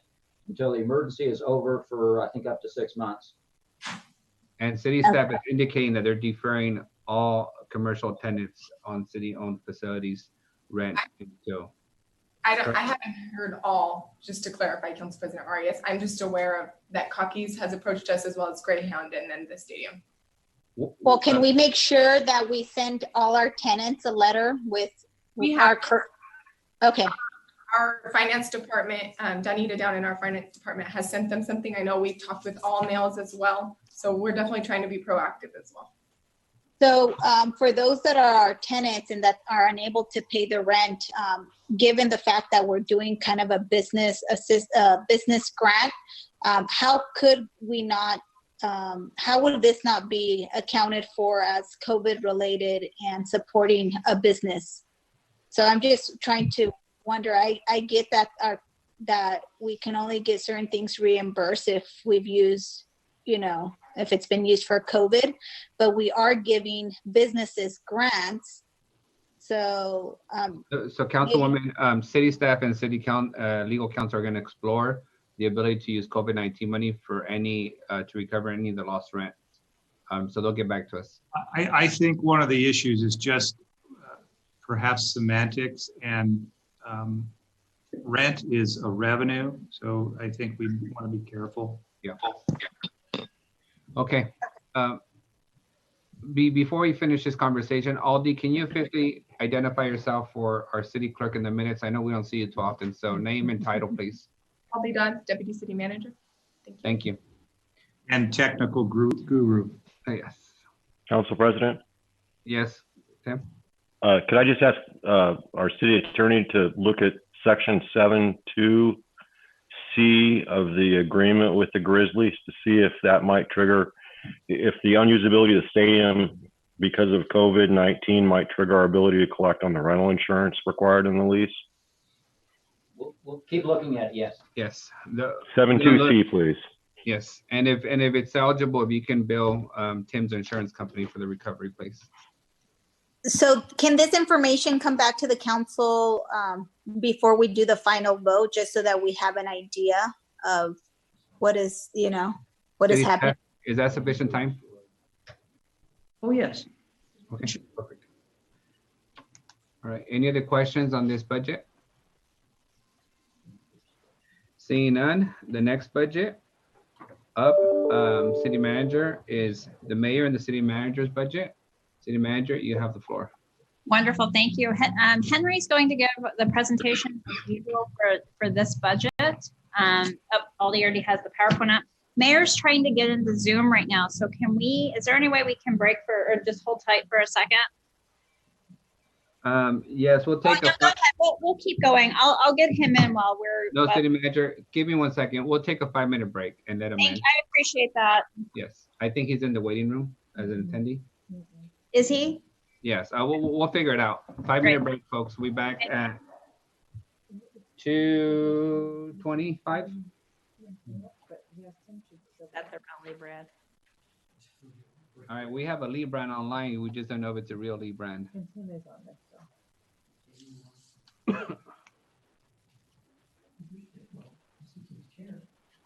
until the emergency is over for, I think, up to 6 months. And city staff is indicating that they're deferring all commercial tenants on city-owned facilities rent until. I haven't heard all, just to clarify, Council President Arias. I'm just aware of that Cockies has approached us as well as Greyhound and then the stadium. Well, can we make sure that we send all our tenants a letter with okay. Our finance department, Danita down in our finance department has sent them something. I know we've talked with all mails as well. So we're definitely trying to be proactive as well. So for those that are our tenants and that are unable to pay the rent, given the fact that we're doing kind of a business grant, how could we not, how would this not be accounted for as COVID related and supporting a business? So I'm just trying to wonder, I get that that we can only get certain things reimbursed if we've used, if it's been used for COVID, but we are giving businesses grants. So, Councilwoman, city staff and city legal counsel are going to explore the ability to use COVID-19 money for to recover any of the lost rent. So they'll get back to us. I think one of the issues is just perhaps semantics, and rent is a revenue. So I think we want to be careful. Yeah. Okay. Before we finish this conversation, Aldi, can you officially identify yourself for our city clerk in the minutes? I know we don't see you too often, so name and title, please. Aldi Dodds, Deputy City Manager. Thank you. And technical guru. Yes. Council President? Yes, Tim? Could I just ask our city attorney to look at section 7.2C of the agreement with the Grizzlies to see if that might trigger, if the unusability of the stadium because of COVID-19 might trigger our ability to collect on the rental insurance required in the lease? We'll keep looking at it, yes. Yes. 7.2C, please. Yes, and if it's eligible, if you can bill Tim's insurance company for the recovery, please. So can this information come back to the council before we do the final vote, just so that we have an idea of what is, what is happening? Is that sufficient time? Oh, yes. Okay, perfect. All right, any other questions on this budget? Seeing none, the next budget up, city manager, is the mayor and the city manager's budget. City manager, you have the floor. Wonderful, thank you. Henry's going to give the presentation as usual for this budget. Aldi already has the PowerPoint up. Mayor's trying to get into Zoom right now, so is there any way we can break or just hold tight for a second? Yes, we'll Oh, take no, a. go ahead. We'll keep going. I'll get him in while we're. No, city manager, give me 1 second. We'll take a 5-minute break and let him in. I appreciate that. Yes, I think he's in the waiting room as an attendee. Is he? Yes, we'll figure it out. 5-minute break, folks. We'll be back at 2:25. That's our Lee brand. All right, we have a Lee brand online. We just don't know if it's a real Lee brand.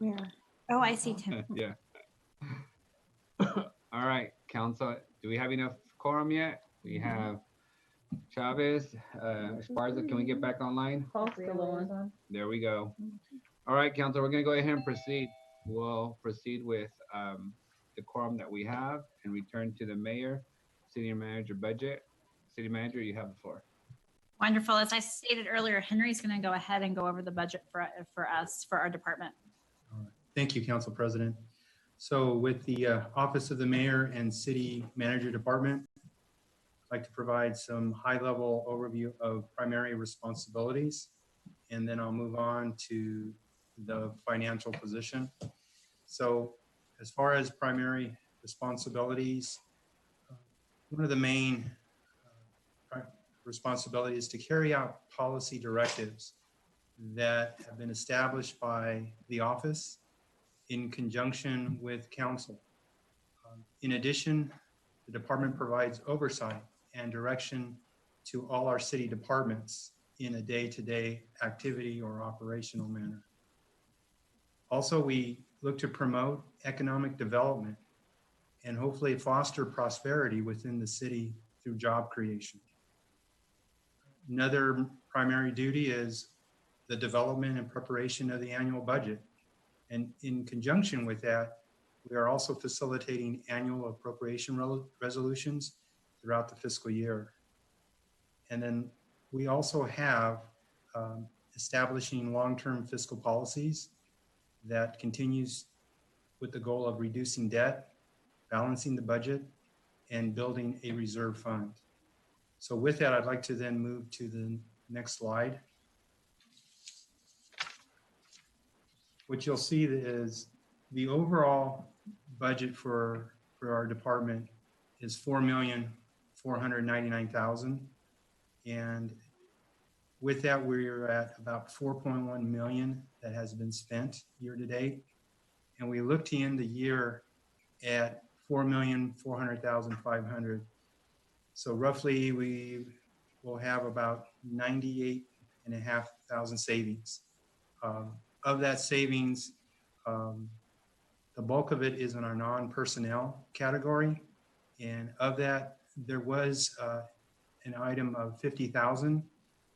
Where? Oh, I see Tim. Yeah. All right, council, do we have enough quorum yet? We have Chavez, Esparza, can we get back online? There we go. All right, council, we're gonna go ahead and proceed. We'll proceed with the quorum that we have and return to the mayor, city manager budget. City manager, you have the floor. Wonderful. As I stated earlier, Henry's going to go ahead and go over the budget for us, for our department. All right. Thank you, Council President. So with the Office of the Mayor and City Manager Department, I'd like to provide some high-level overview of primary responsibilities, and then I'll move on to the financial position. So as far as primary responsibilities, one of the main responsibilities is to carry out policy directives that have been established by the office in conjunction with council. In addition, the department provides oversight and direction to all our city departments in a day-to-day activity or operational manner. Also, we look to promote economic development and hopefully foster prosperity within the city through job creation. Another primary duty is the development and preparation of the annual budget. And in conjunction with that, we are also facilitating annual appropriation resolutions throughout the fiscal year. And then we also have establishing long-term fiscal policies that continues with the goal of reducing debt, balancing the budget, and building a reserve fund. So with that, I'd like to then move to the next slide. What you'll see is the overall budget for our department is $4,499,000. And with that, we're at about 4.1 million that has been spent year to date. And we look to end the year at 4,400,500. So roughly we will have about 98,500 savings. Of that savings, the bulk of it is in our non-personnel category. And of that, there was an item of 50,000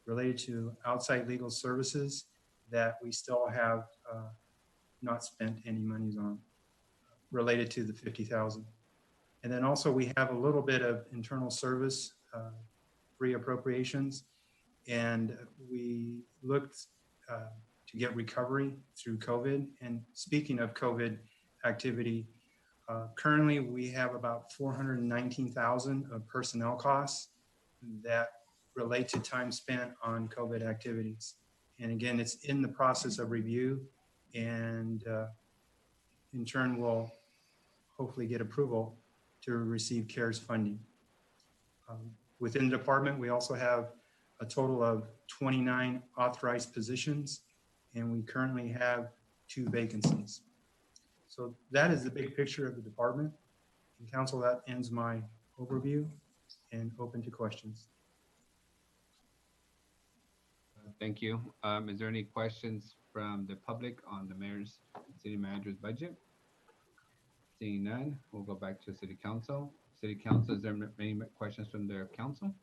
related to outside legal services that we still have not spent any monies on related to the 50,000. And then also we have a little bit of internal service free appropriations, and we looked to get recovery through COVID. And speaking of COVID activity, currently we have about 419,000 of personnel costs that relate to time spent on COVID activities. And again, it's in the process of review, and in turn we'll hopefully get approval to receive CARES funding. Within the department, we also have a total of 29 authorized positions, and we currently have 2 vacancies. So that is the big picture of the department. And council, that ends my overview and open to questions. Thank you. Is there any questions from the public on the mayor's city manager's budget? Seeing none, we'll go back to city council. City council, is there any questions from the council?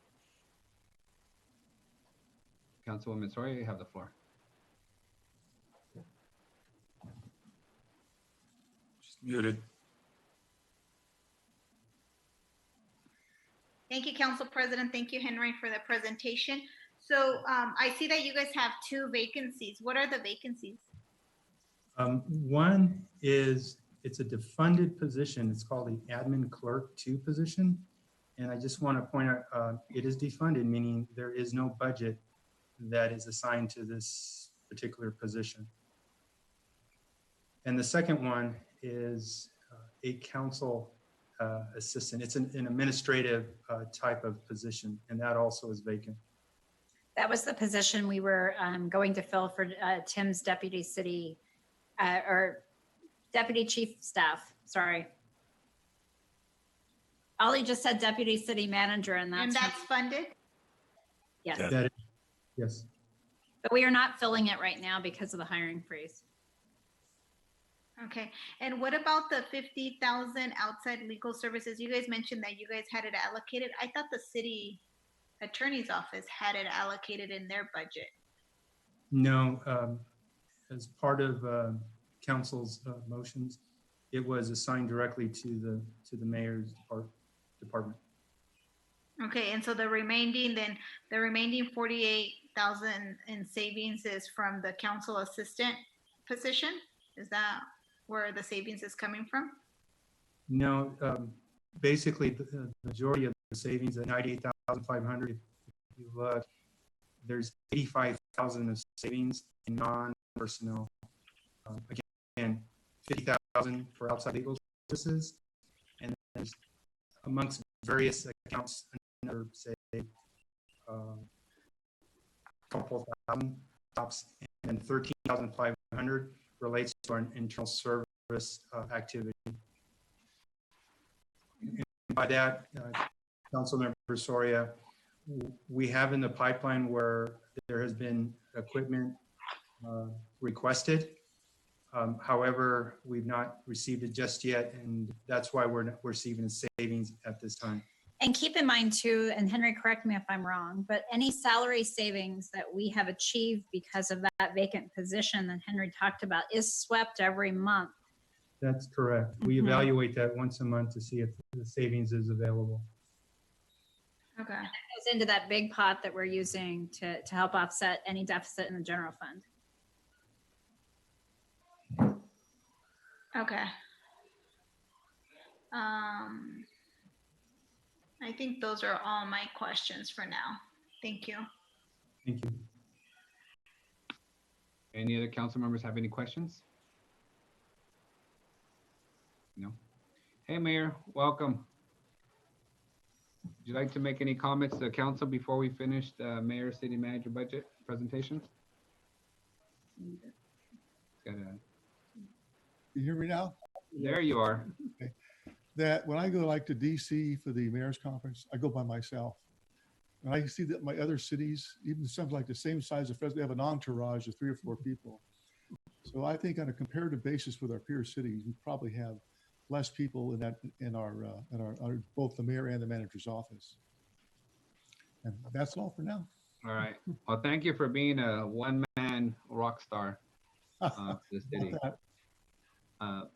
Councilwoman Soria, you have the floor. Just muted. Thank you, Council President. Thank you, Henry, for the presentation. So I see that you guys have 2 vacancies. What are the vacancies? One is, it's a defunded position. It's called the admin clerk 2 position. And I just want to point out, it is defunded, meaning there is no budget that is assigned to this particular position. And the second one is a council assistant. It's an administrative type of position, and that also is vacant. That was the position we were going to fill for Tim's deputy city or deputy chief staff. Sorry. Ollie just said deputy city manager, and that's funded? Yes. That is, yes. But we are not filling it right now because of the hiring freeze. Okay, and what about the 50,000 outside legal services? You guys mentioned that you guys had it allocated. I thought the city attorney's office had it allocated in their budget. No, as part of council's motions, it was assigned directly to the mayor's department. Okay, and so the remaining 48,000 in savings is from the council assistant position? Is that where the savings is coming from? No, basically the majority of the savings at 98,500. If you look, there's 85,000 of savings in non-personnel. Again, 50,000 for outside legal services, and there's amongst various accounts another say couple thousand tops, and 13,500 relates to our internal service activity. And by that, Councilmember Soria, we have in the pipeline where there has been equipment requested. However, we've not received it just yet, and that's why we're receiving savings at this time. And keep in mind too, and Henry, correct me if I'm wrong, but any salary savings that we have achieved because of that vacant position that Henry talked about is swept every month. That's correct. We evaluate that once a month to see if the savings is available. Okay. And that goes into that big pot that we're using to help offset any deficit in the general fund. Okay. I think those are all my questions for now. Thank you. Thank you. Any other council members have any questions? No. Hey, Mayor, welcome. Would you like to make any comments to the council before we finish the mayor, city manager budget presentation? You hear me now? There you are. Okay. That when I go like to DC for the mayor's conference, I go by myself. And I see that my other cities, even some like the same size of Fresno, have an entourage of 3 or 4 people. So I think on a comparative basis with our peer cities, we probably have less people in our both the mayor and the manager's office. And that's all for now. All right. Well, thank you for being a one-man rock star for the city.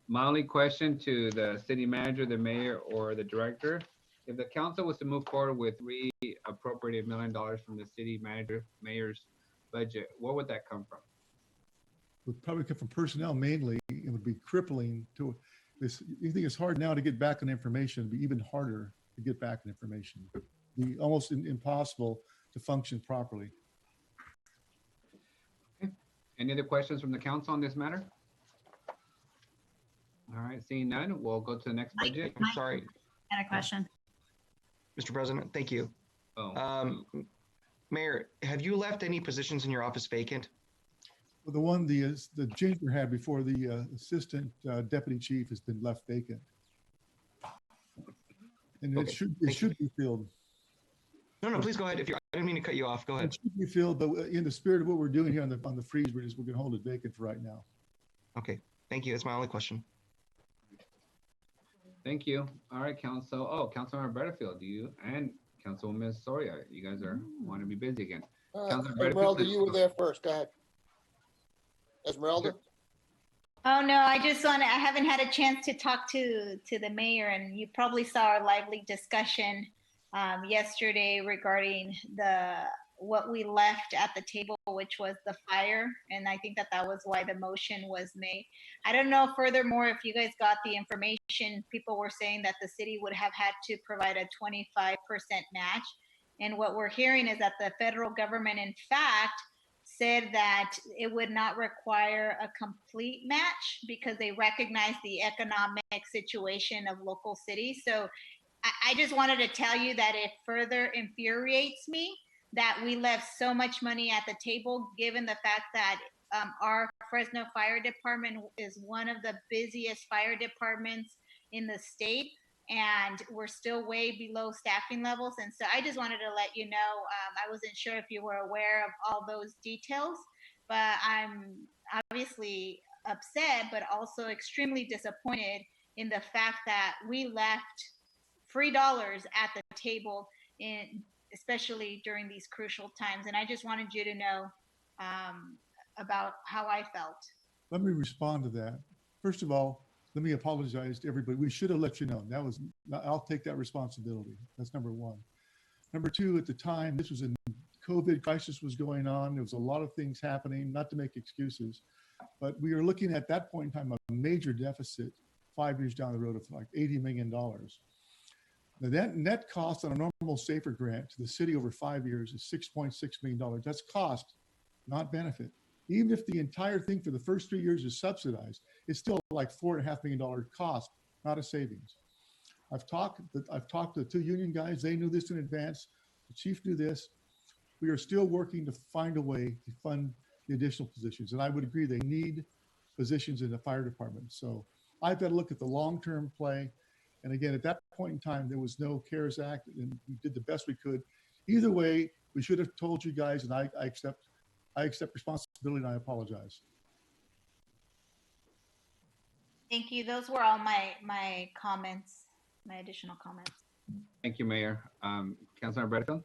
My only question to the city manager, the mayor, or the director, if the council was to move forward with reappropriated $1 million from the city manager, mayor's budget, where would that come from? It would probably come from personnel mainly. It would be crippling to this. You think it's hard now to get back on information. It'd be even harder to get back on information. It'd be almost impossible to function properly. Okay. Any other questions from the council on this matter? All right, seeing none, we'll go to the next budget. I'm sorry. I had a question. Mr. President, thank you. Oh. Mayor, have you left any positions in your office vacant? Well, the one the Ginger had before, the assistant deputy chief, has been left vacant. And Okay, it should be filled. No, please go ahead. I didn't mean to cut you off. Go ahead. It should be filled, but in the spirit of what we're doing here on the freeze, we're going to hold it vacant for right now. Okay, thank you. That's my only question. Thank you. All right, Council. Oh, Councilmember Butterfield, you and Councilwoman Soria, you guys want to be busy again. Esmeralda, you were there first. Go ahead. Esmeralda? Oh, no, I haven't had a chance to talk to the mayor, and you probably saw our lively discussion yesterday regarding the what we left at the table, which was the fire. And I think that that was why the motion was made. I don't know, furthermore, if you guys got the information, people were saying that the city would have had to provide a 25% match. And what we're hearing is that the federal government, in fact, said that it would not require a complete match because they recognize the economic situation of local cities. So I just wanted to tell you that it further infuriates me that we left so much money at the table, given the fact that our Fresno Fire Department is one of the busiest fire departments in the state, and we're still way below staffing levels. And so I just wanted to let you know, I wasn't sure if you were aware of all those details, but I'm obviously upset, but also extremely disappointed in the fact that we left free dollars at the table, especially during these crucial times. And I just wanted you to know about how I felt. Let me respond to that. First of all, let me apologize to everybody. We should have let you know. I'll take that responsibility. That's number one. Number two, at the time, this was in COVID crisis was going on. There was a lot of things happening, not to make excuses, but we were looking at that point in time, a major deficit 5 years down the road of like $80 million. Now that net cost on a normal SAFER grant to the city over 5 years is $6.6 million. That's cost, not benefit. Even if the entire thing for the first 3 years is subsidized, it's still like $4.5 million cost, not a savings. I've talked to the two union guys. They knew this in advance. The chief knew this. We are still working to find a way to fund the additional positions. And I would agree they need positions in the fire department. So I've got to look at the long-term play. And again, at that point in time, there was no CARES Act, and we did the best we could. Either way, we should have told you guys, and I accept responsibility, and I apologize. Thank you. Those were all my comments, my additional comments. Thank you, Mayor. Councilmember Bredfield?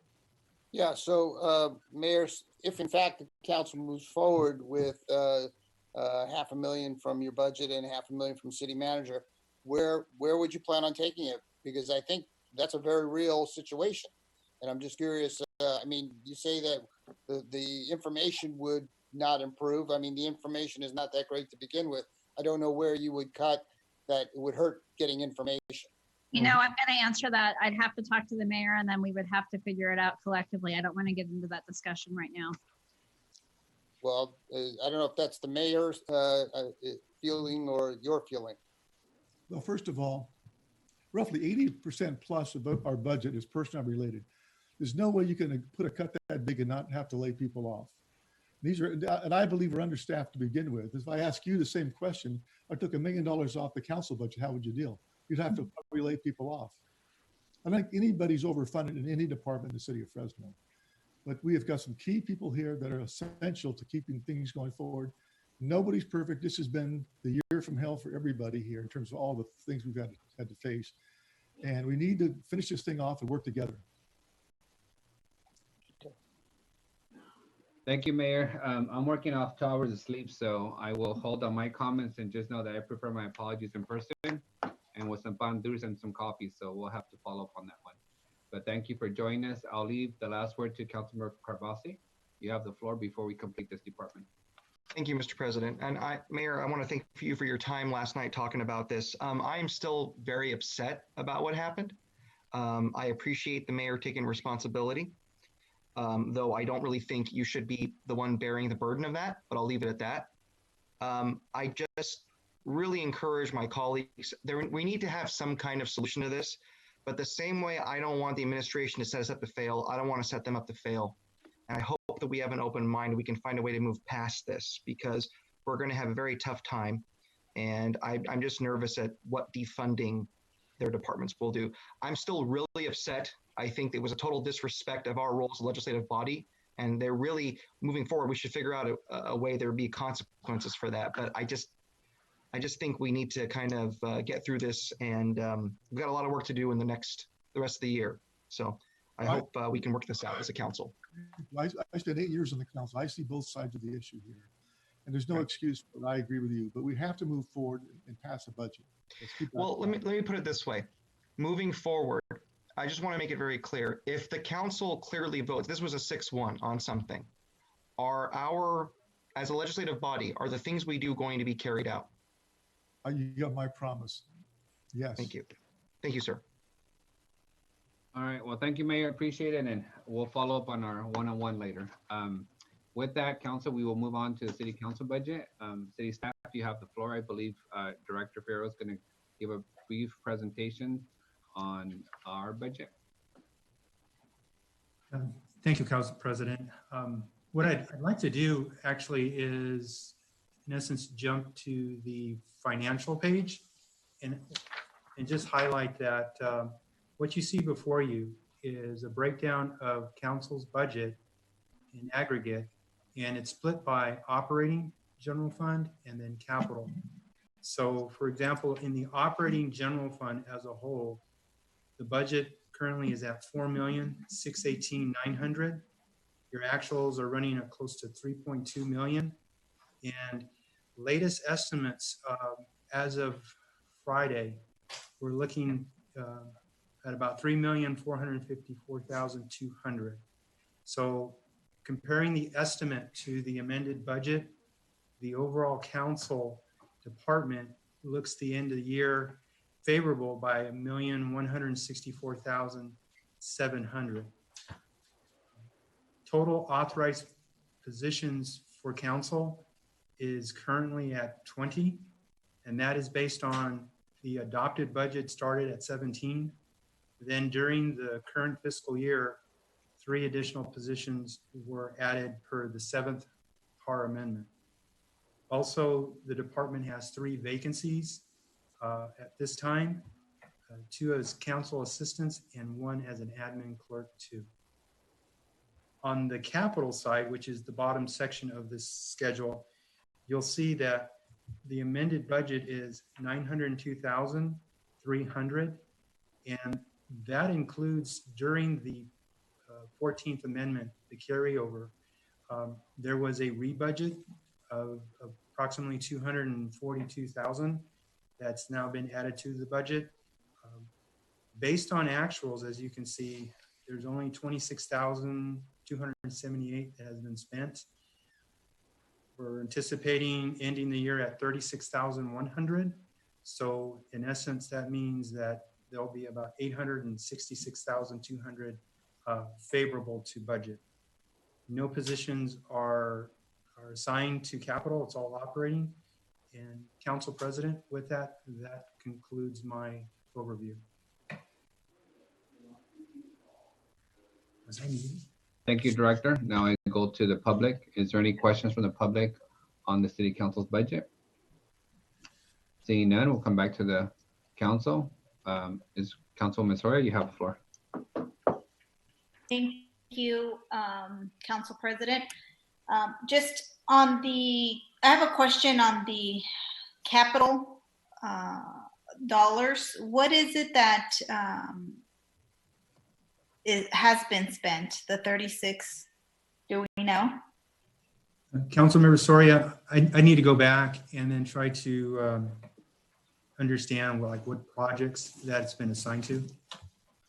Yeah, so Mayor, if in fact the council moves forward with $500,000 from your budget and $500,000 from city manager, where would you plan on taking it? Because I think that's a very real situation. And I'm just curious, I mean, you say that the information would not improve. I mean, the information is not that great to begin with. I don't know where you would cut that it would hurt getting information. You know, I'm going to answer that. I'd have to talk to the mayor and then we would have to figure it out collectively. I don't want to get into that discussion right now. Well, I don't know if that's the mayor's feeling or your feeling. Well, first of all, roughly 80% plus of our budget is personnel related. There's no way you can put a cut that big and not have to lay people off. These are, and I believe we're understaffed to begin with. If I ask you the same question, I took $1 million off the council budget, how would you deal? You'd have to probably lay people off. I don't think anybody's overfunded in any department in the city of Fresno. But we have got some key people here that are essential to keeping things going forward. Nobody's perfect. This has been the year from hell for everybody here in terms of all the things we've had to face. And we need to finish this thing off and work together. Thank you, Mayor. I'm working off 2 hours of sleep, so I will hold on my comments and just know that I prefer my apologies in person and with some pan dulce and some coffee. So we'll have to follow up on that one. But thank you for joining us. I'll leave the last word to Councilmember Carvasi. You have the floor before we complete this department. Thank you, Mr. President. And Mayor, I want to thank you for your time last night talking about this. I am still very upset about what happened. I appreciate the mayor taking responsibility, though I don't really think you should be the one bearing the burden of that, but I'll leave it at that. I just really encourage my colleagues. We need to have some kind of solution to this, but the same way I don't want the administration to set us up to fail, I don't want to set them up to fail. And I hope that we have an open mind, we can find a way to move past this because we're going to have a very tough time. And I'm just nervous at what defunding their departments will do. I'm still really upset. I think it was a total disrespect of our role as a legislative body. And they're really moving forward. We should figure out a way there be consequences for that. But I just think we need to kind of get through this, and we've got a lot of work to do in the rest of the year. So I hope we can work this out as a council. I spent 8 years on the council. I see both sides of the issue here, and there's no excuse. But I agree with you. But we have to move forward and pass a budget. Well, let me put it this way. Moving forward, I just want to make it very clear. If the council clearly votes, this was a 6-1 on something, as a legislative body, are the things we do going to be carried out? You got my promise. Yes. Thank you. Thank you, sir. All right, well, thank you, Mayor, appreciate it, and we'll follow up on our one-on-one later. With that, council, we will move on to the city council budget. City staff, you have the floor. I believe Director Farrow is going to give a brief presentation on our budget. Thank you, Council President. What I'd like to do actually is, in essence, jump to the financial page and just highlight that what you see before you is a breakdown of council's budget in aggregate, and it's split by operating general fund and then capital. So for example, in the operating general fund as a whole, the budget currently is at $4,618,900. Your actuals are running at close to 3.2 million. And latest estimates as of Friday, we're looking at about 3,454,200. So comparing the estimate to the amended budget, the overall council department looks the end of the year favorable by 1,164,700. Total authorized positions for council is currently at 20, and that is based on the adopted budget started at 17. Then during the current fiscal year, 3 additional positions were added per the 7th PAR amendment. Also, the department has 3 vacancies at this time, 2 as council assistants and 1 as an admin clerk too. On the capital side, which is the bottom section of this schedule, you'll see that the amended budget is $902,300, and that includes during the 14th amendment, the carryover, there was a rebudget of approximately $242,000 that's now been added to the budget. Based on actuals, as you can see, there's only $26,278 that has been spent. We're anticipating ending the year at $36,100. So in essence, that means that there'll be about $866,200 favorable to budget. No positions are assigned to capital, it's all operating. And Council President, with that concludes my overview. Was I muted? Thank you, Director. Now I go to the public. Is there any questions from the public on the City Council's budget? Seeing none, we'll come back to the council. Is Councilwoman Soria, you have the floor. Thank you, Council President. Just on I have a question on the capital dollars. What is it that it has been spent, the 36, do we know? Councilmember Soria, I need to go back and then try to understand what projects that it's been assigned to.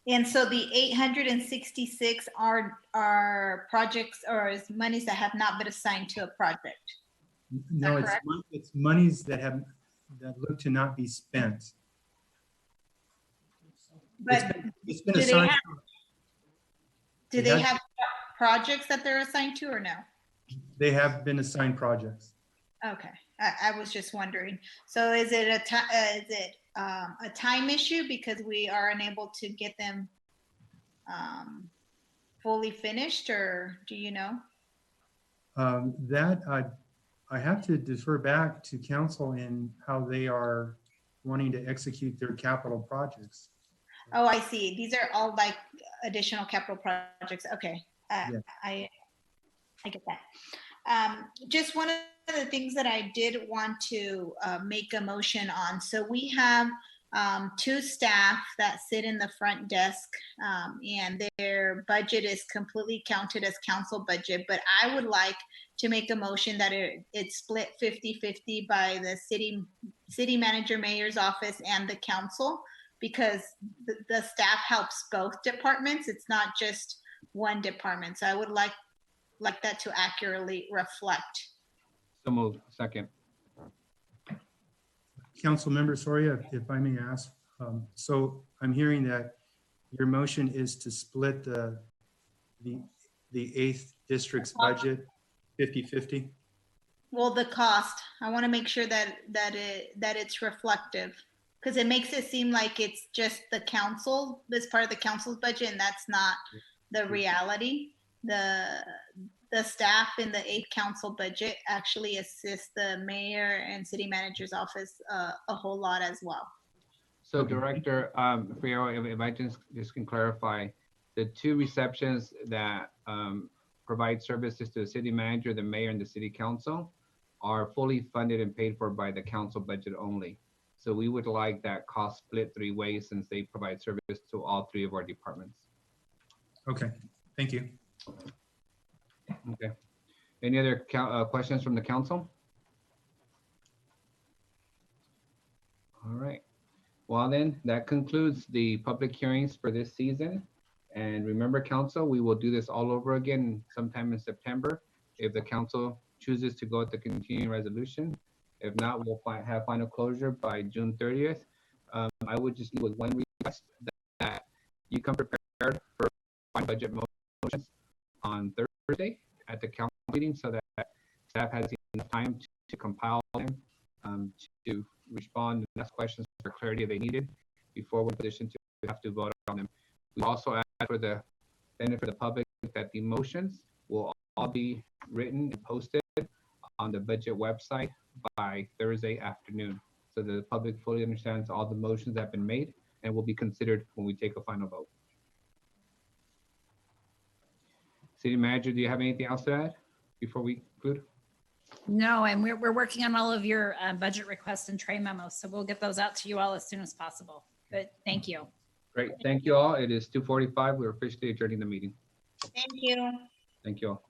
And so the 866 are projects or is monies that have not been assigned to a project? No, it's monies that look to not be spent. But it's been assigned. Do they have projects that they're assigned to or no? They have been assigned projects. Okay, I was just wondering. So is it a time issue because we are unable to get them fully finished, or do you know? That I have to defer back to council in how they are wanting to execute their capital projects. Oh, I see. These are all like additional capital projects. Okay, Yeah. I get that. Just one of the things that I did want to make a motion on. So we have 2 staff that sit in the front desk, and their budget is completely counted as council budget, but I would like to make a motion that it's split 50-50 by the city manager, mayor's office, and the council. because the staff helps both departments. It's not just one department. So I would like that to accurately reflect. So moved. Second. Councilmember Soria, if I may ask, so I'm hearing that your motion is to split the 8th district's budget 50-50? Well, the cost, I want to make sure that it's reflective, because it makes it seem like it's just the council, this part of the council's budget, and that's not the reality. The staff in the 8th council budget actually assist the mayor and city manager's office a whole lot as well. So Director Fierro, if I just can clarify, the 2 receptions that provide services to the city manager, the mayor, and the city council are fully funded and paid for by the council budget only. So we would like that cost split 3 ways, since they provide service to all 3 of our departments. Okay, thank you. Okay. Any other questions from the council? All right. Well, then that concludes the public hearings for this season. And remember, council, we will do this all over again sometime in September if the council chooses to go with the continuing resolution. If not, we'll have final closure by June 30th. I would just leave with one request, that you come prepared for final budget motions on Thursday at the council meeting, so that staff has enough time to compile them, to respond and ask questions for clarity if they needed before we're in position to have to vote on them. We also ask for the benefit of the public that the motions will all be written and posted on the budget website by Thursday afternoon, so the public fully understands all the motions that have been made and will be considered when we take a final vote. City Manager, do you have anything else to add before we conclude? No, and we're working on all of your budget requests and tray memos, so we'll get those out to you all as soon as possible. But thank you. Great. Thank you all. It is 2:45. We're officially adjourning the meeting. Thank you. Thank you all.